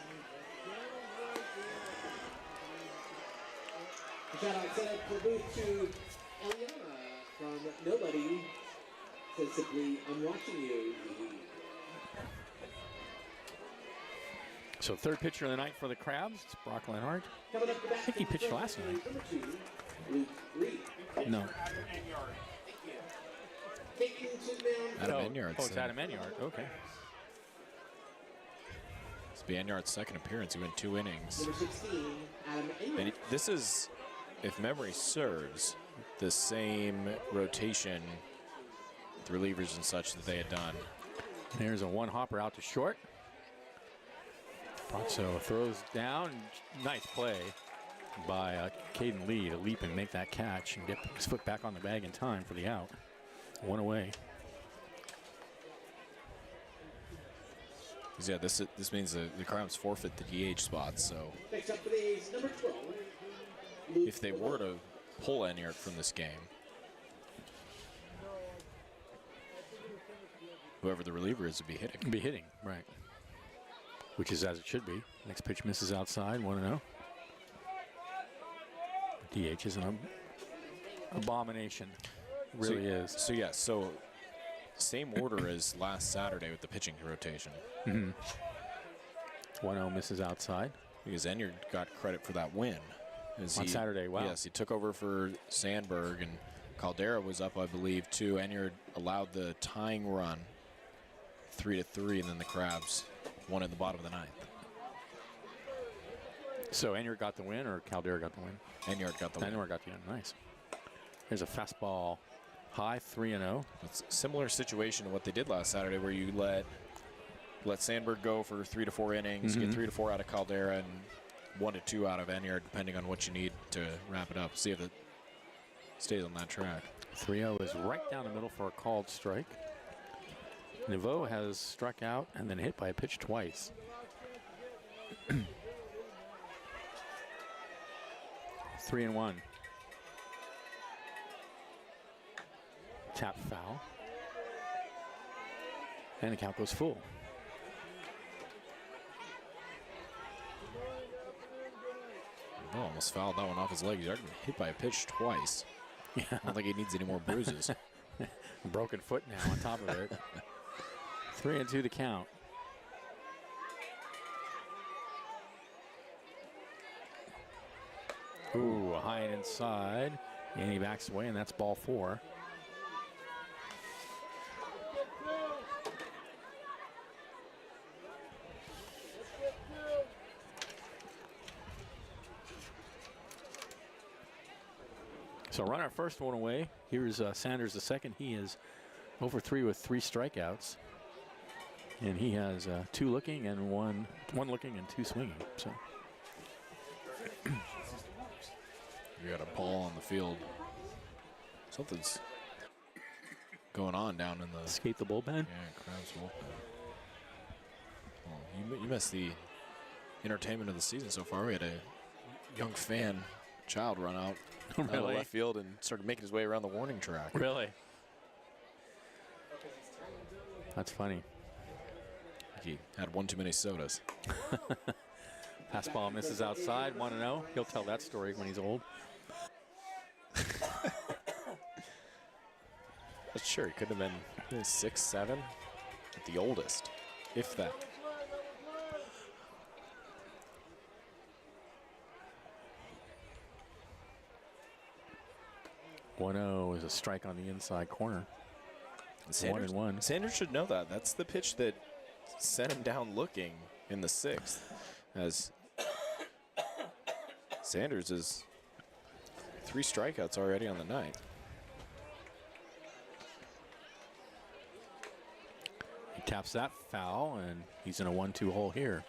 A shout out set up for booth to Eliana from Nobody. Says simply, I'm watching you. So third pitcher of the night for the Crabs, it's Brock Lenhart. Coming up the bat, I think he pitched last night. Number 2, Luke Reed. No. Taking to the mound. Adam Enyard's. Oh, it's Adam Enyard. Okay. This will be Enyard's second appearance. He went 2 innings. Number 16, Adam And Enyard. this is, if memory serves, the same rotation with relievers and such that they had done. There's a one hopper out to short. Bronzo throws down. Nice play by Caden Lee to leap and make that catch and get his foot back on the bag in time for the out. One away. Yeah, this means the Crabs forfeit the DH spot. So Next up for the A's, number 12. Luke if they were to pull Enyard from this game, whoever the reliever is would be hitting. Be hitting, right. Which is as it should be. Next pitch misses outside, 1-0. DH is an abomination. Really is. So yeah, so same order as last Saturday with the pitching rotation. 1-0 misses outside. Because Enyard got credit for that win. On Saturday, wow. Yes, he took over for Sandberg, and Caldera was up, I believe, too. Enyard allowed the tying run, 3-3, and then the Crabs won in the bottom of the 9th. So Enyard got the win, or Caldera got the win? Enyard got the win. Enyard got the win. Nice. There's a fastball high, 3-0. It's a similar situation to what they did last Saturday, where you let Sandberg go for 3 to 4 innings, get 3 to 4 out of Caldera, and 1 to 2 out of Enyard, depending on what you need to wrap it up. See if it stays on that track. 3-0 is right down the middle for a called strike. Neveau has struck out and then hit by a pitch twice. 3-1. Tap foul. And the count goes full. Oh, almost fouled that one off his leg. He's already been hit by a pitch twice. Yeah. I don't think he needs any more bruises. Broken foot now on top of it. 3-2 the count. Ooh, high and inside. And he backs away, and that's ball 4. So run our first one away. Here's Sanders the second. He is over 3 with 3 strikeouts. And he has 2 looking and one looking and 2 swinging. So You got a ball on the field. Something's going on down in the escape the bullpen. Yeah, Crabs bullpen. Well, you missed the entertainment of the season so far. We had a young child run out out of Really? left field and started making his way around the warning track. Really? That's funny. He had one too many sodas. Fastball misses outside, 1-0. He'll tell that story when he's old. But sure, he could have been 6, 7 at the oldest, if that. Is a strike on the inside corner. Sanders, 1-1. Sanders should know that. That's the pitch that sent him down looking in the 6th. As Sanders is 3 strikeouts already on the night. He taps that foul, and he's in a 1-2 hole here.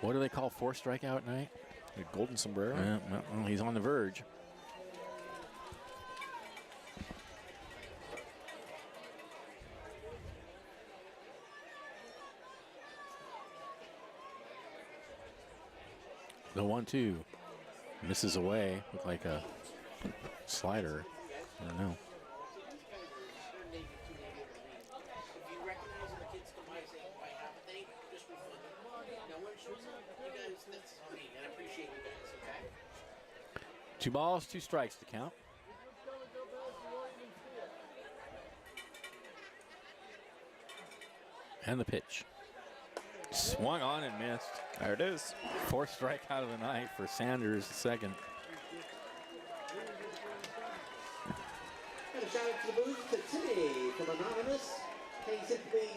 What do they call 4 strikeout night? The golden sombrero. Well, he's on the verge. The 1-2 misses away. Looked like a slider. I don't know. Two balls, 2 strikes to count. And the pitch. Swung on and missed. There it is. 4th strikeout of the night for Sanders, the second. And a shout out to the booth to Timmy from Anonymous. Hey, simply,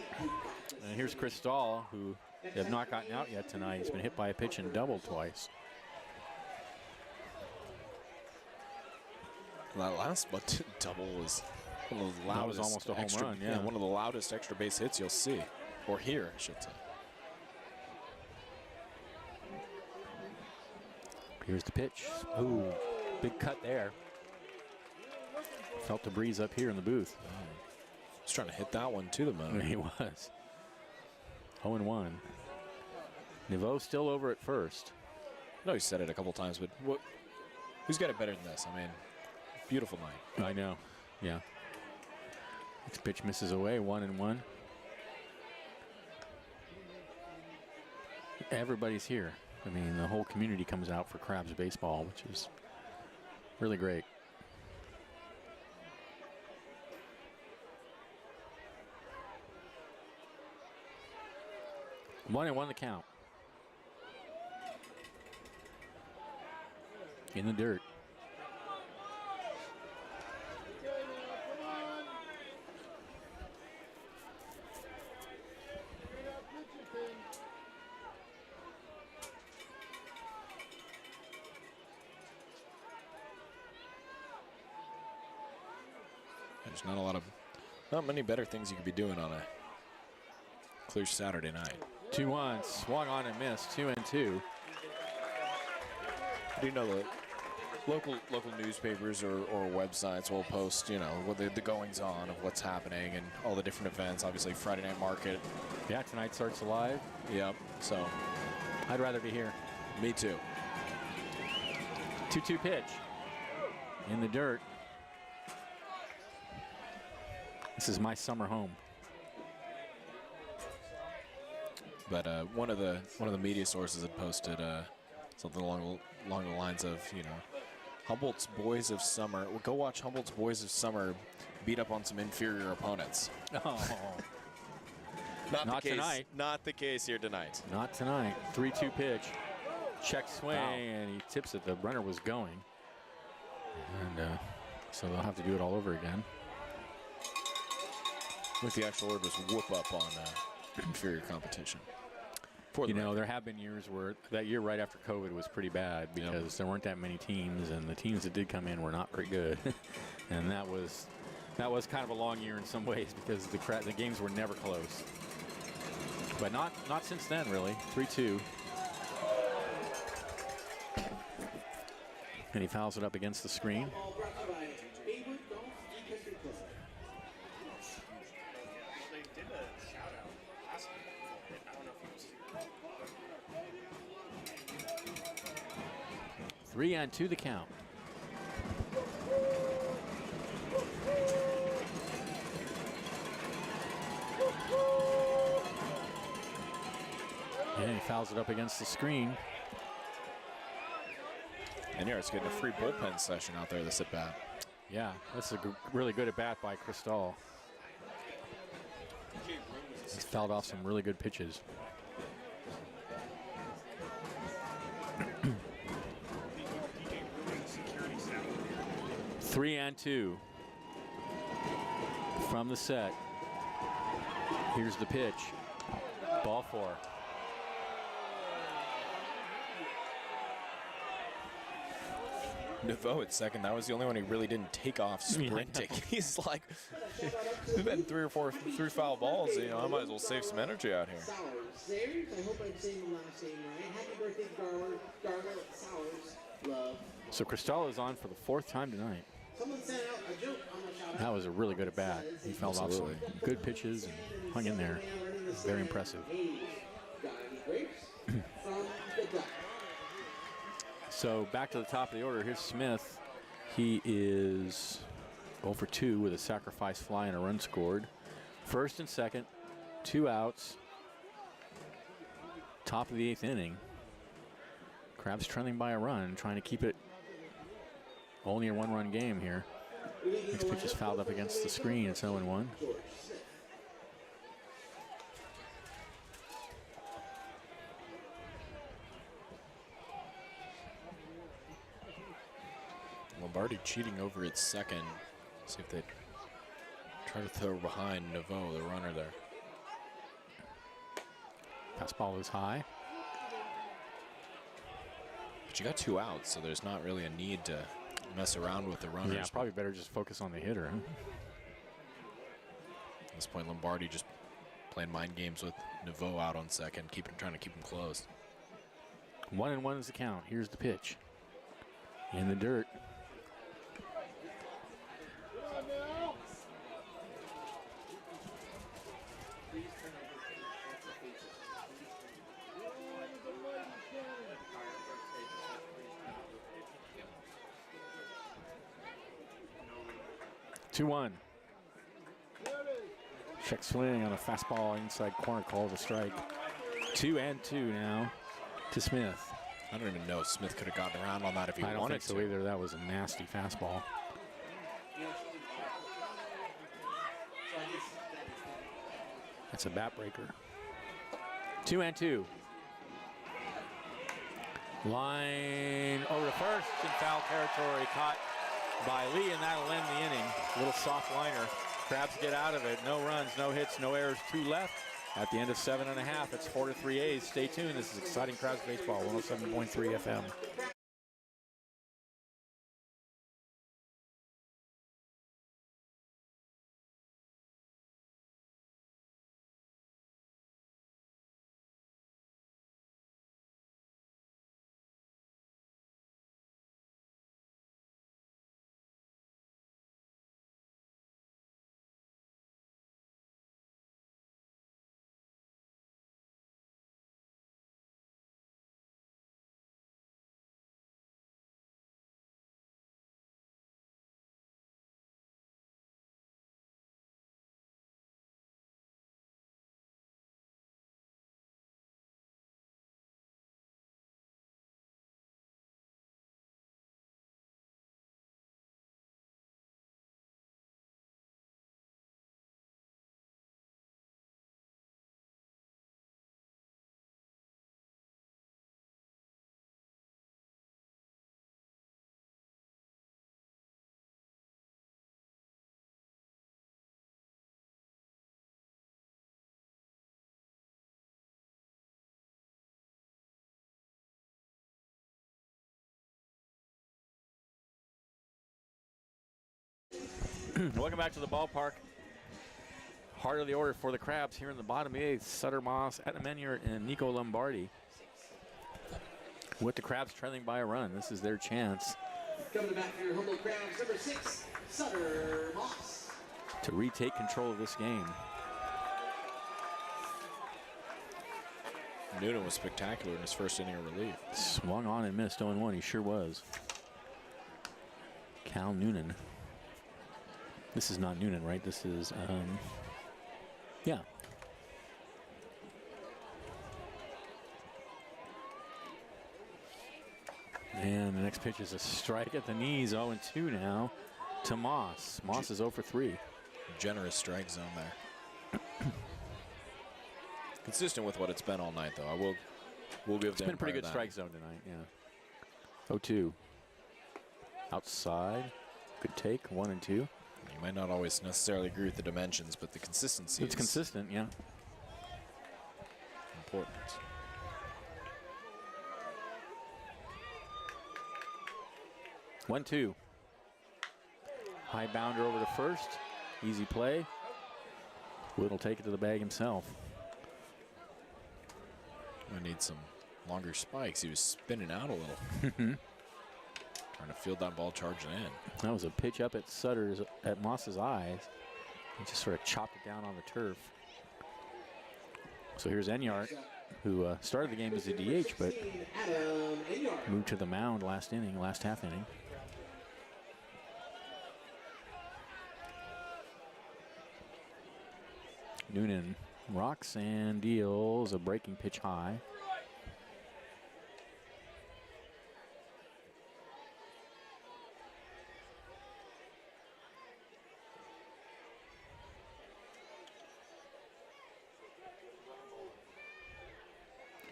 And here's Chris Stahl, who have not gotten out yet tonight. He's been hit by a pitch and doubled twice. That last double was one of the loudest. That was almost a home extra, run, yeah. One of the loudest extra base hits you'll see, or hear, I should say. Here's the pitch. Ooh, big cut there. Felt the breeze up here in the booth. He's trying to hit that one to the moon. He was. 0-1. Niveau still over at first. I know he said it a couple times, but who's got it better than this? I mean, beautiful night. I know. Yeah. Next pitch misses away. 1-1. Everybody's here. I mean, the whole community comes out for Crabs baseball, which is really great. One and 1 the count. In the dirt. There's not many better things you could be doing on a clear Saturday night. 2-1, swung on and missed. 2-2. Do you know that local newspapers or websites will post, you know, what the goings on of what's happening and all the different events. Obviously, Friday Night Market. Yeah, tonight starts live. Yep. So, I'd rather be here. me too. 2-2 pitch. In the dirt. This is my summer home. But one of the media sources had posted something along the lines of, you know, Humboldt's Boys of Summer. Well, go watch Humboldt's Boys of Summer beat up on some inferior opponents. Oh. Not Not the case. tonight. Not the case here tonight. Not tonight. 3-2 pitch. Check swing, Foul. and he tips it. The runner was going. And so they'll have to do it all over again. With the actual word was whoop up on inferior competition. You know, there have been years where that year right after COVID was pretty bad because there weren't that many teams, and the teams that did come in were not very good. And that was kind of a long year in some ways because the games were never close. But not since then, really. 3-2. And he fouls it up against the screen. Ball brought to you by Baywood Golf and Country Club. They did a shout out last night. I don't know if you was 3-2 the count. And he fouls it up against the screen. And it's getting a free bullpen session out there, this at bat. Yeah, that's a really good at bat by Cristal. He's fouled off some really good pitches. 3-2 from the set. Here's the pitch. Ball 4. Naveau at second. That was the only one who really didn't take off sprinting. He's like, there's been three foul balls. You know, I might as well save some energy out here. Sowers. Sayers, I hope I'm saying the last name right. Happy birthday, Garner Sowers. Love. So Cristal is on for the 4th time tonight. Someone sent out a joke on the shout out. That was a really good at bat. He fouled off some good pitches and hung in there. Very impressive. Got any grapes? From the duck. So back to the top of the order. Here's Smith. He is 0 for 2 with a sacrifice fly and a run scored. First and second, 2 outs. Top of the 8th inning. Crabs trending by a run, trying to keep it only a 1-run game here. Next pitch is fouled up against the screen. It's 0-1. Lombardi cheating over at second. See if they try to throw behind Naveau, the runner there. Fastball is high. But you got 2 outs, so there's not really a need to mess around with the runners. Yeah, probably better just focus on the hitter. Huh? At this point, Lombardi just playing mind games with Naveau out on second, trying to keep him closed. 1-1 is the count. Here's the pitch. In the dirt. Two-one. Check swing on a fastball inside corner, called a strike. 2-2 now to Smith. I don't even know if Smith could have gotten around on that if he I don't wanted think so to. either. That was a nasty fastball. That's a bat breaker. 2-2. Line over to first in foul territory, caught by Lee, and that'll end the inning. A little soft liner. Crabs get out of it. No runs, no hits, no errors, 2 left. At the end of 7.5, it's 4-3 A's. Stay tuned. This is exciting Crabs baseball, 107.3 FM. Welcome back to the ballpark. Heart of the order for the Crabs here in the bottom of the 8th. Sutter Moss, Etna Menyard, and Nico Lombardi. With the Crabs trailing by a run, this is their chance. Coming back for your Humboldt Crabs, number 6, Sutter Moss. To retake control of this game. Noonan was spectacular in his first inning of relief. Swung on and missed 0-1. He sure was. Cal Noonan. This is not Noonan, right? This is, yeah. And the next pitch is a strike at the knees. 0-2 now to Moss. Moss is 0 for 3. Generous strike zone there. Consistent with what it's been all night, though. We'll give It's been a pretty good strike zone tonight, yeah. 0-2. Outside. Good take, 1 and 2. You might not always necessarily agree with the dimensions, but the consistency It's consistent, yeah. important. One, two. High bounder over to first. Easy play. Wood will take it to the bag himself. I need some longer spikes. He was spinning out a little. Trying to field that ball charging in. That was a pitch up at Moss's eyes. He just sort of chopped it down on the turf. So here's Enyart, who started the game as a DH, but moved to the mound last half inning. Noonan rocks and deals a breaking pitch high.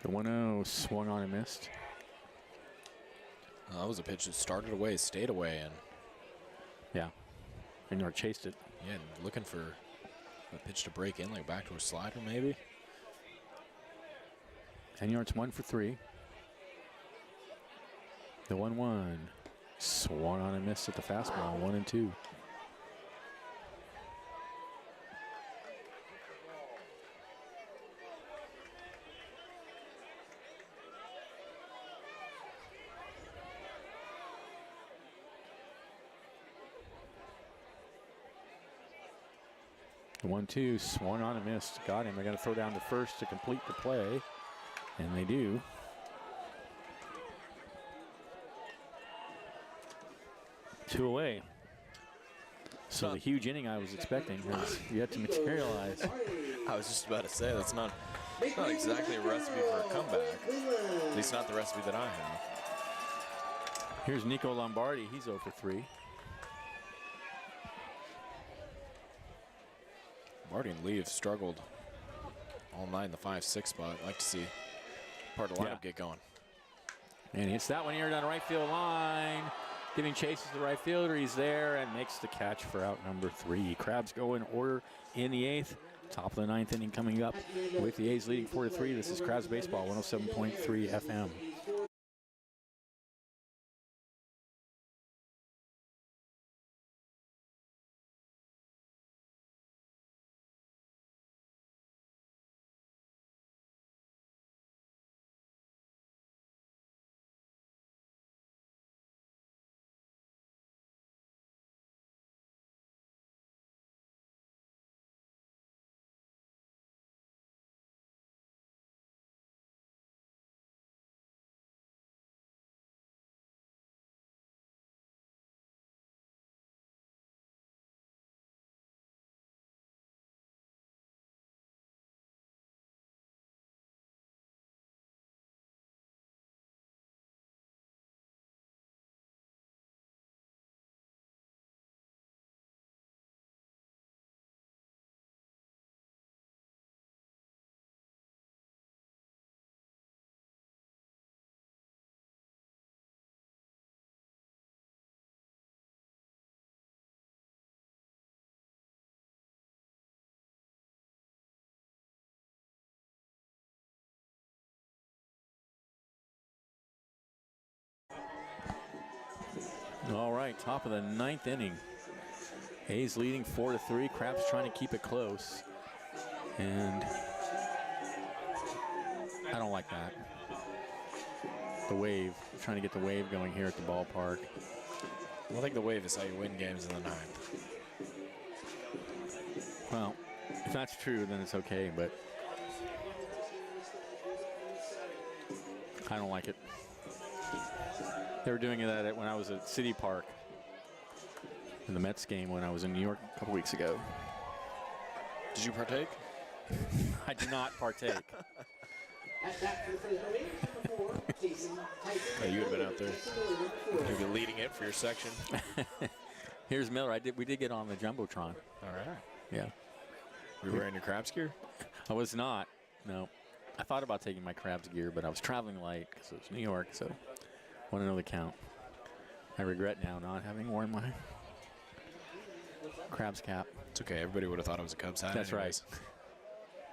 The 1-0 swung on and missed. That was a pitch that started away, stayed away, and yeah, Enyart chased it. Yeah, looking for a pitch to break in, like back to a slider maybe. Enyart's 1 for 3. The 1-1 swung on and missed at the fastball. 1 and 2. The 1-2 swung on and missed. Got him. They're going to throw down the first to complete the play. And they do. Two away. So the huge inning I was expecting has yet to materialize. I was just about to say, that's not exactly a recipe for a comeback. At least not the recipe that I have. Here's Nico Lombardi. He's 0 for 3. Lombardi and Lee have struggled all night in the 5-6 spot. I'd like to see part of the lineup get going. And he hits that one here down the right field line. Giving chases to the right fielder. He's there and makes the catch for out number 3. Crabs go in order in the 8th. Top of the 9th inning coming up with the A's leading 4-3. This is Crabs Baseball, 107.3 FM. All right, top of the 9th inning. A's leading 4-3. Crabs trying to keep it close. And I don't like that. The wave, trying to get the wave going here at the ballpark. Well, I think the wave is how you win games in the ninth. Well, if that's true, then it's okay, but I don't like it. They were doing that when I was at City Park in the Mets game when I was in New York a couple weeks ago. Did you partake? I did not partake. Yeah, you would have been out there. You'd be leading it for your section. Here's Miller. We did get on the Jumbotron. All right. Yeah. Were you wearing your Crabs gear? I was not. No. I thought about taking my Crabs gear, but I was traveling light because it was New York, so want to know the count. I regret now not having worn my Crabs cap. It's okay. Everybody would have thought it was a Cubs hat. That's anyways. right.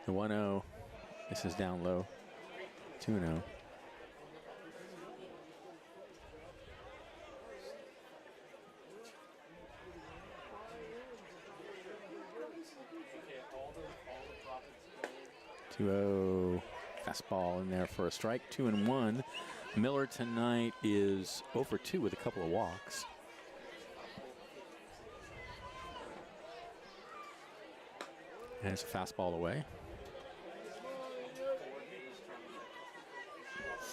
The 1-0. This is down low. 2-0. Fastball in there for a strike. 2-1. Miller tonight is 0 for 2 with a couple of walks. And it's a fastball away.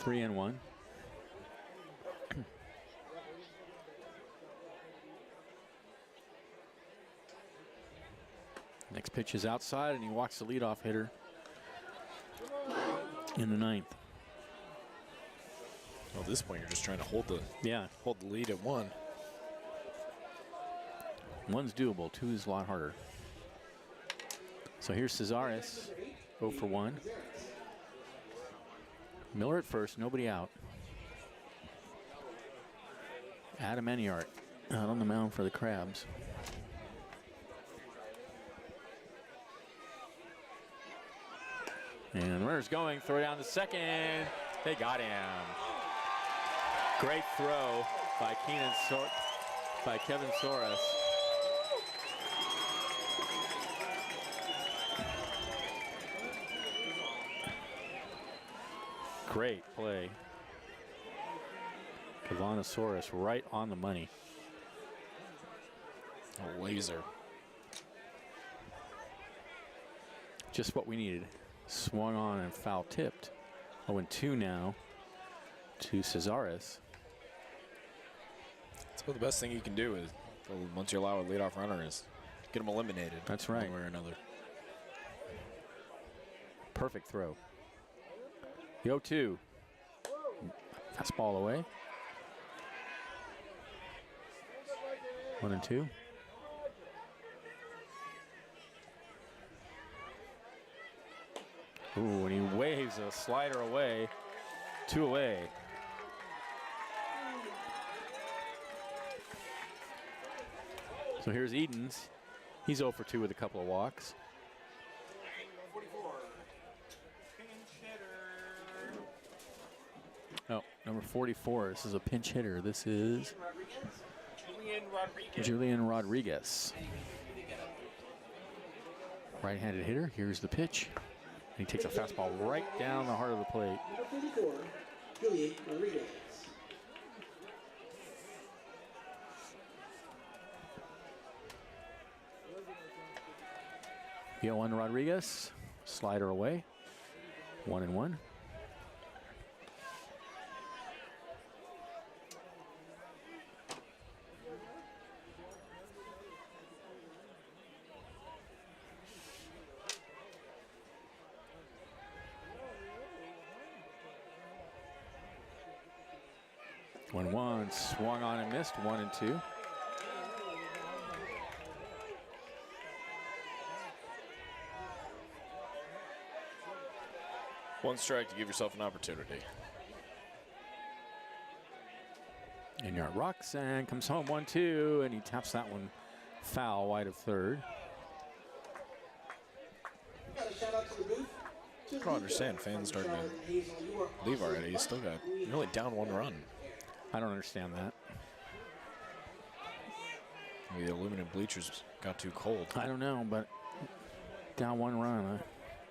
3-1. Next pitch is outside, and he walks the leadoff hitter in the ninth. Well, at this point, you're just trying to hold the lead at 1. One's doable. 2 is a lot harder. So here's Cesares, 0 for 1. Miller at first, nobody out. Adam Enyart out on the mound for the Crabs. And runner's going, throw down to second. They got him. Great throw by Kevin Soros. Great play. Kavanasaurus right on the money. A laser. Just what we needed. Swung on and foul tipped. 0-2 now to Cesares. So the best thing you can do is, once you allow a leadoff runner, is get them eliminated. That's right. One way or another. Perfect throw. The 0-2. Fastball away. 1-2. Ooh, and he waves a slider away. 2 away. So here's Edens. He's 0 for 2 with a couple of walks. 44. Pinch hitter. Oh, number 44. This is a pinch hitter. This is Julian Rodriguez. Right-handed hitter. Here's the pitch. And he takes a fastball right down the heart of the plate. Number 44, Julian Rodriguez. The 0-1 Rodriguez. Slider away. 1-1. One swung on and missed. 1-2. One strike to give yourself an opportunity. Enyart rocks and comes home 1-2, and he taps that one foul wide of third. Got a shout out to the booth. I don't understand. Fans starting to leave already. You still got, you're only down 1 run. I don't understand that. Maybe the aluminum bleachers got too cold. I don't know, but down 1 run.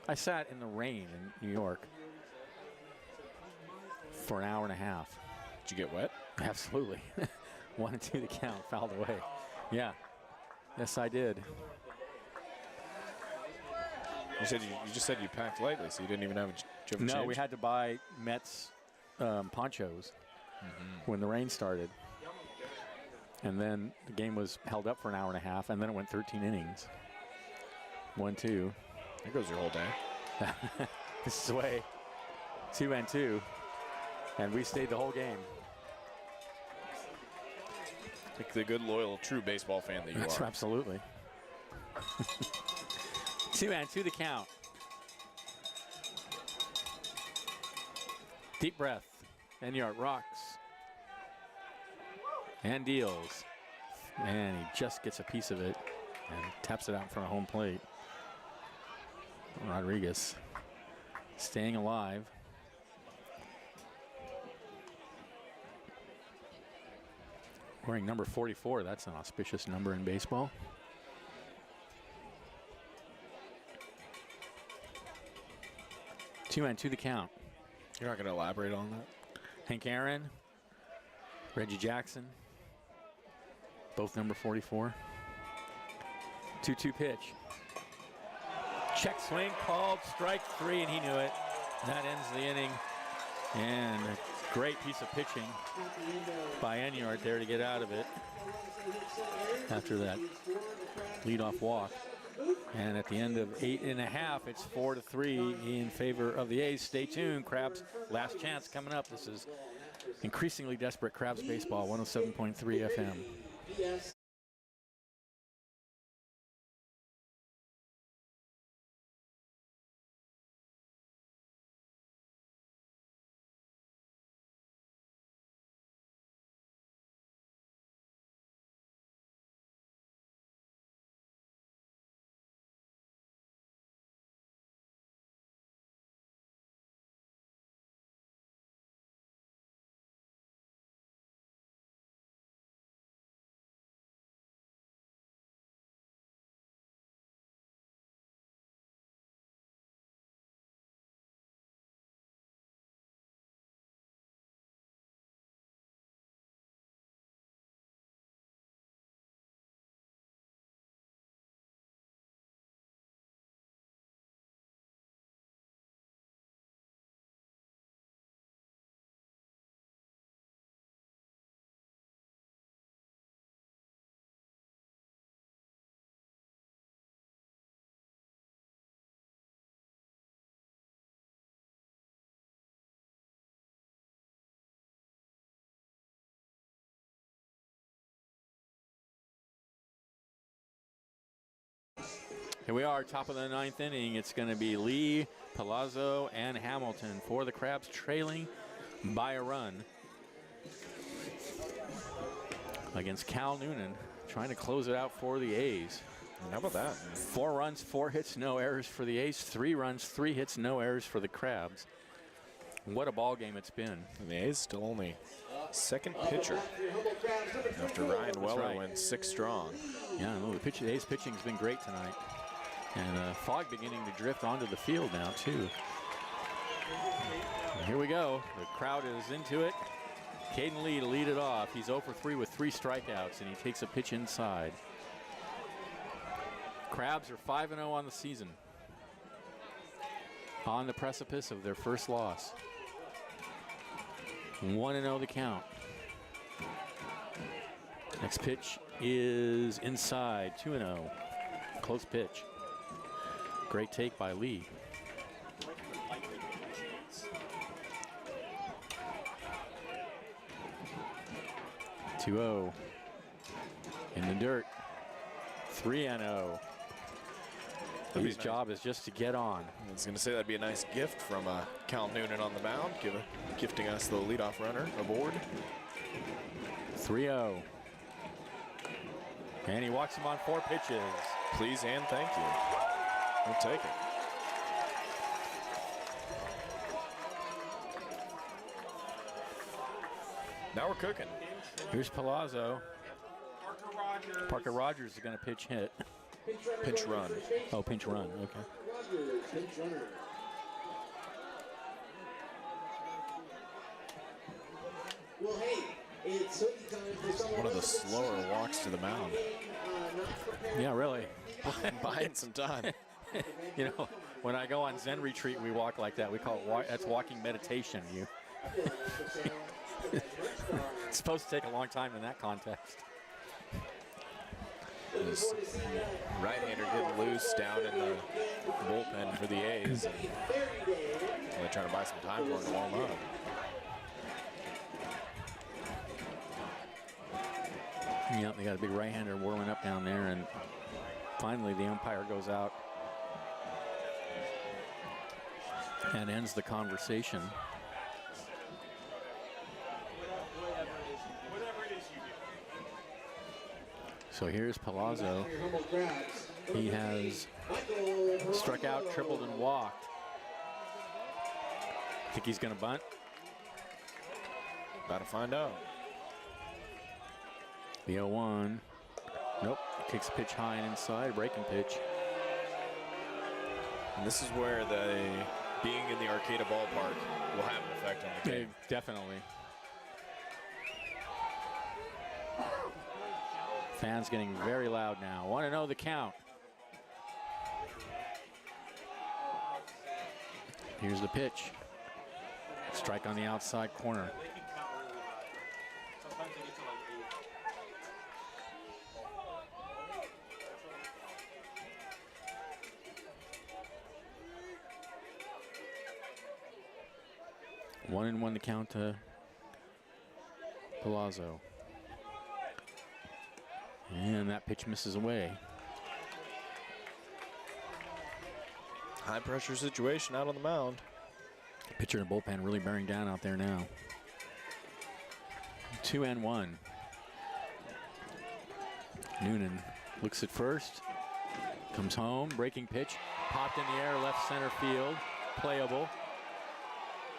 I sat in the rain in New York for an hour and a half. Did you get wet? Absolutely. 1 and 2 to count, fouled away. Yeah. Yes, I did. You just said you packed lightly, so you didn't even have a change? No, we had to buy Mets ponchos when the rain started. And then the game was held up for an hour and a half, and then it went 13 innings. 1-2. There goes your whole day. This is the way. 2 and 2. And we stayed the whole game. Like the good, loyal, true baseball fan that you are. Absolutely. 2 and 2 to count. Deep breath. Enyart rocks. And deals. And he just gets a piece of it and taps it out in front of home plate. Rodriguez staying alive. Wearing number 44. That's an auspicious number in baseball. Two and 2 the count. You're not going to elaborate on that? Hank Aaron, Reggie Jackson, both number 44. 2-2 pitch. Check swing called, strike 3, and he knew it. That ends the inning. And a great piece of pitching by Enyart there to get out of it after that leadoff walk. And at the end of 8 1/2, it's 4-3 in favor of the A's. Stay tuned, Crabs. Last chance coming up. This is increasingly desperate Crabs baseball, 107.3 FM. Here we are, top of the 9th inning. It's going to be Lee, Palazzo, and Hamilton for the Crabs, trailing by a run against Cal Noonan, trying to close it out for the A's. And how about that? 4 runs, 4 hits, no errors for the A's. 3 runs, 3 hits, no errors for the Crabs. What a ball game it's been. And the A's still only second pitcher after Ryan Weller went 6 strong. Yeah, no, the A's pitching has been great tonight. And fog beginning to drift onto the field now, too. And here we go. The crowd is into it. Caden Lee to lead it off. He's 0 for 3 with 3 strikeouts, and he takes a pitch inside. Crabs are 5-0 on the season. On the precipice of their first loss. 1-0 the count. Next pitch is inside, 2-0. Close pitch. Great take by Lee. (2-0) in the dirt. 3-0. His job is just to get on. I was going to say that'd be a nice gift from Cal Noonan on the mound, gifting us the leadoff runner aboard. 3-0. And he walks him on 4 pitches. Please and thank you. We'll take it. Now we're cooking. Here's Palazzo. Rogers. Parker Rogers is going to pitch hit. Pinch run. Oh, pinch run. Okay. Rogers, pinch runner. Well, hey, it's certainly time for someone One of the else to slower see walks to the mound. not prepared. Yeah, really. Buying some time. You know, when I go on Zen retreat, we walk like that. We call it that's walking meditation. It's supposed to take a long time in that context. This right-hander getting loose down in the bullpen for the A's. They're trying to buy some time for him to warm up. Yep, they got a big right-hander warming up down there, and finally the umpire goes out and ends the conversation. So here's Palazzo. He has struck out, tripled, and walked. Think he's going to bunt? About to find out. The 0-1. Nope. Kicks a pitch high and inside, breaking pitch. And this is where the being in the Arcata ballpark will have an effect on the game. Definitely. Fans getting very loud now. Want to know the count. Here's the pitch. Strike on the outside corner. Sometimes they get to like 8. 1-1 the count to Palazzo. And that pitch misses away. High pressure situation out on the mound. Pitcher and bullpen really bearing down out there now. 2-1. Noonan looks at first. Comes home. Breaking pitch. Popped in the air. Left center field. Playable.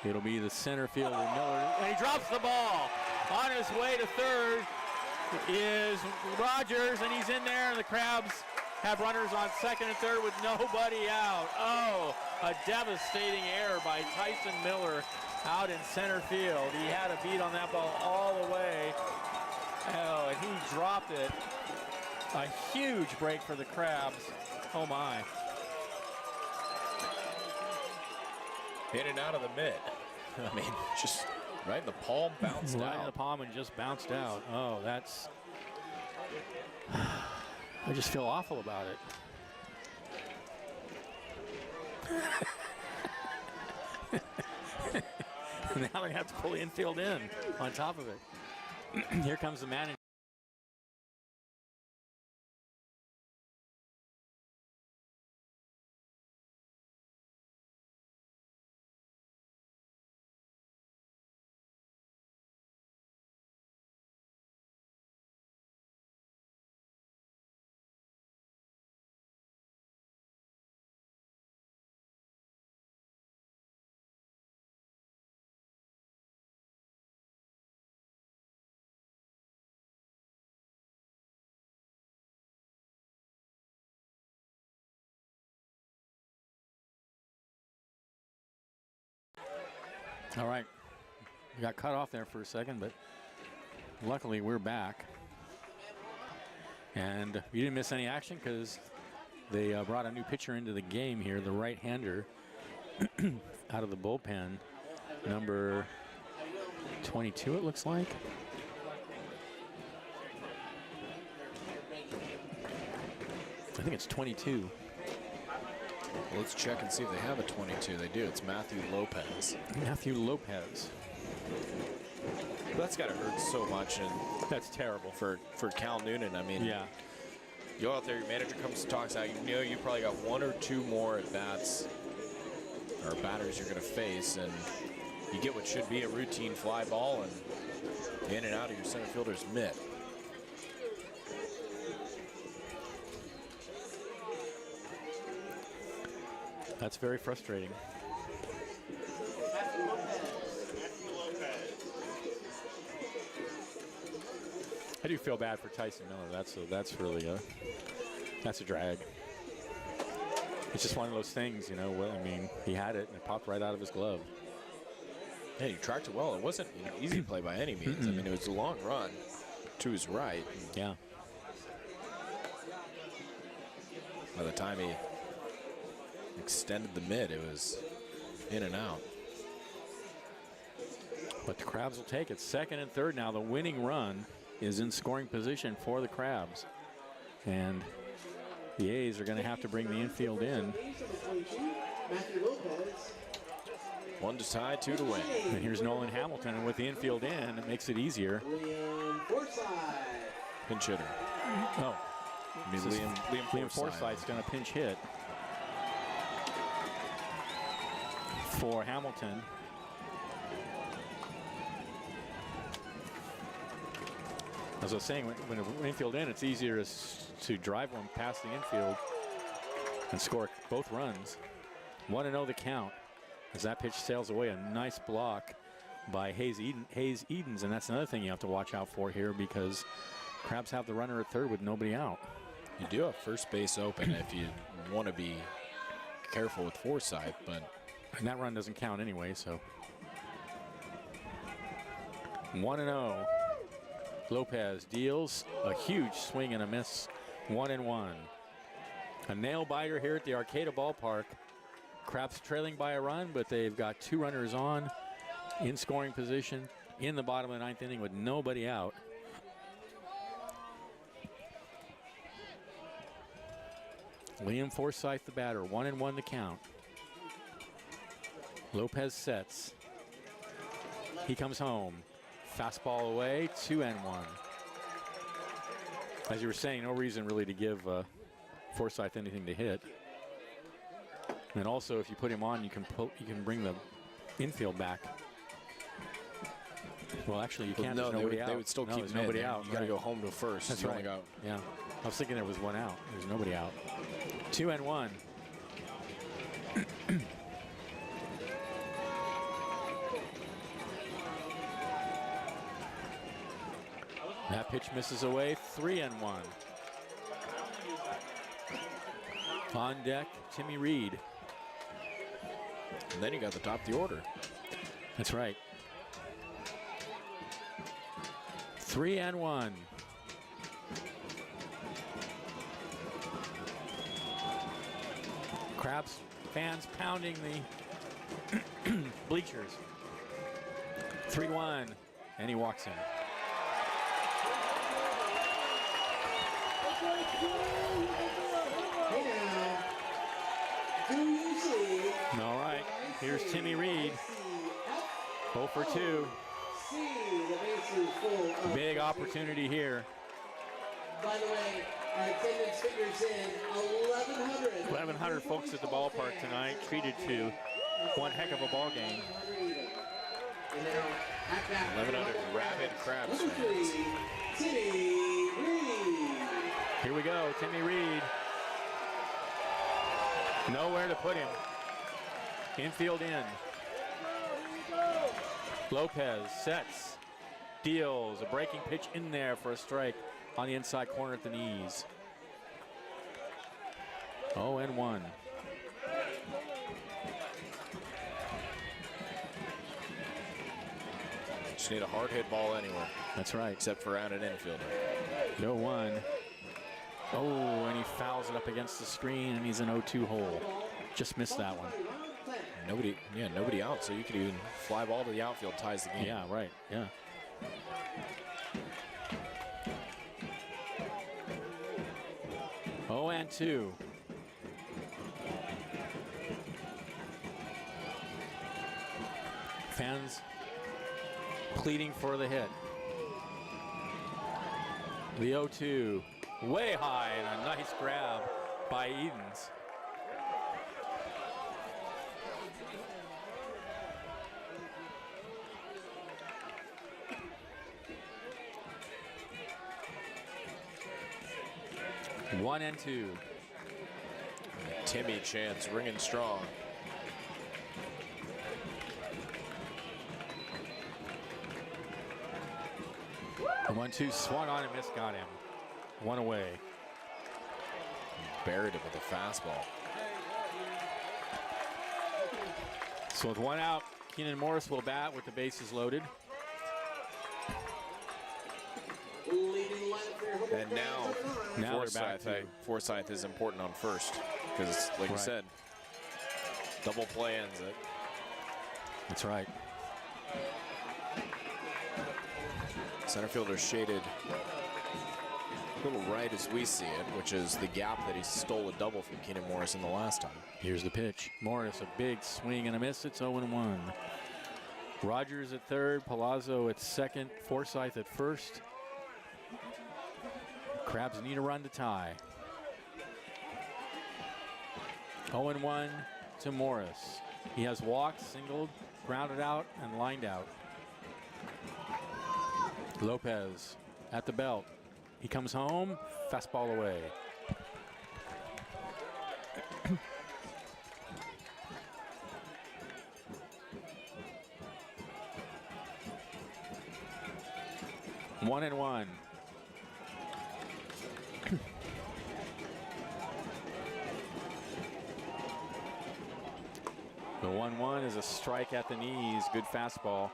It'll be the center fielder Miller. And he drops the ball. On his way to third is Rogers, and he's in there, and the Crabs have runners on second and third with nobody out. Oh, a devastating error by Tyson Miller out in center field. He had a beat on that ball all the way. Oh, and he dropped it. A huge break for the Crabs. Oh my. In and out of the mitt. I mean, just right in the palm, bounced Right in the out. palm and just bounced out. Oh, that's... I just feel awful about it. Now they have to pull the infield in on top of it. Here comes the manager. All right, we got cut off there for a second, but luckily we're back. And you didn't miss any action because they brought a new pitcher into the game here, the right-hander out of the bullpen, number 22 it looks like. I think it's 22. Let's check and see if they have a 22. They do. It's Matthew Lopez. Matthew Lopez. That's got to hurt so much, and That's terrible. for Cal Noonan, I mean, Yeah. you go out there, your manager comes and talks out, you know you probably got one or two more at bats or batters you're going to face, and you get what should be a routine fly ball and in and out of your center fielder's mitt. That's very frustrating. I do feel bad for Tyson Miller. That's really that's a drag. It's just one of those things, you know. Well, I mean, he had it and it popped right out of his glove. Yeah, he tracked it well. It wasn't an easy play by any means. I mean, it was a long run to his right. Yeah. By the time he extended the mid, it was in and out. But the Crabs will take it. Second and third now. The winning run is in scoring position for the Crabs. And the A's are going to have to bring the infield in. One to tie, two to win. And here's Nolan Hamilton, and with the infield in, it makes it easier. Pinch hitter. Oh, I mean, Liam Forsythe's going to pinch hit for Hamilton. As I was saying, when the infield in, it's easier to drive one past the infield and score both runs. 1-0 the count as that pitch sails away. A nice block by Hayes Edens, and that's another thing you have to watch out for here because Crabs have the runner at third with nobody out. You do have first base open if you want to be careful with Forsythe, but... And that run doesn't count anyway, so. 1-0. Lopez deals a huge swing and a miss. 1-1. A nail biter here at the Arcata Ballpark. Crabs trailing by a run, but they've got two runners on in scoring position in the bottom of the ninth inning with nobody out. Liam Forsythe, the batter. 1-1 the count. Lopez sets. He comes home. Fastball away, 2-1. As you were saying, no reason really to give Forsythe anything to hit. And also, if you put him on, you can bring the infield back. Well, actually, you can't. No, there's nobody out. They would still keep there's mid. nobody out. You got to go home to first. That's you right. Only got Yeah, I was thinking there was one out. There's nobody out. 2-1. That pitch misses away. 3-1. On deck, Timmy Reed. And then you got the top of the order. That's right. 3-1. Crabs fans pounding the bleachers. 3-1, and he walks in. Hey now, do you see? All right, here's Timmy Reed. 0 for 2. See the bases full. Big opportunity here. By the way, our attendance figures in 1,100. 1,100 folks at the ballpark tonight, treated to one heck of a ball game. And now, at bat, 1,100 rabid Crabs number fans. 3, Timmy Reed. Here we go, Timmy Reed. Nowhere to put him. Infield in. Lopez sets, deals a breaking pitch in there for a strike on the inside corner at the knees. 0-1. Just need a hard hit ball anywhere. That's right. Except for out an infielder. 0-1. Oh, and he fouls it up against the screen, and he's an 0-2 hole. Just missed that one. Nobody out, so you could even fly ball to the outfield, ties the game. Yeah, right, yeah. Oh, and 2. Fans pleading for the hit. The 0-2, way high, and a nice grab by Edens. One and 2. Timmy chants ringing strong. The 1-2 swung on and missed, got him. One away. Buried him with a fastball. So with one out, Keenan Morris will bat with the bases loaded. And now they're back to Forsyth is important on first because, like you said, double play ends it. That's right. Center fielder shaded a little right as we see it, which is the gap that he stole a double from Keenan Morris in the last time. Here's the pitch. Morris, a big swing and a miss. It's 0-1. Rogers at third, Palazzo at second, Forsyth at first. Crabs need a run to tie. 0-1 to Morris. He has walked, singled, grounded out, and lined out. Lopez at the belt. He comes home, fastball away. One and one. The 1-1 is a strike at the knees. Good fastball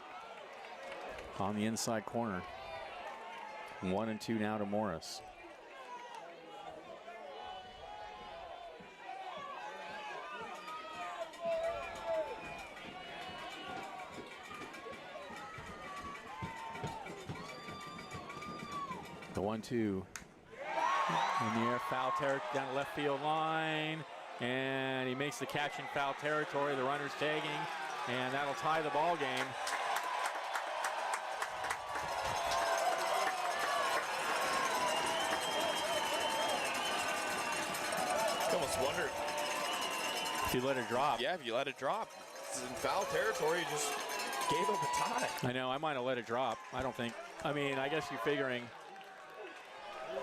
on the inside corner. 1-2 now to Morris. The 1-2 in the air, foul territory down the left field line, and he makes the catch in foul territory. The runner's tagging, and that'll tie the ball game. Almost wondered if you let it drop. Yeah, if you let it drop. It's in foul territory, you just gave up a tie. I know, I might have let it drop. I don't think, I mean, I guess you're figuring.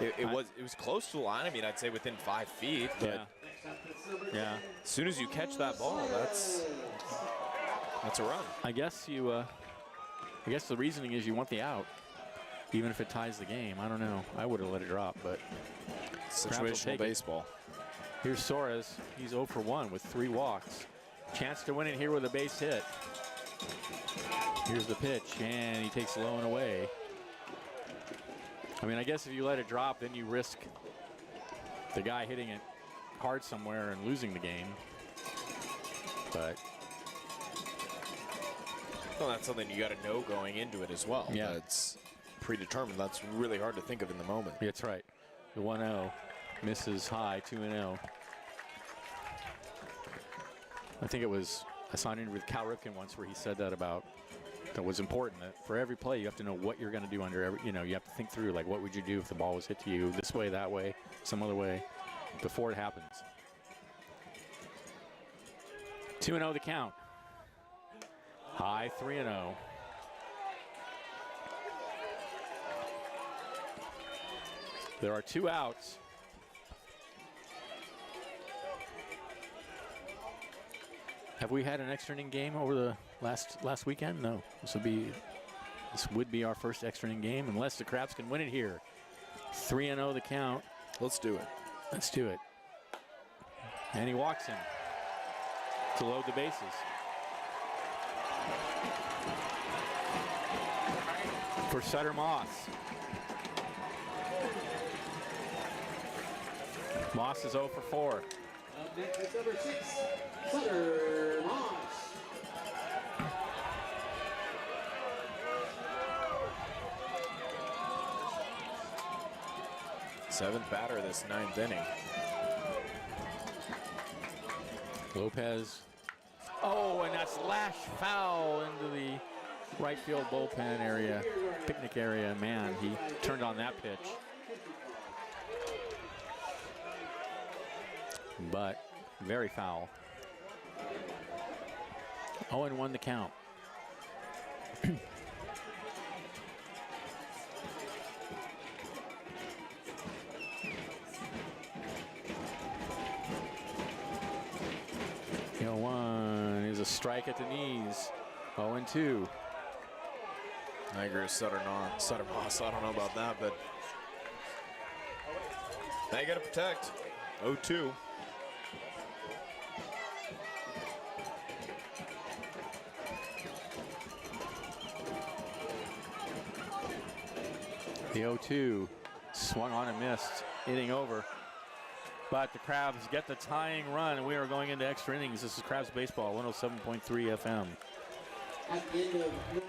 It was close to the line. I mean, I'd say within 5 feet. But yeah. As soon as you catch that ball, that's a run. I guess you. I guess the reasoning is you want the out, even if it ties the game. I don't know. I would have let it drop, but Situational baseball. Here's Suarez. He's 0 for 1 with 3 walks. Chance to win it here with a base hit. Here's the pitch, and he takes low and away. I mean, I guess if you let it drop, then you risk the guy hitting it hard somewhere and losing the game. But well, that's something you got to know going into it as well. Yeah, it's predetermined. That's really hard to think of in the moment. Yeah, that's right. The 1-0 misses high, 2-0. I think it was, I signed in with Cal Ripken once where he said that about, that was important, that for every play you have to know what you're going to do under every, you have to think through, like, what would you do if the ball was hit to you this way, that way, some other way, before it happens. 2-0 the count. High, 3-0. There are 2 outs. Have we had an extra inning game over the last weekend? No. This would be our first extra inning game unless the Crabs can win it here. 3-0 the count. Let's do it. Let's do it. And he walks him to load the bases. For Sutter Moss. Moss is 0 for 4. Up next is number 6, Sutter Moss. Seventh batter of this 9th inning. Lopez. Oh, and that's lash foul into the right field bullpen area, picnic area. Man, he turned on that pitch. But very foul. 0-1 the count. One is a strike at the knees. 0-2. I agree with Sutter Moss. I don't know about that, but now you got to protect. 0-2. The 0-2 swung on and missed, hitting over. But the Crabs get the tying run, and we are going into extra innings. This is Crabs Baseball, 107.3 FM. At the end of 9.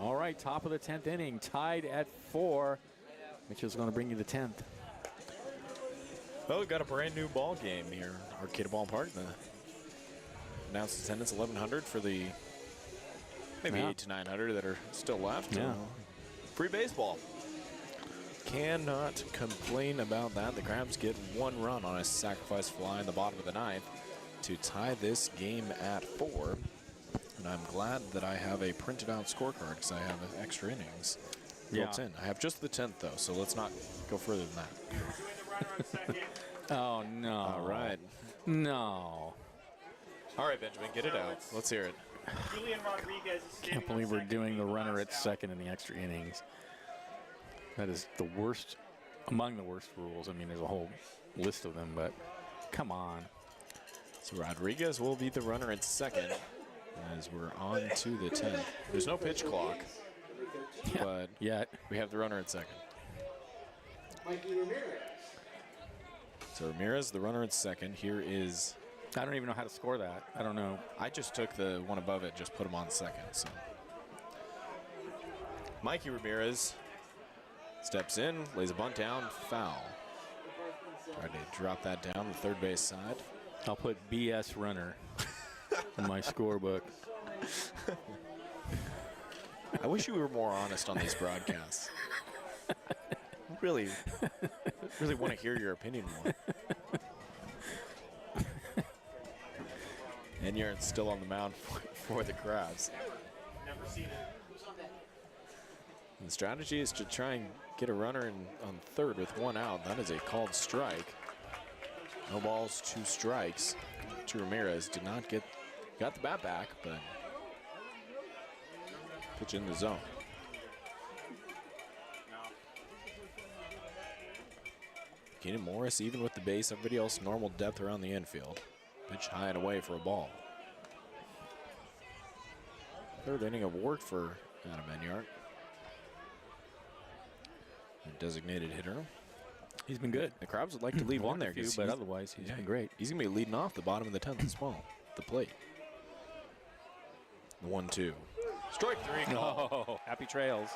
All right, top of the 10th inning, tied at 4. Mitchell's going to bring you the 10th. Well, we've got a brand new ball game here, Arcata Ballpark. The announced attendance 1,100 for the maybe 800 to 900 that are still left. Yeah. Free baseball. Cannot complain about that. The Crabs get 1 run on a sacrifice fly in the bottom of the 9th to tie this game at 4. And I'm glad that I have a printed out scorecard because I have extra innings built in. I have just the 10th though, so let's not go further than that. Oh, no. All right. No. All right, Benjamin, get it out. Let's hear it. Julian Rodriguez is standing Can't believe on we're second, doing the being runner at last out. second in the extra innings. That is the worst, among the worst rules. I mean, there's a whole list of them, but come on. So Rodriguez will be the runner at second as we're on to the 10th. There's no pitch clock, but Yet. we have the runner at second. Mikey Ramirez. So Ramirez, the runner at second. Here is, I don't even know how to score that. I don't know. I just took the one above it, just put him on second. So Mikey Ramirez steps in, lays a bunt down, foul. Trying to drop that down the third base side. I'll put BS runner in my scorebook. I wish you were more honest on these broadcasts. Really want to hear your opinion more. And you're still on the mound for the Crabs. Never seen it. And the strategy is to try and get a runner on third with 1 out. That is a called strike. No balls, 2 strikes to Ramirez. Did not got the bat back, but pitch in the zone. Keenan Morris, even with the base, everybody else normal depth around the infield. Pitch high and away for a ball. Third inning of work for Adam Enyart. A designated hitter. He's been good. The Crabs would like to leave one there, but otherwise he's been great. He's going to be leading off the bottom of the 10th as well. The plate. The 1-2. Strike 3 call. Oh, happy trails.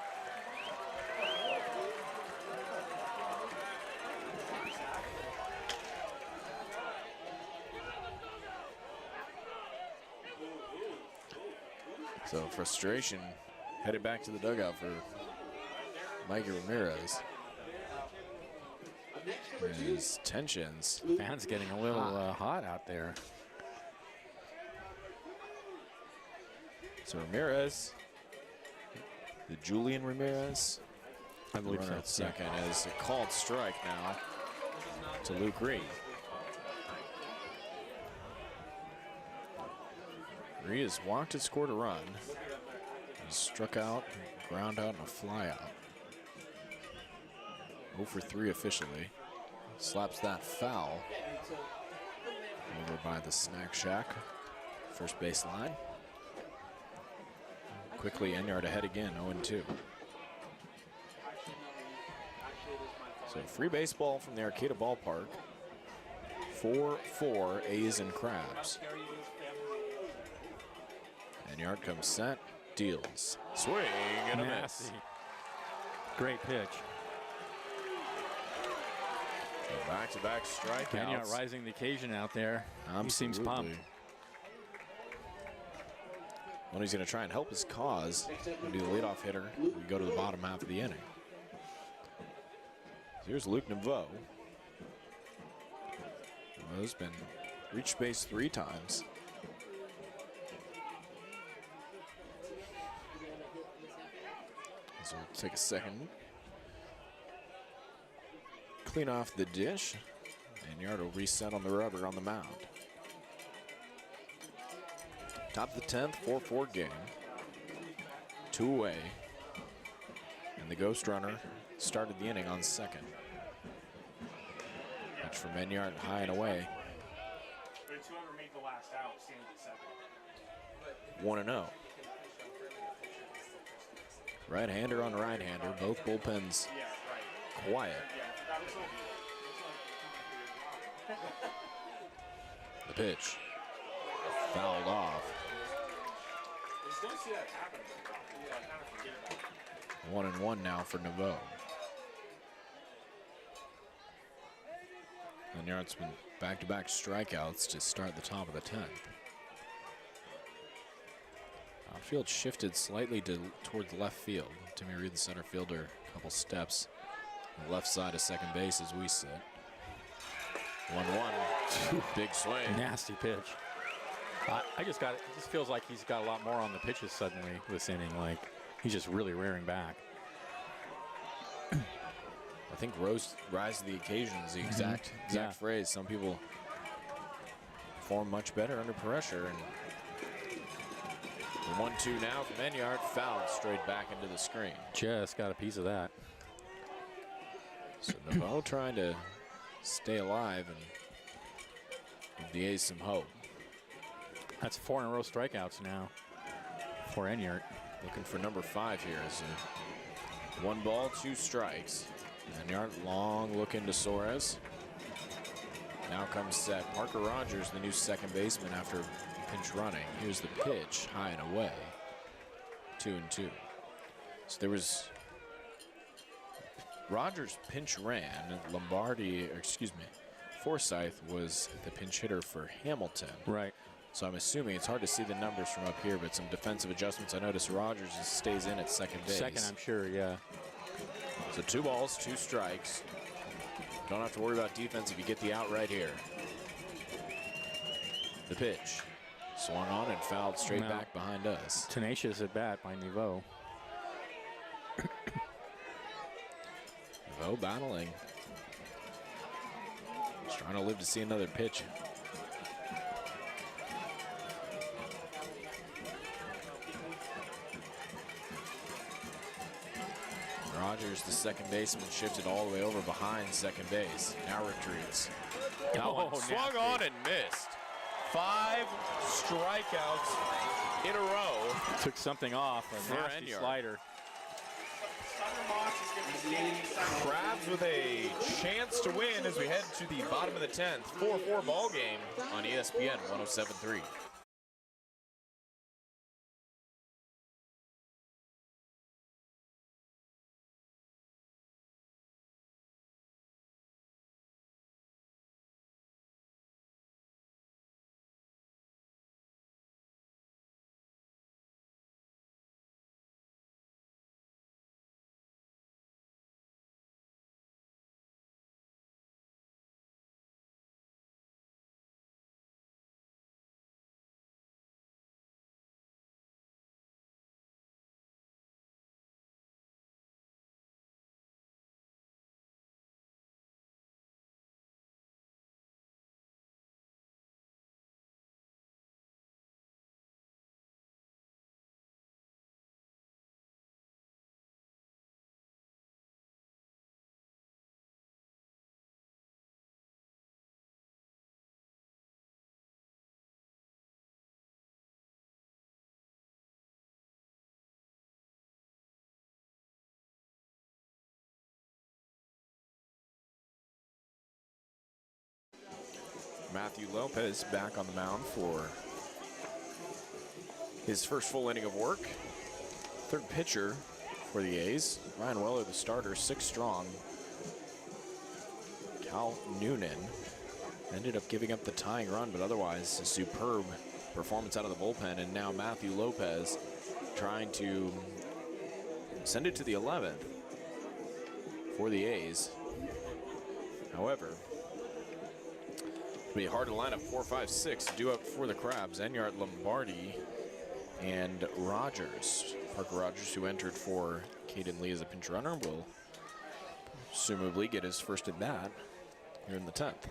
So frustration headed back to the dugout for Mikey Ramirez. His tensions. Fans getting a little hot out there. So Ramirez, the Julian Ramirez, I believe runner so. at second, is a called strike now to Luke Reed. He has walked and scored a run. He struck out, ground out, and a fly out. 0 for 3 officially. Slaps that foul over by the snack shack. First base line. Quickly, Enyart ahead again, 0-2. So free baseball from the Arcata Ballpark. 4-4 A's and Crabs. Enyart comes set, deals. Swing and a miss. Great pitch. So back-to-back strikeouts. Enyart rising the occasion out there. He seems pumped. Well, he's going to try and help his cause and be the leadoff hitter. We go to the bottom half of the inning. Here's Luke Naveau. Naveau's been reached base 3 times. So we'll take a second. Clean off the dish. And Enyart will reset on the rubber on the mound. Top of the 10th, 4-4 game. 2 away. And the ghost runner started the inning on second. Pitch from Enyart high and away. But it's whoever made the last out stands at second. 1-0. Right-hander on right-hander. Both bullpens quiet. The pitch. Fouled off. Don't see that happen. I kind of forget about it. 1-1 now for Naveau. Enyart's been back-to-back strikeouts to start the top of the 10th. Outfield shifted slightly towards left field. Timmy Reed, the center fielder, a couple steps on the left side of second base as we sit. 1-1. Big swing. Nasty pitch. It just feels like he's got a lot more on the pitches suddenly this inning. Like he's just really rearing back. I think rise to the occasion is the exact phrase. Some people perform much better under pressure. And the 1-2 now from Enyart, fouled straight back into the screen. Just got a piece of that. So Naveau trying to stay alive and give the A's some hope. That's 4 in a row strikeouts now for Enyart. Looking for number 5 here. As 1 ball, 2 strikes. Enyart, long look into Suarez. Now comes set. Parker Rogers, the new second baseman after pinch running. Here's the pitch, high and away. 2-2. So there was Rogers pinch ran. Forsyth was the pinch hitter for Hamilton. Right. So I'm assuming it's hard to see the numbers from up here, but some defensive adjustments. I noticed Rogers stays in at second base. Second, I'm sure, yeah. So 2 balls, 2 strikes. Don't have to worry about defense if you get the out right here. The pitch. Swung on and fouled straight back behind us. Tenacious at bat by Naveau. Naveau battling. Just trying to live to see another pitch. Rogers, the second baseman, shifted all the way over behind second base. Now retreats. Swung on and missed. 5 strikeouts in a row. Took something off. A nasty slider. Crabs with a chance to win as we head to the bottom of the 10th. 4-4 ball game on ESPN 107.3. Matthew Lopez back on the mound for his first full inning of work. Third pitcher for the A's. Ryan Weller, the starter, 6 strong. Cal Noonan ended up giving up the tying run, but otherwise a superb performance out of the bullpen. And now Matthew Lopez trying to send it to the 11th for the A's. However, it'll be hard to line up 4, 5, 6 due up for the Crabs. Enyart, Lombardi, and Rogers. Parker Rogers, who entered for Caden Lee as a pinch runner, will presumably get his first at bat here in the 10th.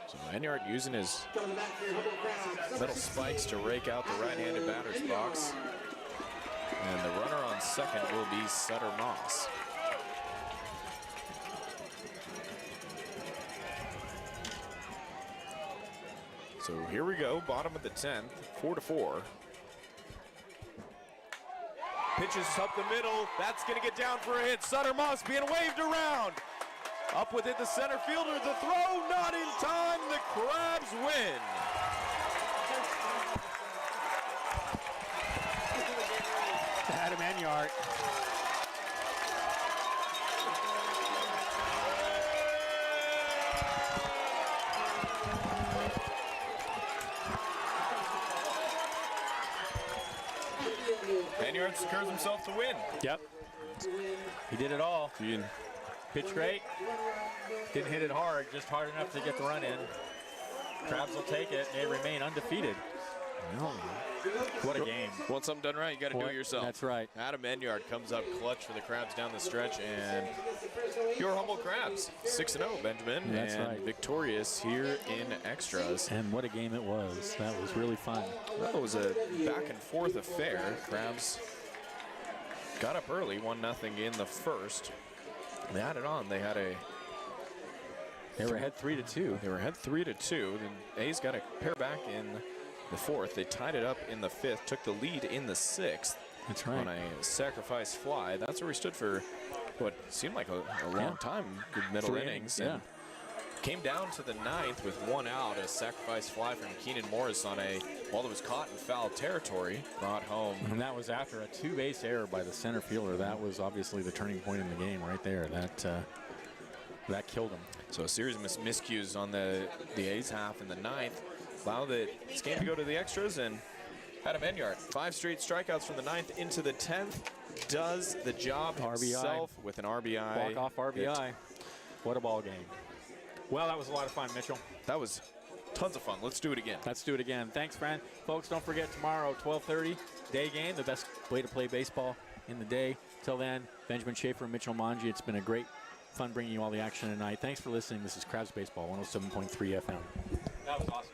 So Enyart using his metal spikes to rake out the right-handed batter's box. And the runner on second will be Sutter Moss. So here we go, bottom of the 10th, 4-4. Pitches up the middle, that's gonna get down for a hit. Sutter Moss being waved around. Up with it, the center fielder, the throw, not in time, the Crabs win. Adam Enyart. Enyart secures himself to win. Yep. He did it all. Pitch great. Didn't hit it hard, just hard enough to get the run in. Crabs will take it. They remain undefeated. No. What a game. Want something done right, you got to do it yourself. That's right. Adam Enyart comes up clutch for the Crabs down the stretch, and your humble Crabs, 6-0, Benjamin. That's and right. victorious here in extras. And what a game it was. That was really fun. That was a back and forth affair. Crabs got up early, 1-0 in the first. They added on. They had They were ahead 3-2. They were ahead 3-2. The A's got a pair back in the fourth. They tied it up in the fifth, took the lead in the sixth. That's right. On a sacrifice fly. That's where we stood for what seemed like a long time, good middle innings. Yeah. And came down to the ninth with 1 out, a sacrifice fly from Keenan Morris on a ball that was caught in foul territory, brought home. And that was after a 2-base error by the center fielder. That was obviously the turning point in the game right there. That killed him. So a series of miscues on the A's half in the ninth allowed this game to go to the extras, and Adam Enyart, 5 straight strikeouts from the ninth into the 10th, does the job himself with an RBI. Walk-off RBI. What a ball game. Well, that was a lot of fun, Mitchell. That was tons of fun. Let's do it again. Let's do it again. Thanks, friend. Folks, don't forget tomorrow, 12:30, day game, the best way to play baseball in the day. Till then, Benjamin Schaefer and Mitchell Manji, it's been a great fun bringing you all the action tonight. Thanks for listening. This is Crabs Baseball, 107.3 FM. That was awesome.